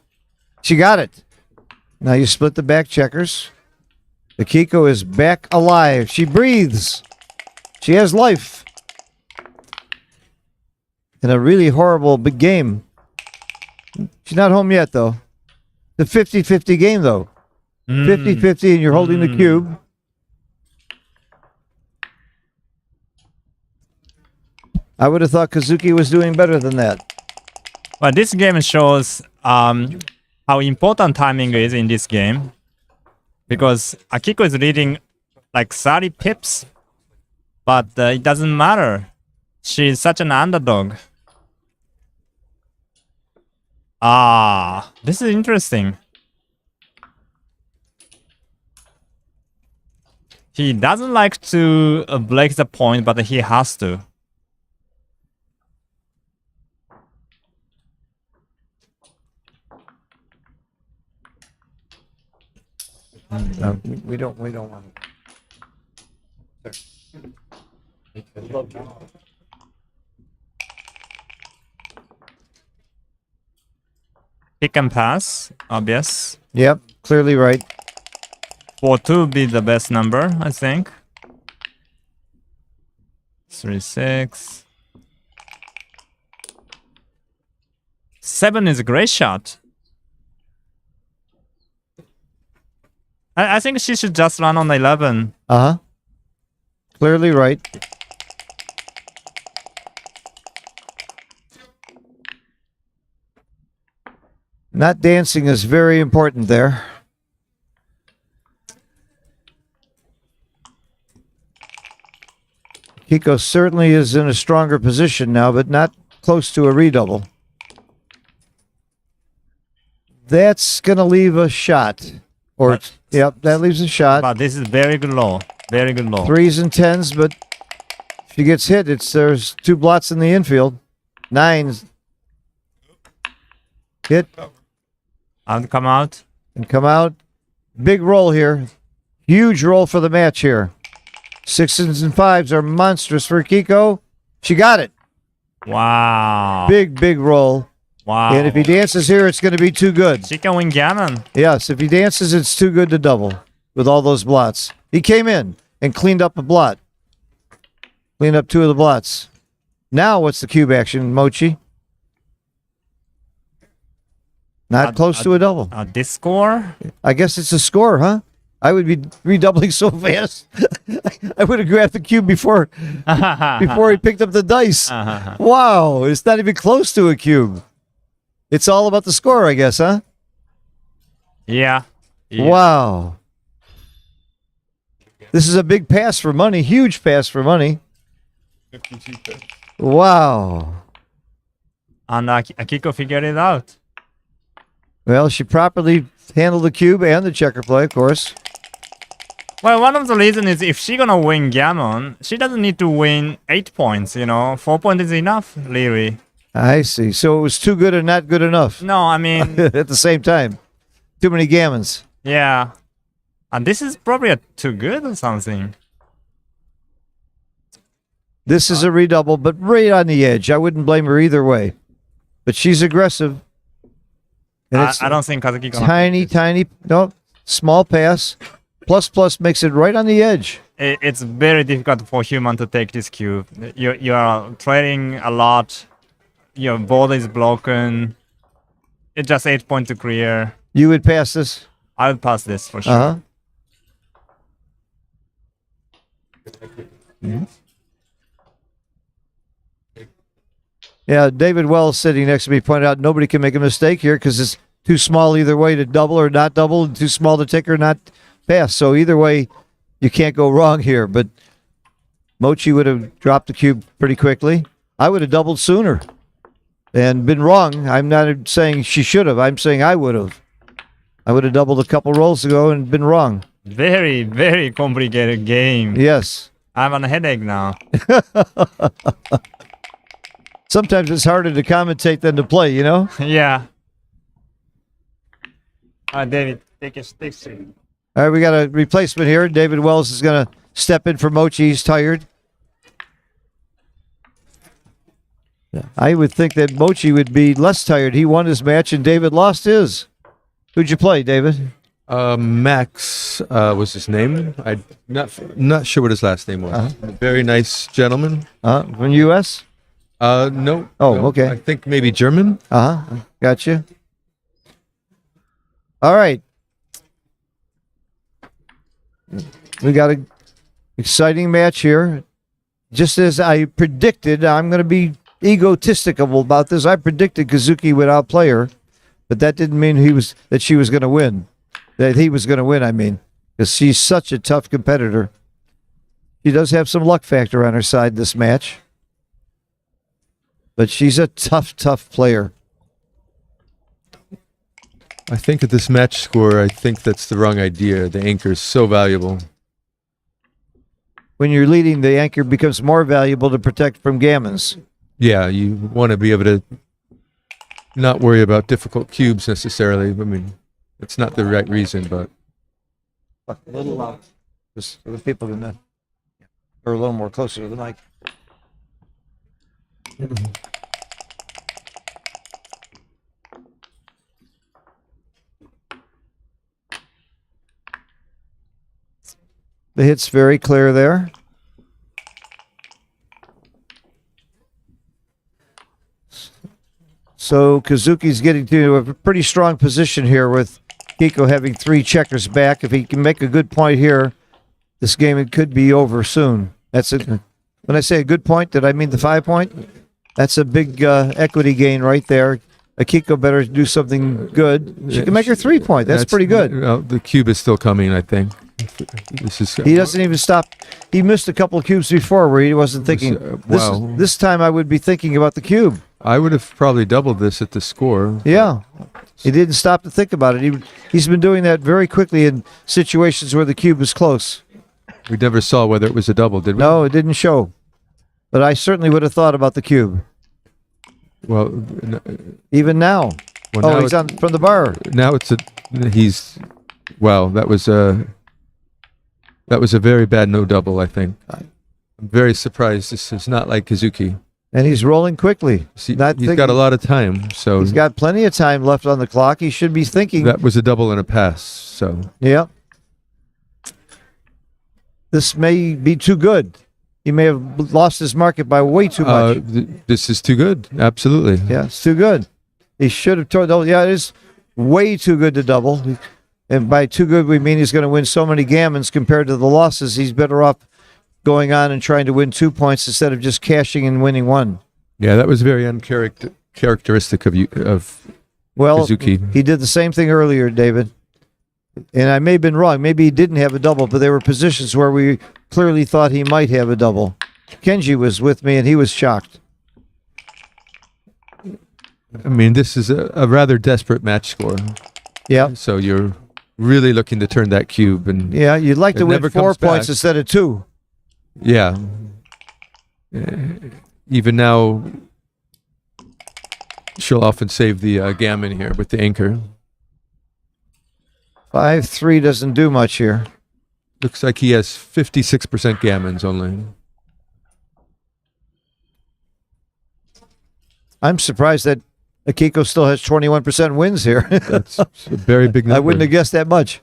She got it. Now you split the back checkers. The Kiko is back alive. She breathes. She has life. In a really horrible big game. She's not home yet, though. The 50-50 game, though. 50-50 and you're holding the cube. I would have thought Kazuki was doing better than that. But this game shows how important timing is in this game. Because Akiko is leading like 30 pips. But it doesn't matter. She's such an underdog. This is interesting. He doesn't like to break the point, but he has to. No, we don't want it. Pick and pass, obvious. Yep, clearly right. 4-2 would be the best number, I think. 3-6. 7 is a great shot. I think she should just run on 11. Uh-huh. Clearly right. Not dancing is very important there. Kiko certainly is in a stronger position now, but not close to a redouble. That's going to leave a shot. Or, yep, that leaves a shot. But this is very good low. Very good low. 3s and 10s, but if she gets hit, there's 2 blots in the infield. 9s. Hit And come out. and come out. Big roll here. Huge roll for the match here. 6s and 5s are monstrous for Kiko. She got it. Wow. Big roll. Wow. And if he dances here, it's going to be too good. She can win gammon. Yes, if he dances, it's too good to double with all those blots. He came in and cleaned up a blot. Cleaned up 2 of the blots. Now what's the cube action, Mochi? Not close to a double. This score? I guess it's a score, huh? I would be redoubling so fast. I would have grabbed the cube before he picked up the dice. Wow, it's not even close to a cube. It's all about the score, I guess, huh? Yeah. Wow. This is a big pass for money, huge pass for money. Wow. And Akiko figured it out. Well, she properly handled the cube and the checker play, of course. Well, one of the reasons is if she's gonna win gammon, she doesn't need to win 8 points, 4 points is enough, really. I see. So it was too good and not good enough No, I mean, at the same time. Too many gammons. yeah. And this is probably too good or something. This is a redouble, but right on the edge. I wouldn't blame her either way. But she's aggressive. And it's I don't think Kazuki gonna tiny, no, small pass. Plus makes it right on the edge. It's very difficult for human to take this cube. You are trading a lot. Your board is broken. It's just 8 points to clear. You would pass this? I would pass this for sure. Uh-huh. Yeah, David Wells sitting next to me pointed out nobody can make a mistake here because it's too small either way to double or not double, and too small to take or not pass. So either way, you can't go wrong here. But Mochi would have dropped the cube pretty quickly. I would have doubled sooner and been wrong. I'm not saying she should have. I'm saying I would have. I would have doubled a couple rolls ago and been wrong. Very, very complicated game. Yes. I'm on a headache now. Sometimes it's harder to commentate than to play, Yeah. David, take a seat. All right, we got a replacement here. David Wells is going to step in for Mochi. He's tired. I would think that Mochi would be less tired. He won his match and David lost his. Who'd you play, David? Max was his name. I'm not sure what his last name was. A very nice gentleman. From U.S.? No. Oh, no. okay. I think maybe German. Gotcha. All right. We got an exciting match here. Just as I predicted, I'm going to be egotistical about this. I predicted Kazuki would outplay her, but that didn't mean that she was going to win. That he was going to win, I mean, because she's such a tough competitor. She does have some luck factor on her side this match, but she's a tough player. I think at this match score, I think that's the wrong idea. The anchor is so valuable. When you're leading, the anchor becomes more valuable to protect from gammons. Yeah, you want to be able to not worry about difficult cubes necessarily. I mean, it's not the right reason, but A little loud. Just so the people can or a little more closer to the mic. The hit's very clear there. So Kazuki's getting to a pretty strong position here with Kiko having 3 checkers back. If he can make a good point here, this game it could be over soon. That's it. When I say a good point, did I mean the 5 point? That's a big equity gain right there. Akiko better do something good. She can make her 3 point. That's pretty good. The cube is still coming, I think. This is. He doesn't even stop. He missed a couple of cubes before where he wasn't thinking. This time I would be thinking about the cube. I would have probably doubled this at the score. Yeah. He didn't stop to think about it. He's been doing that very quickly in situations where the cube is close. We never saw whether it was a double, did we? No, it didn't show. But I certainly would have thought about the cube. Well, Even now. well, He's on from the bar. Now it's a. He's. Well, that was a very bad no double, I think. I'm very surprised. This is not like Kazuki. And he's rolling quickly. He's got a lot of time, so he's got plenty of time left on the clock. He should be thinking. that was a double and a pass. So Yeah. This may be too good. He may have lost his market by way too much. This is too good. Absolutely. Yeah, it's too good. He should have told. Oh, yeah, it is way too good to double. And by too good, we mean he's going to win so many gammons compared to the losses. He's better off going on and trying to win 2 points instead of just cashing and winning 1. Yeah, that was very uncharacteristic of you Kazuki. He did the same thing earlier, David. And I may have been wrong. Maybe he didn't have a double, but there were positions where we clearly thought he might have a double. Kenji was with me, and he was shocked. I mean, this is a rather desperate match score. Yeah. So you're really looking to turn that cube, and Yeah, you'd like to It win never 4 comes back. points instead of 2. yeah. Even now, she'll often save the gammon here with the anchor. 5-3 doesn't do much here. Looks like he has 56% gammons only. I'm surprised that Akiko still has 21% wins here. That's a very big number. I wouldn't have guessed that much.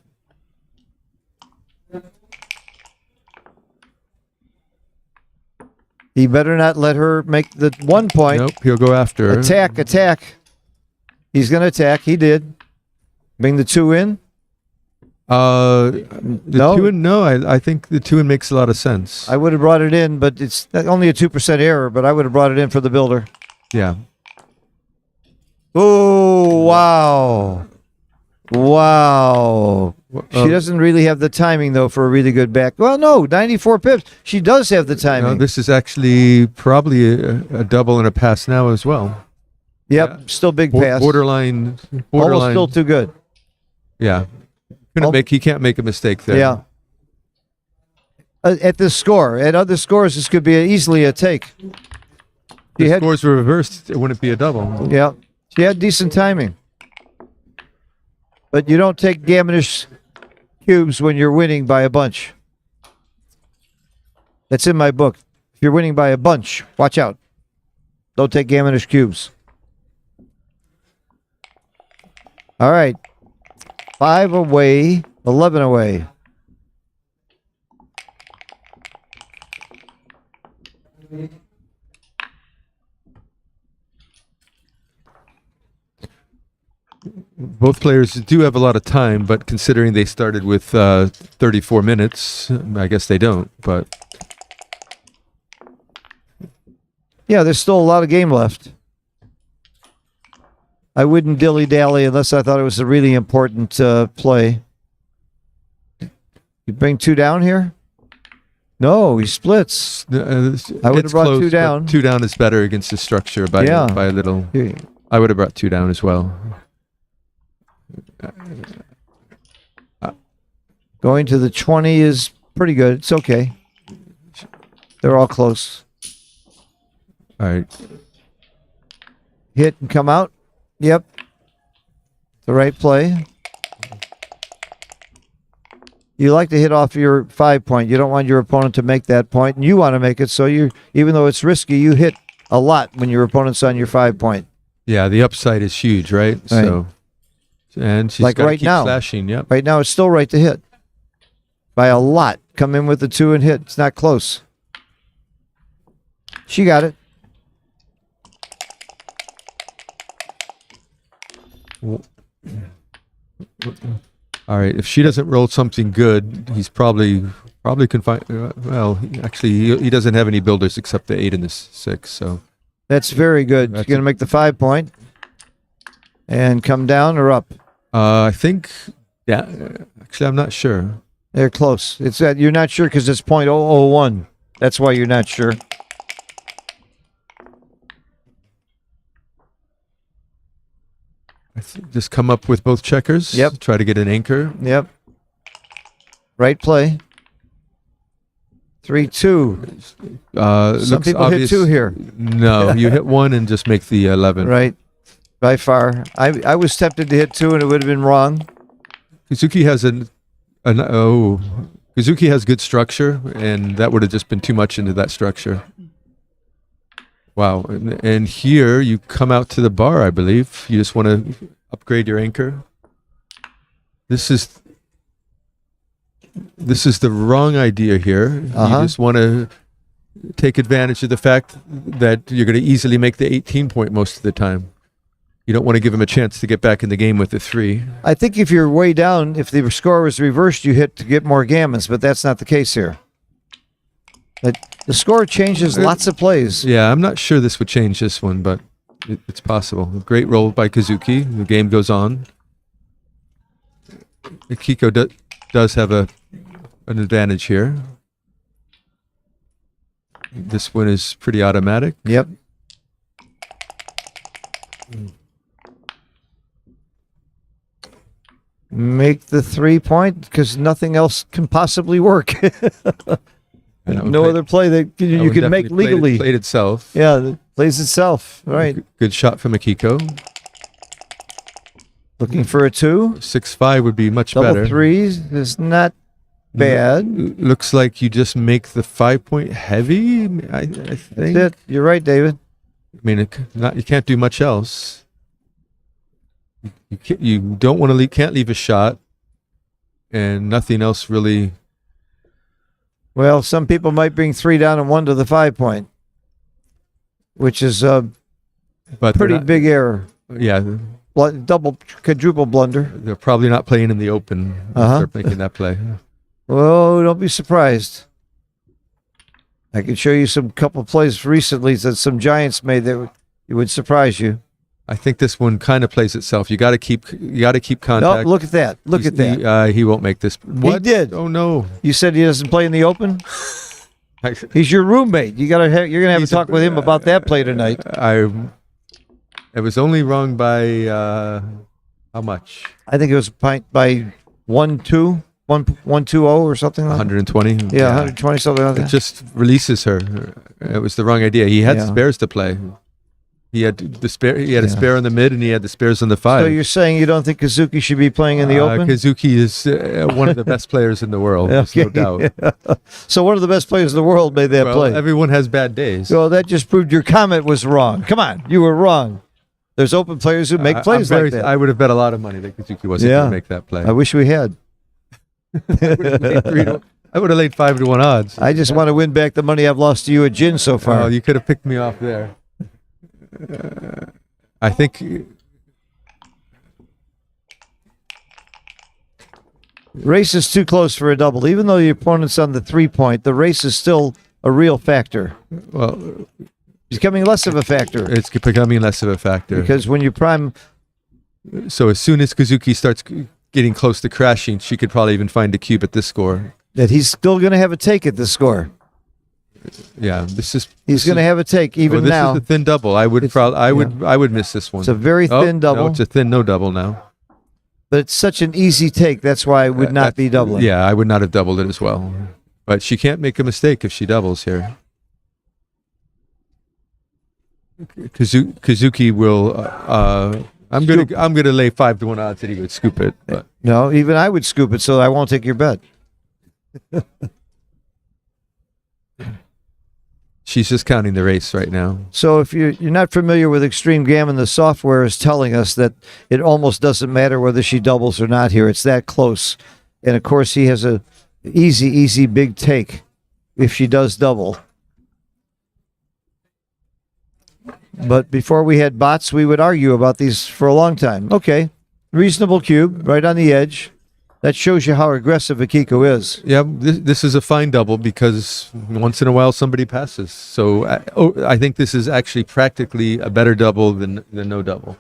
He better not let her make the 1 point. Nope, he'll go after her. Attack. He's going to attack. He did. Bring the 2 in. The two in, no, I think the 2 in makes a lot of sense. I would have brought it in, but it's only a 2% error, but I would have brought it in for the builder. Yeah. Oh, wow. Wow. She doesn't really have the timing, though, for a really good back. Well, no, 94 pips. She does have the timing. No, this is actually probably a double and a pass now as well. Yep, Yeah. still big pass. Borderline. Almost still too good. Yeah. He can't make a mistake there. Yeah. At this score. At other scores, this could be easily a take. If the scores were reversed, it wouldn't be a double. Yeah. She had decent timing. But you don't take gammonish cubes when you're winning by a bunch. That's in my book. If you're winning by a bunch, watch out. Don't take gammonish cubes. All right. 5 away, 11 away. Both players do have a lot of time, but considering they started with 34 minutes, I guess they don't. But Yeah, there's still a lot of game left. I wouldn't dilly-dally unless I thought it was a really important play. You bring 2 down here? No, he splits. I would have brought 2 down. 2 down is better against the structure by a little. I would have brought 2 down as well. Going to the 20 is pretty good. It's okay. They're all close. All right. Hit and come out. Yep. The right play. You like to hit off your 5 point. You don't want your opponent to make that point, and you want to make it. So you, even though it's risky, you hit a lot when your opponent's on your 5 point. Yeah, the upside is huge, right? So, and she's Like got to right keep now. slashing. Yep. Right now, it's still right to hit by a lot. Come in with the 2 and hit. It's not close. She got it. All right. If she doesn't roll something good, he's probably confined. Well, actually, he doesn't have any builders except the 8 and the 6. So That's very good. That's She's going to make the 5 point and come down or up. I think. Yeah. Actually, I'm not sure. They're close. It's that you're not sure because it's .001. That's why you're not sure. Just come up with both checkers. Yep. Try to get an anchor. Yep. Right play. 3-2. Some Looks people obvious. hit 2 here. No, you hit 1 and just make the 11. Right. By far. I was tempted to hit 2 and it would have been wrong. Kazuki has Kazuki has good structure, and that would have just been too much into that structure. Wow. And here you come out to the bar, I believe. You just want to upgrade your anchor. This is the wrong idea here. You just want to take advantage of the fact that you're going to easily make the 18 point most of the time. You don't want to give him a chance to get back in the game with the 3. I think if you're way down, if the score was reversed, you hit to get more gammons, but that's not the case here. The score changes lots of plays. Yeah, I'm not sure this would change this one, but it's possible. Great roll by Kazuki. The game goes on. Kiko does have an advantage here. This one is pretty automatic. Yep. Make the 3 point because nothing else can possibly work. No other play that you can make legally. Played itself. Yeah, it plays itself. Right. Good shot from Akiko. Looking for a 2. 6-5 would be much Double better. 3s is not bad. Looks like you just make the 5 point heavy. I think. That's it. You're right, David. I mean, you can't do much else. You don't want to can't leave a shot, and nothing else really. Well, some people might bring 3 down and 1 to the 5 point, which is a But pretty big error. Yeah, Double, quadruple blunder. they're probably not playing in the open. They're making that play. Oh, don't be surprised. I can show you some couple plays recently that some giants made that would surprise you. I think this one kind of plays itself. You got to keep contact. No, look at that. Look at that. He won't make this. What? He did. Oh no. You said he doesn't play in the open? He's your roommate. You're gonna have a talk with him about that play tonight. It was only wrong by how much? I think it was by 1-2, 1-2-0 or something like that. 120. Yeah, 120 something like It that. just releases her. It was the wrong idea. He had spares to play. He had the spare. He had a spare on the mid, and he had the spares on the 5. So you're saying you don't think Kazuki should be playing in the open? Kazuki is one of the best players in the world. There's no doubt. So one of the best players in the world made that play. Everyone has bad days. So that just proved your comment was wrong. Come on, you were wrong. There's open players who make plays like that. I would have bet a lot of money that Kazuki wasn't going to make that play. I wish we had. I would have laid 5 to 1 odds. I just want to win back the money I've lost to you at gin so far. Oh, you could have picked me off there. I think race is too close for a double. Even though your opponent's on the 3 point, the race is still a real factor. Well, it's becoming less of a factor. It's becoming less of a factor. Because when you prime... So as soon as Kazuki starts getting close to crashing, she could probably even find a cube at this score. That he's still going to have a take at this score. Yeah, he's going to have a take even this now. This is a thin double. I would miss this one. It's a very thin double. No, it's a thin no double now. But it's such an easy take. That's why I would not be doubling. Yeah, I would not have doubled it as well. But she can't make a mistake if she doubles here. Kazuki will. I'm gonna lay 5 to 1 odds that he would scoop it. But no, even I would scoop it, so I won't take your bet. She's just counting the race right now. So if you're not familiar with Extreme Gammon, the software is telling us that it almost doesn't matter whether she doubles or not here. It's that close. And of course, he has a easy big take if she does double. But before we had bots, we would argue about these for a long time. Okay, reasonable cube, right on the edge. That shows you how aggressive Akiko is. Yeah, this is a fine double because once in a while somebody passes. So I think this is actually practically a better double than no double.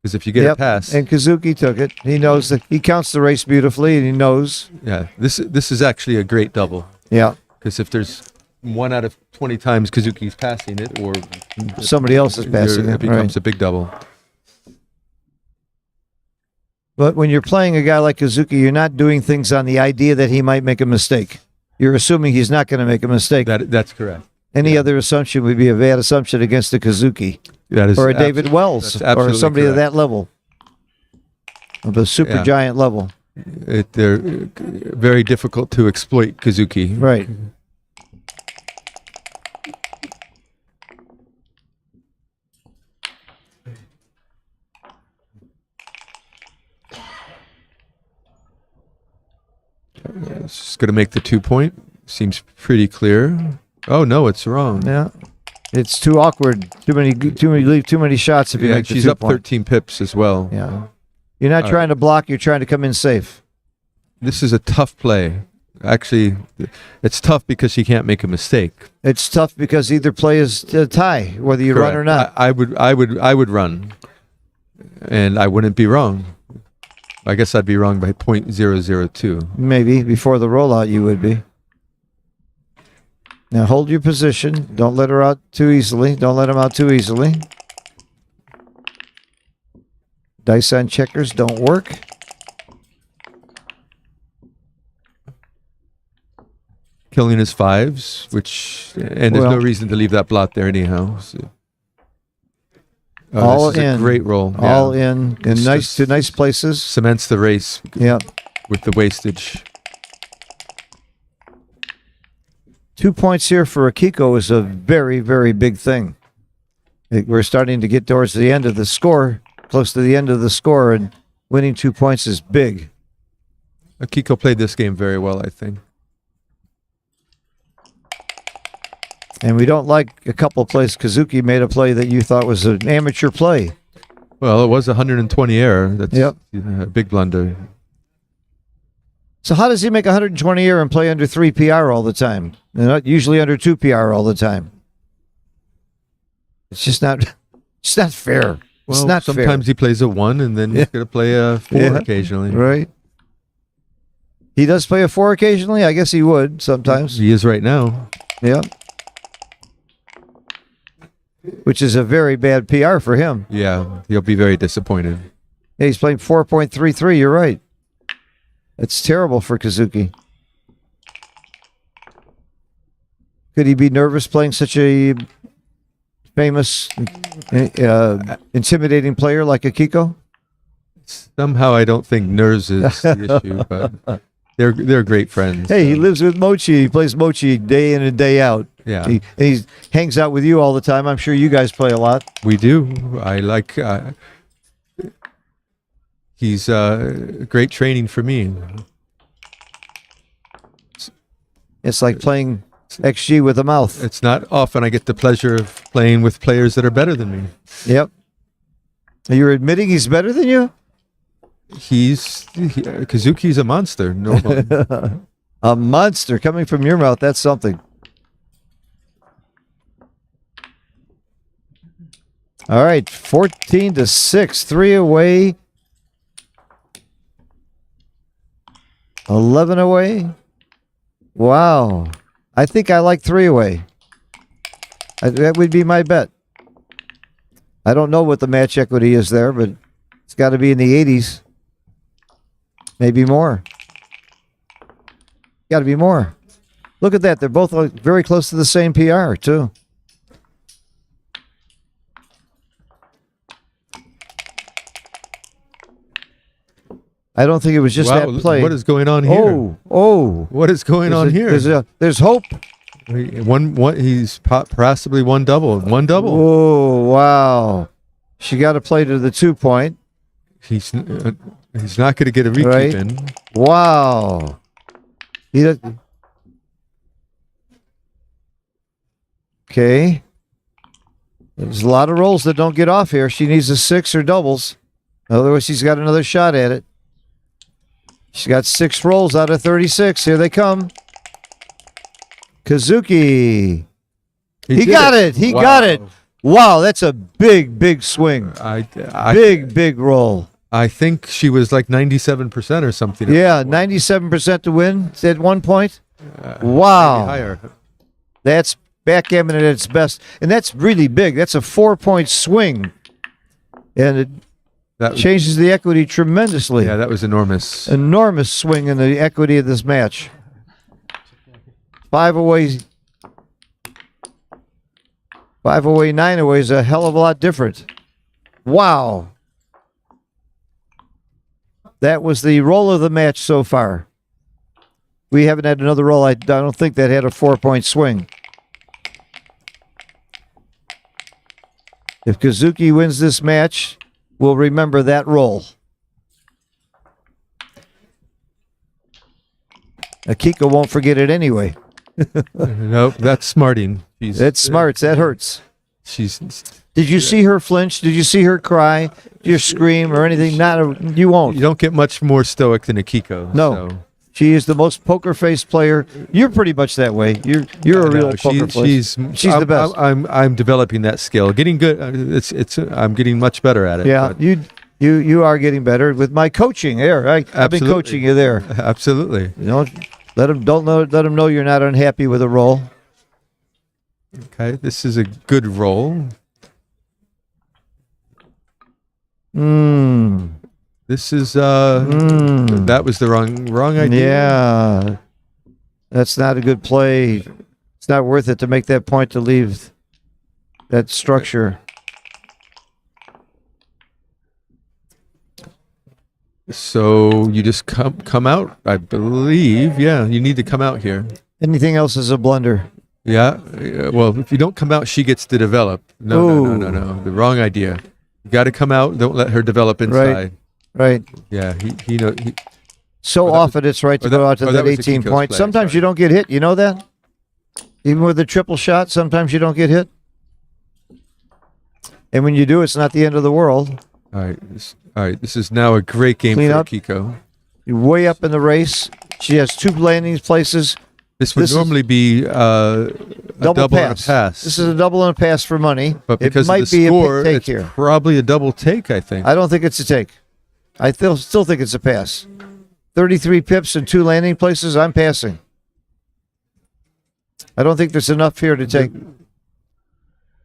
Because if you get a pass, and Kazuki took it. He knows that he counts the race beautifully, and he knows. Yeah, this is actually a great double. Yeah, because if there's 1 out of 20 times Kazuki's passing it, or somebody else is passing it becomes a big double. But when you're playing a guy like Kazuki, you're not doing things on the idea that he might make a mistake. You're assuming he's not going to make a mistake. That's correct. Any other assumption would be a bad assumption against a Kazuki. That is or a David Wells, or somebody correct. at that level, of a super giant level. They're very difficult to exploit, Kazuki. Right. It's going to make the 2 point. Seems pretty clear. Oh no, it's wrong. Yeah, it's too awkward. Too many shots if you make the 2 she's up point. 13 pips as well. Yeah, you're not trying to block. You're trying to come in safe. This is a tough play. Actually, it's tough because she can't make a mistake. It's tough because either play is a tie, whether you run or not. I would run, and I wouldn't be wrong. I guess I'd be wrong by 0.002. Maybe before the rollout you would be. Now hold your position. Don't let her out too easily. Don't let him out too easily. Dice on checkers don't work. Killing his fives, and there's no reason to leave that blot there anyhow. So. All this is in. A great roll. All in nice places. Cements the race. Yeah. With the wastage. 2 points here for Akiko is a very, very big thing. We're starting to get towards the end of the score, close to the end of the score, and winning 2 points is big. Akiko played this game very well, I think. And we don't like a couple of plays. Kazuki made a play that you thought was an amateur play. Well, it was 120 error. That's a big blunder. So how does he make 120 error and play under 3 PR all the time? And not usually under 2 PR all the time. It's just not fair. It's not fair. Sometimes he plays a 1 and then he's going to play a 4 occasionally. Right. He does play a 4 occasionally? I guess he would sometimes. He is right now. Yeah. Which is a very bad PR for him. Yeah, he'll be very disappointed. Yeah, he's playing 4.33. You're right. It's terrible for Kazuki. Could he be nervous playing such a famous, intimidating player like Akiko? Somehow I don't think nerves is the issue, but they're great friends. Hey, he lives with Mochi. He plays Mochi day in and day out. Yeah. He hangs out with you all the time. I'm sure you guys play a lot. We do. I like... he's great training for me. It's like playing XG with a mouth. It's not often I get the pleasure of playing with players that are better than me. Yep. You're admitting he's better than you? Kazuki's a monster. No, a monster coming from your mouth. That's something. All right, 14-6, 3 away. 11 away. Wow. I think I like 3 away. That would be my bet. I don't know what the match equity is there, but it's got to be in the 80s. Maybe more. Got to be more. Look at that. They're both very close to the same PR, too. I don't think it was just that play. What is going on here? Oh. What is going on here? There's hope. He's possibly one double. Oh, wow. She got to play to the 2-point. He's not going to get a rekeep Right. in. Wow. Okay. There's a lot of rolls that don't get off here. She needs a 6 or doubles. Otherwise, she's got another shot at it. She's got 6 rolls out of 36. Here they come. Kazuki. He got it. He got it. Wow, that's a big swing. Big roll. I think she was like 97% or something. Yeah, 97% to win at one point. Maybe Wow. higher. That's backgammon at its best. And that's really big. That's a 4-point swing. And it That changes the equity tremendously. Yeah, that was enormous. Enormous swing in the equity of this match. 5 away, 9 away is a hell of a lot different. Wow. That was the roll of the match so far. We haven't had another roll. I don't think that had a 4-point swing. If Kazuki wins this match, we'll remember that roll. Akiko won't forget it anyway. Nope, that's smarting. That's smarts. That hurts. She's. Did you see her flinch? Did you see her cry? Did you scream or anything? You won't. You don't get much more stoic than Akiko. No. So. She is the most poker face player. You're pretty much that way. You're a real poker player. She's the best. I'm developing that skill. Getting good. I'm getting much better at it. Yeah, you are getting better with my coaching. There, I've been coaching you there. Absolutely. Don't let them know you're not unhappy with a roll. Okay, this is a good roll. This is that was the wrong idea. Yeah, that's not a good play. It's not worth it to make that point to leave that structure. So you just come out, I believe. Yeah, you need to come out here. Anything else is a blunder. Yeah. Well, if you don't come out, she gets to develop. No. The wrong idea. You got to come out. Don't let her develop inside. Right. Yeah. He knows. So often it's right to go out to that 18 point. Sometimes you don't get hit. You know that? Even with a triple shot, sometimes you don't get hit. And when you do, it's not the end of the world. All right. This is now a great game Clean for up. Akiko. You're way up in the race. She has 2 landing places. This would normally be a double and a pass. This is a double and a pass for money. But because it might of the be score, a take it's here. probably a double take, I think. I don't think it's a take. I still think it's a pass. 33 pips and 2 landing places. I'm passing. I don't think there's enough here to take,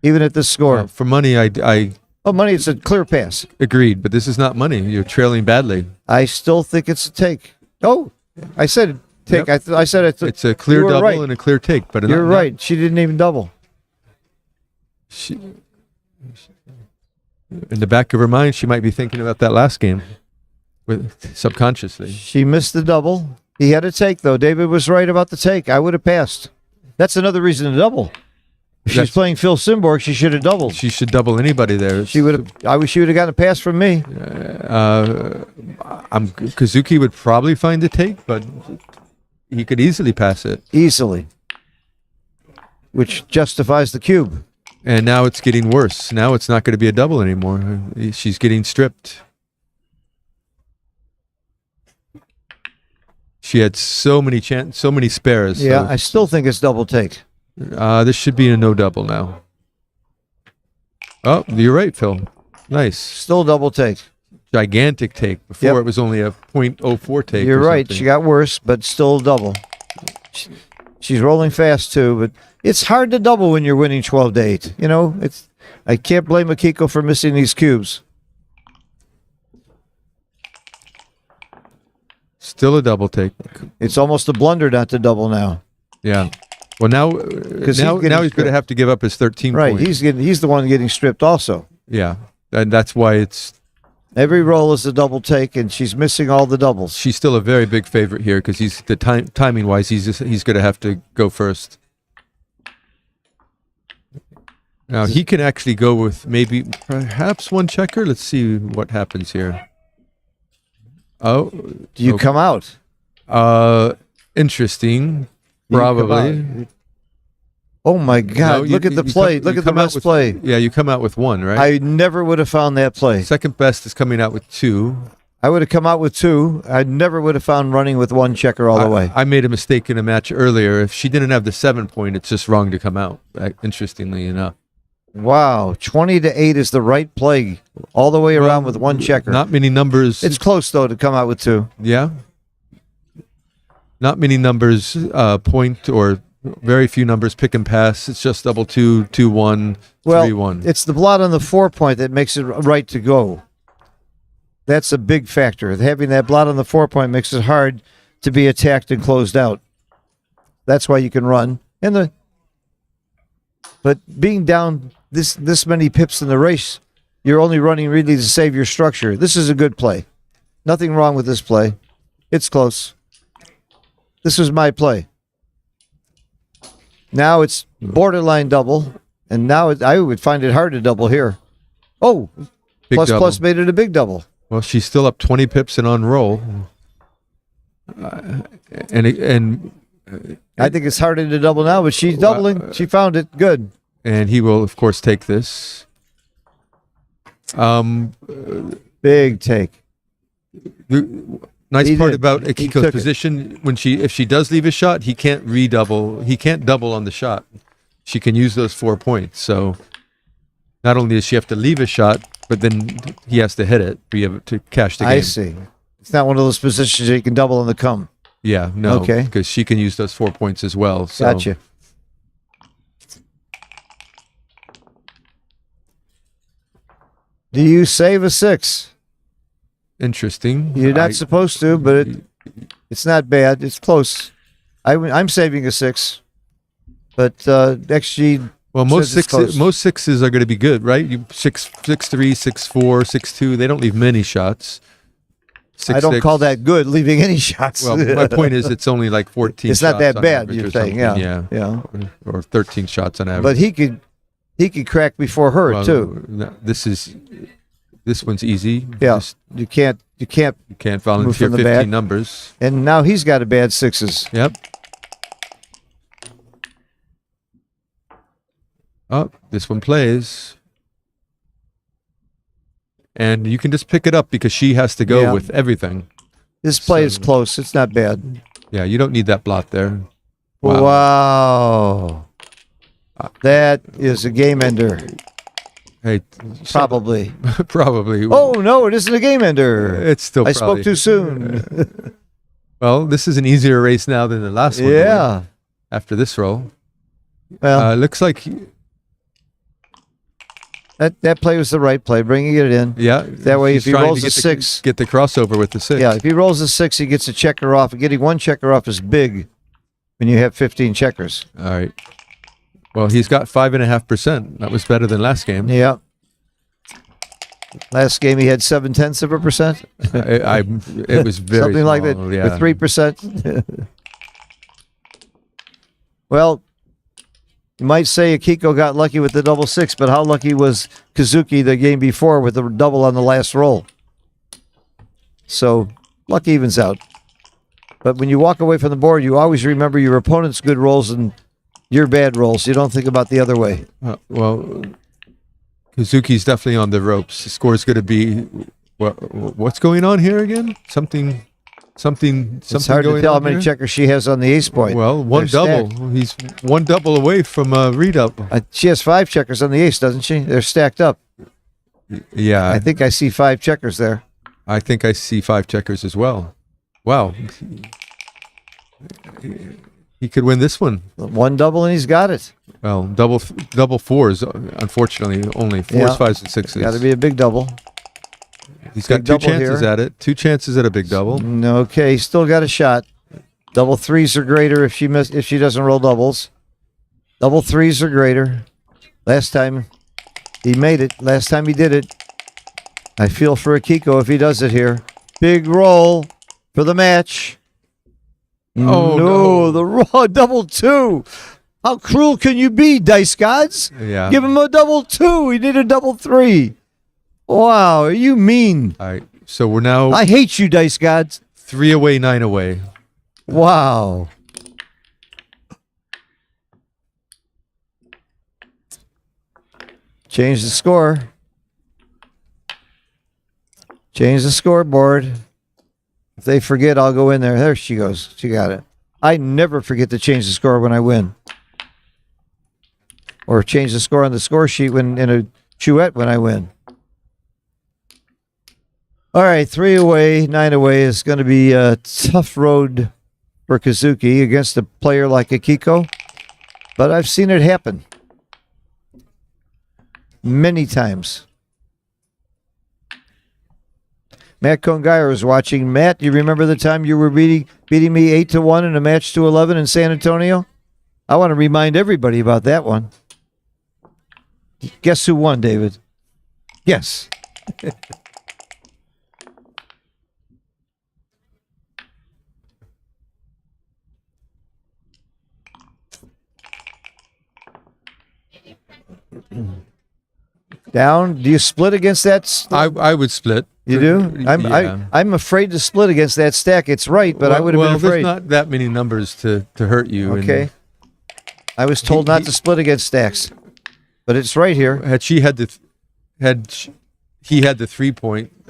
even at this score. For money, I money, it's a clear pass. agreed, but this is not money. You're trailing badly. I still think it's a take. Oh, I said take. Yep. I said it's It's a clear double right. and a clear take, but You're right. She didn't even double. In the back of her mind, she might be thinking about that last game, subconsciously. She missed the double. He had a take, though. David was right about the take. I would have passed. That's another reason to double. If she's playing Phil Simborg, she should have doubled. She should double anybody there. She would have. I wish she would have gotten a pass from me. Kazuki would probably find a take, but he could easily pass it. Easily. Which justifies the cube. And now it's getting worse. Now it's not going to be a double anymore. She's getting stripped. She had so many spares. Yeah, so I still think it's double take. this should be a no double now. Oh, you're right, Phil. Nice. Still double take. Gigantic take. Before it was only a .04 take. You're or right. something. She got worse, but still double. She's rolling fast too, but it's hard to double when you're winning 12-8. You know, I can't blame Akiko for missing these cubes. Still a double take. It's almost a blunder not to double now. Yeah. Well, now he's he's going to stripped. have to give up his 13 Right. points. He's the one getting stripped also. Yeah. And that's why it's Every roll is a double take, and she's missing all the doubles. She's still a very big favorite here because he's the timing wise. He's going to have to go first. Now he can actually go with maybe perhaps one checker. Let's see what happens here. Oh, Do you come out? Interesting. You come Probably. out. Oh my God! No, Look at the play. Look at the best play. Yeah, you come out with one, right? I never would have found that play. Second best is coming out with two. I would have come out with two. I never would have found running with one checker all the way. I made a mistake in a match earlier. If she didn't have the 7 point, it's just wrong to come out. Interestingly enough. Wow, 20-8 is the right play all the way around with one checker. Not many numbers. It's close though to come out with two. Yeah. Not many numbers point or very few numbers pick and pass. It's just double 2, 2, 1, Well, 3, 1. it's the blot on the 4 point that makes it right to go. That's a big factor. Having that blot on the 4 point makes it hard to be attacked and closed out. That's why you can run. But being down this many pips in the race, you're only running really to save your structure. This is a good play. Nothing wrong with this play. It's close. This was my play. Now it's borderline double, and now I would find it hard to double here. Oh, Big plus double. plus made it a big double. Well, she's still up 20 pips and on roll. And I think it's harder to double now, but she's doubling. She found it. Good. and he will of course take this. Big take. The nice He part did. about He Akiko's took it. position when if she does leave a shot, he can't redouble. He can't double on the shot. She can use those 4 points. So not only does she have to leave a shot, but then he has to hit it, be able to cash the game. I see. It's not one of those positions that you can double on the come. Yeah, no, Okay. because she can use those 4 points as well. So. Gotcha. Do you save a 6? Interesting. You're not supposed to, but it's not bad. It's close. I'm saving a 6, but XG. Well, says it's close. most sixes are going to be good, right? You 6-3, 6-4, 6-2. They don't leave many shots. I don't 6-6. call that good, leaving any shots. Well, my point is, it's only like 14. It's not shots that on bad. average You're or saying, something. yeah. or 13 shots on average. But he could crack before her Well, too. no, this one's easy. Yeah, Just, you can't. you can't volunteer from the 15 back. numbers. And now he's got a bad 6s. Yep. Oh, this one plays. And you can just pick it up because she has to go Yeah. with everything. This play is So- close. It's not bad. Yeah, you don't need that blot there. Wow. That is a game ender. Hey, Probably. probably. Oh, no, it isn't a game ender. It's still I probably. spoke too soon. Well, this is an easier race now than the last one. Yeah. After this roll. Well, Looks like, that play was the right play, bringing it in. yeah. That way, if he's he trying to rolls a get 6. Get the crossover with the 6. Yeah, if he rolls a 6, he gets a checker off. Getting one checker off is big when you have 15 checkers. All right. Well, he's got 5.5%. That was better than last game. Yeah. Last game he had 0.7%. It was very Something like that. small, yeah. With 3%. Well, you might say Akiko got lucky with the double 6, but how lucky was Kazuki the game before with the double on the last roll? So luck evens out. But when you walk away from the board, you always remember your opponent's good rolls and your bad rolls. You don't think about the other way. Well, Kazuki's definitely on the ropes. The score's going to be what's going on here again? Something It's hard to going tell how on many here? checkers she has on the ace point. Well, one They're double. stacked. He's one double away from a redouble. She has 5 checkers on the ace, doesn't she? They're stacked up. Yeah, I think I see 5 checkers there. I think I see 5 checkers as well. Wow. He could win this one. One double and he's got it. Well, double fours, unfortunately, only 4s, Yeah. 5s, and 6s. Got to be a big double. He's got big 2 double chances here. at it. 2 chances at a big double. Okay, still got a shot. Double 3s are greater if she doesn't roll doubles. Double 3s are greater. Last time he made it. Last time he did it. I feel for Akiko if he does it here. Big roll for the match. Oh, no, the raw double 2. How cruel can you be, dice gods? Yeah. Give him a double 2. He did a double 3. Wow, are you mean? All right. So we're now I hate you, dice gods. 3 away, 9 away. Wow. Change the score. Change the scoreboard. If they forget, I'll go in there. There she goes. She got it. I never forget to change the score when I win. Or change the score on the score sheet when in a chouette when I win. All right, 3 away, 9 away is going to be a tough road for Kazuki against a player like Akiko. But I've seen it happen many times. Matt Congayer is watching. Matt, you remember the time you were beating me 8-1 in a match to 11 in San Antonio? I want to remind everybody about that one. Guess who won, David? Guess. Down? Do you split against that? I would split. You do? Yeah. I'm afraid to split against that stack. It's right, but I would have been afraid. There's not that many numbers to hurt you. Okay. I was told not to split against stacks, but it's right here. Had he had the 3-point,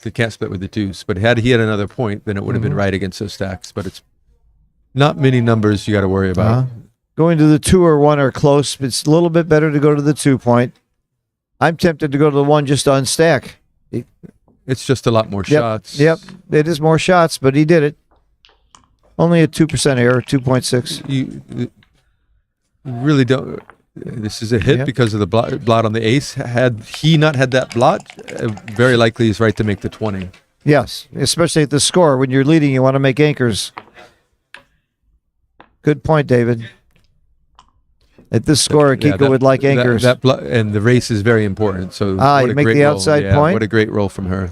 they can't split with the 2s, but had he had another point, then it would have been right against those stacks. But it's not many numbers you got to worry about. Going to the 2 or 1 are close. It's a little bit better to go to the 2-point. I'm tempted to go to the 1 just to unstack. It's just a lot more shots. Yep, it is more shots, but he did it. Only a 2% error, 2.6. You really don't. This is a hit because of the blot on the ace. Had he not had that blot, very likely he's right to make the 20. Yes, especially at the score. When you're leading, you want to make anchors. Good point, David. At this score, Akiko would like anchors. And the race is very important. So you make the outside point. What a great roll from her.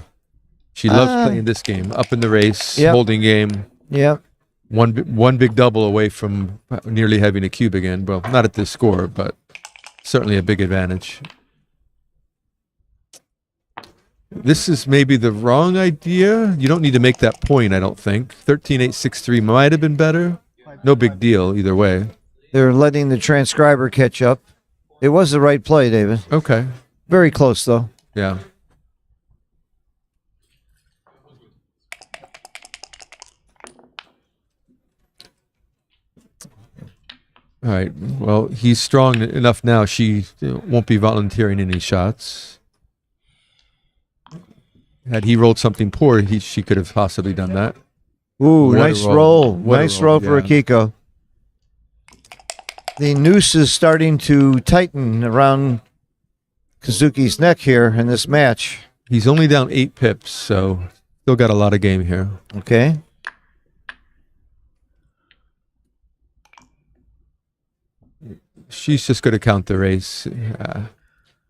She loves playing this game. Up in the race, holding game. Yep. One big double away from nearly having a cube again. Well, not at this score, but certainly a big advantage. This is maybe the wrong idea. You don't need to make that point, I don't think. 13-8-6-3 might have been better. No big deal either way. They're letting the transcriber catch up. It was the right play, David. Okay. Very close, though. Yeah. All right. Well, he's strong enough now. She won't be volunteering any shots. Had he rolled something poor, she could have possibly done that. Ooh, nice roll. Nice roll for Akiko. The noose is starting to tighten around Kazuki's neck here in this match. He's only down 8 pips, so still got a lot of game here. Okay. She's just going to count the race.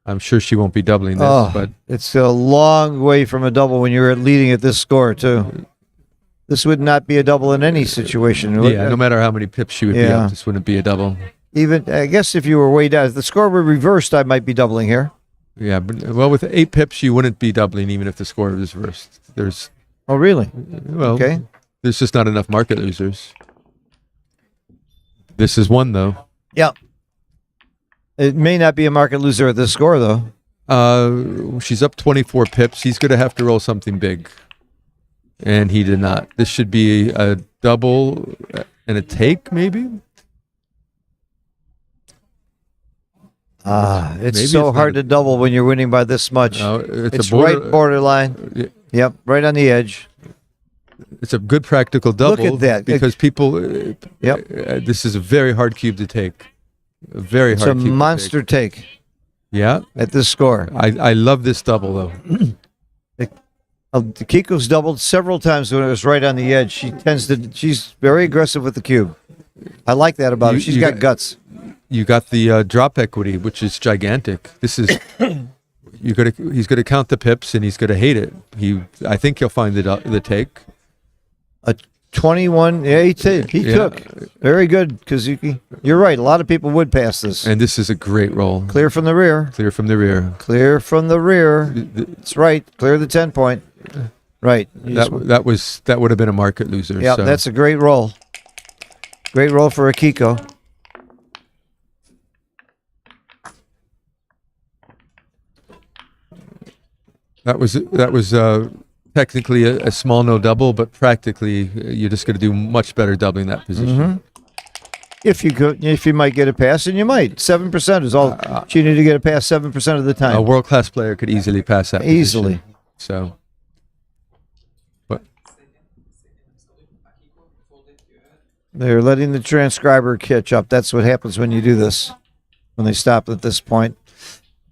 I'm sure she won't be doubling this, but it's a long way from a double when you're leading at this score, too. This would not be a double in any situation. Yeah, no matter how many pips she would be up, this wouldn't be a double. Even, I guess if you were way down, if the score were reversed, I might be doubling here. Yeah, but with 8 pips, you wouldn't be doubling even if the score was reversed. Oh, really? Well, okay. There's just not enough market losers. This is one, though. Yeah. It may not be a market loser at this score, though. She's up 24 pips. He's going to have to roll something big. And he did not. This should be a double and a take, maybe? It's maybe so hard to double when you're winning by this much. It's right borderline. Yep, right on the edge. It's a good practical double. Look at that. Because people... this is a very hard cube to take. A very hard cube to take. It's a monster take. Yeah. At this score. I love this double, though. Kiko's doubled several times when it was right on the edge. She's very aggressive with the cube. I like that about her. She's got guts. You got the drop equity, which is gigantic. This is He's gonna count the pips and he's gonna hate it. I think he'll find the take. A 21. Yeah, he took. Very good, Kazuki. You're right. A lot of people would pass this. And this is a great roll. Clear from the rear. Clear from the rear. Clear from the rear. That's right. Clear the 10 point. Right. That would have been a market loser. Yeah, so. that's a great roll. Great roll for Akiko. That was technically a small no double, but practically you're just going to do much better doubling that position. If you might get a pass, and you might. 7% is all you need to get a pass 7% of the time. A world-class player could easily pass that Easily. position. So, but they're letting the transcriber catch up. That's what happens when you do this, when they stop at this point.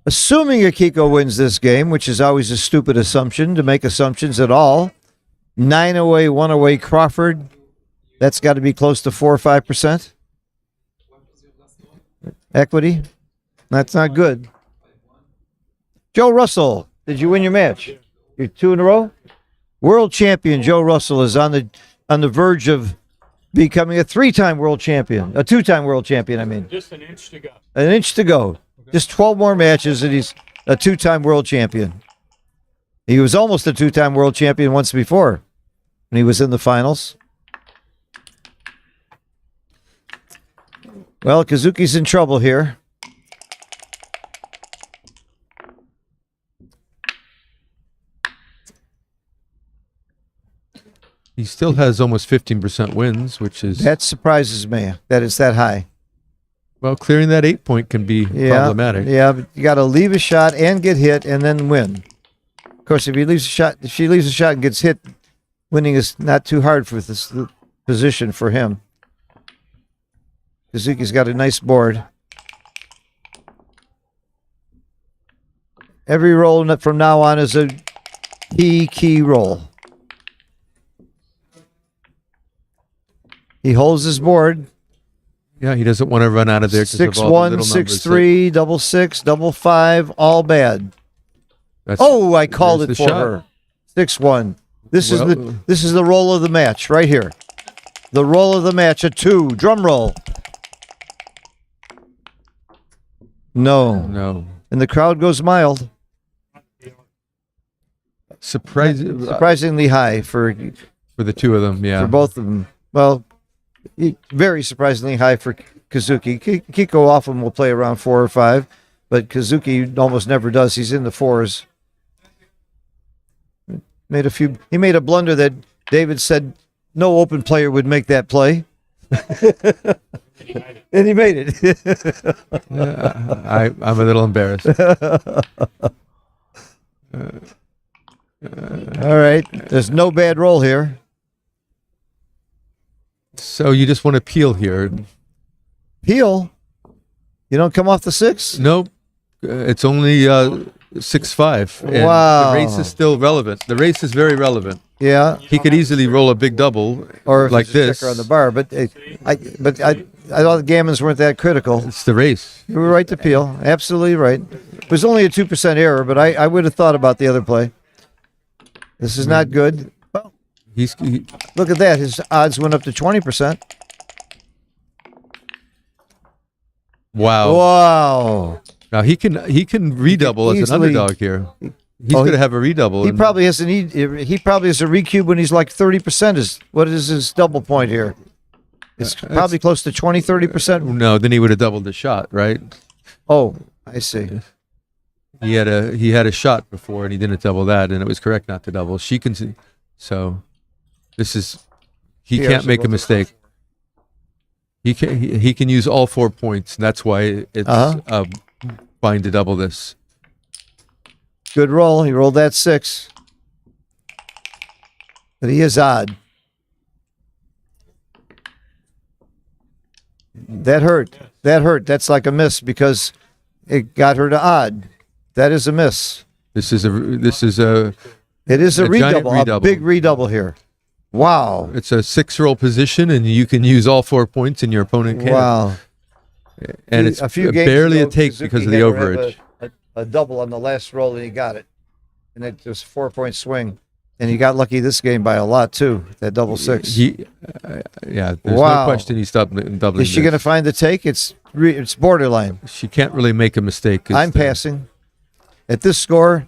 Assuming Akiko wins this game, which is always a stupid assumption to make assumptions at all. 9 away, 1 away Crawford. That's got to be close to 4 or 5%. Equity. That's not good. Joe Russell, did you win your match? You're 2 in a row? World champion Joe Russell is on the verge of becoming a 3-time world champion. A 2-time world champion, I mean. Just an inch to go. An inch to go. Just 12 more matches and he's a 2-time world champion. He was almost a 2-time world champion once before when he was in the finals. Well, Kazuki's in trouble here. he still has almost 15% wins, which is... That surprises me that it's that high. Well, clearing that 8 point can be problematic. Yeah, but you got to leave a shot and get hit and then win. Of course, if she leaves a shot and gets hit, winning is not too hard for this position for him. Kazuki's got a nice board. Every roll from now on is a key roll. He holds his board. Yeah, he doesn't want to run out of there. 6-1, 6-3, 6-6, 5-5, all bad. I called it for her. 6-1. This is the roll of the match right here. The roll of the match, a 2. Drum roll. No. And the crowd goes mild. Surprisingly high for the two of them, yeah. For both of them. Well, very surprisingly high for Kazuki. Kiko often will play around 4 or 5, but Kazuki almost never does. He's in the 4s. He made a blunder that David said no open player would make that play. And he made it. I'm a little embarrassed. All right. There's no bad roll here. So you just want to peel here. Peel? You don't come off the 6? Nope. It's only 6-5. And wow. The race is still relevant. The race is very relevant. Yeah. He could easily roll a big double or like this. On the bar, but I thought the gammons weren't that critical. It's the race. You were right to peel. Absolutely right. It was only a 2% error, but I would have thought about the other play. This is not good. Well, look at that. His odds went up to 20%. Wow. Now he can redouble as an underdog here. He's going to have a redouble. He probably has a recube when he's like 30%. What is his double point here? It's probably close to 20-30%. No, then he would have doubled the shot, right? Oh, I see. He had a shot before and he didn't double that, and it was correct not to double. She can see. So he can't make a mistake. He can use all 4 points, and that's why it's fine to double this. Good roll. He rolled that 6. But he is odd. That hurt. That's like a miss because it got her to odd. That is a miss. It is a redouble, a big redouble here. Wow. It's a 6-roll position, and you can use all 4 points, and your opponent can't. Wow. And it's barely a take because of the overage. a double on the last roll, and he got it. And it was a 4-point swing. And he got lucky this game by a lot, too, that double six. Yeah, there's Wow. no question he's doubling. Is she going to find the take? It's borderline. She can't really make a mistake. I'm passing. At this score,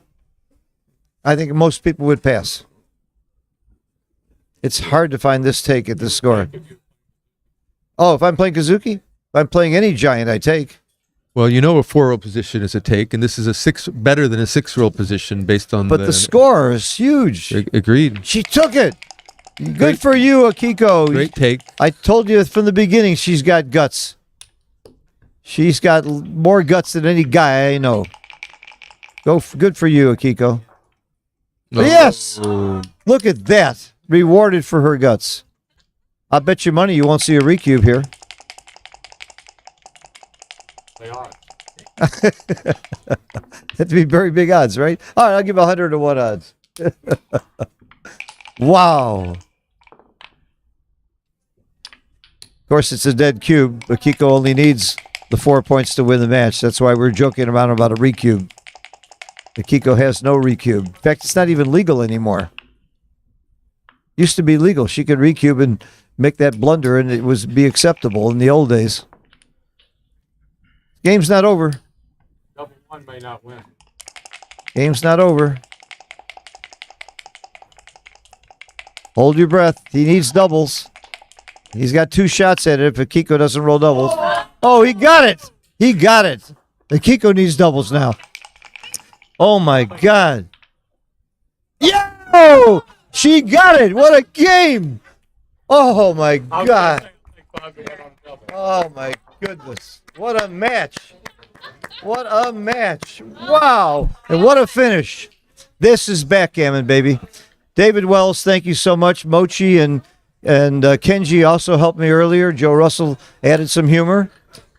I think most people would pass. It's hard to find this take at this score. Oh, if I'm playing Kazuki? If I'm playing any giant, I take. Well, you know a 4-roll position is a take, and this is better than a 6-roll position based on But the score is huge. Agreed. She took it. Good for you, Akiko. Great take. I told you from the beginning she's got guts. She's got more guts than any guy I know. Good for you, Akiko. Yes! Look at that. Rewarded for her guts. I'll bet you money you won't see a recube here. They are. That'd be very big odds, right? All right, I'll give 100 to 1 odds. Wow. Of course, it's a dead cube, but Kiko only needs the 4 points to win the match. That's why we're joking around about a recube. The Kiko has no recube. In fact, it's not even legal anymore. Used to be legal. She could recube and make that blunder, and it was be acceptable in the old days. Game's not over. Double one may not win. Game's not over. Hold your breath. He needs doubles. He's got 2 shots at it if Akiko doesn't roll doubles. Oh, he got it. He got it. Akiko needs doubles now. Oh, my God. Yeah! She got it. What a game. Oh, my God. Oh, my goodness. What a match. What a match. Wow. And what a finish. This is backgammon, baby. David Wells, thank you so much. Mochi and Kenji also helped me earlier. Joe Russell added some humor.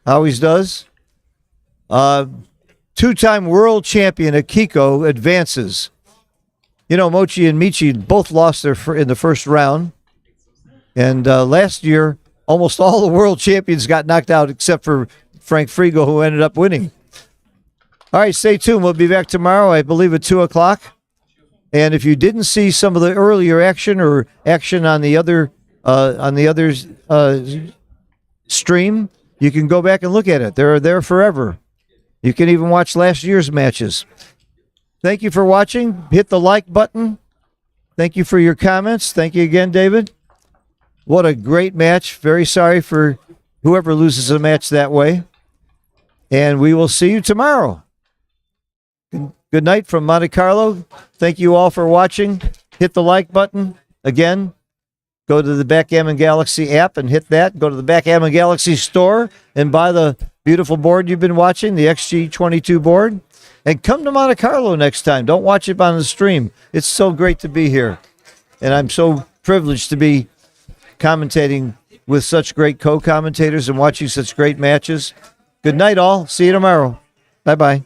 Always does. 2-time world champion Akiko advances. You know, Mochi and Michi both lost in the first round. And last year, almost all the world champions got knocked out except for Frank Frigo, who ended up winning. All right, stay tuned. We'll be back tomorrow, I believe, at 2 o'clock. And if you didn't see some of the earlier action or action on the other stream, you can go back and look at it. They're there forever. You can even watch last year's matches. Thank you for watching. Hit the like button. Thank you for your comments. Thank you again, David. What a great match. Very sorry for whoever loses a match that way. And we will see you tomorrow. Good night from Monte Carlo. Thank you all for watching. Hit the like button. Again, go to the Backgammon Galaxy app and hit that. Go to the Backgammon Galaxy store and buy the beautiful board you've been watching, the XG22 board. And come to Monte Carlo next time. Don't watch it on the stream. It's so great to be here. And I'm so privileged to be commentating with such great co-commentators and watching such great matches. Good night, all. See you tomorrow. Bye-bye.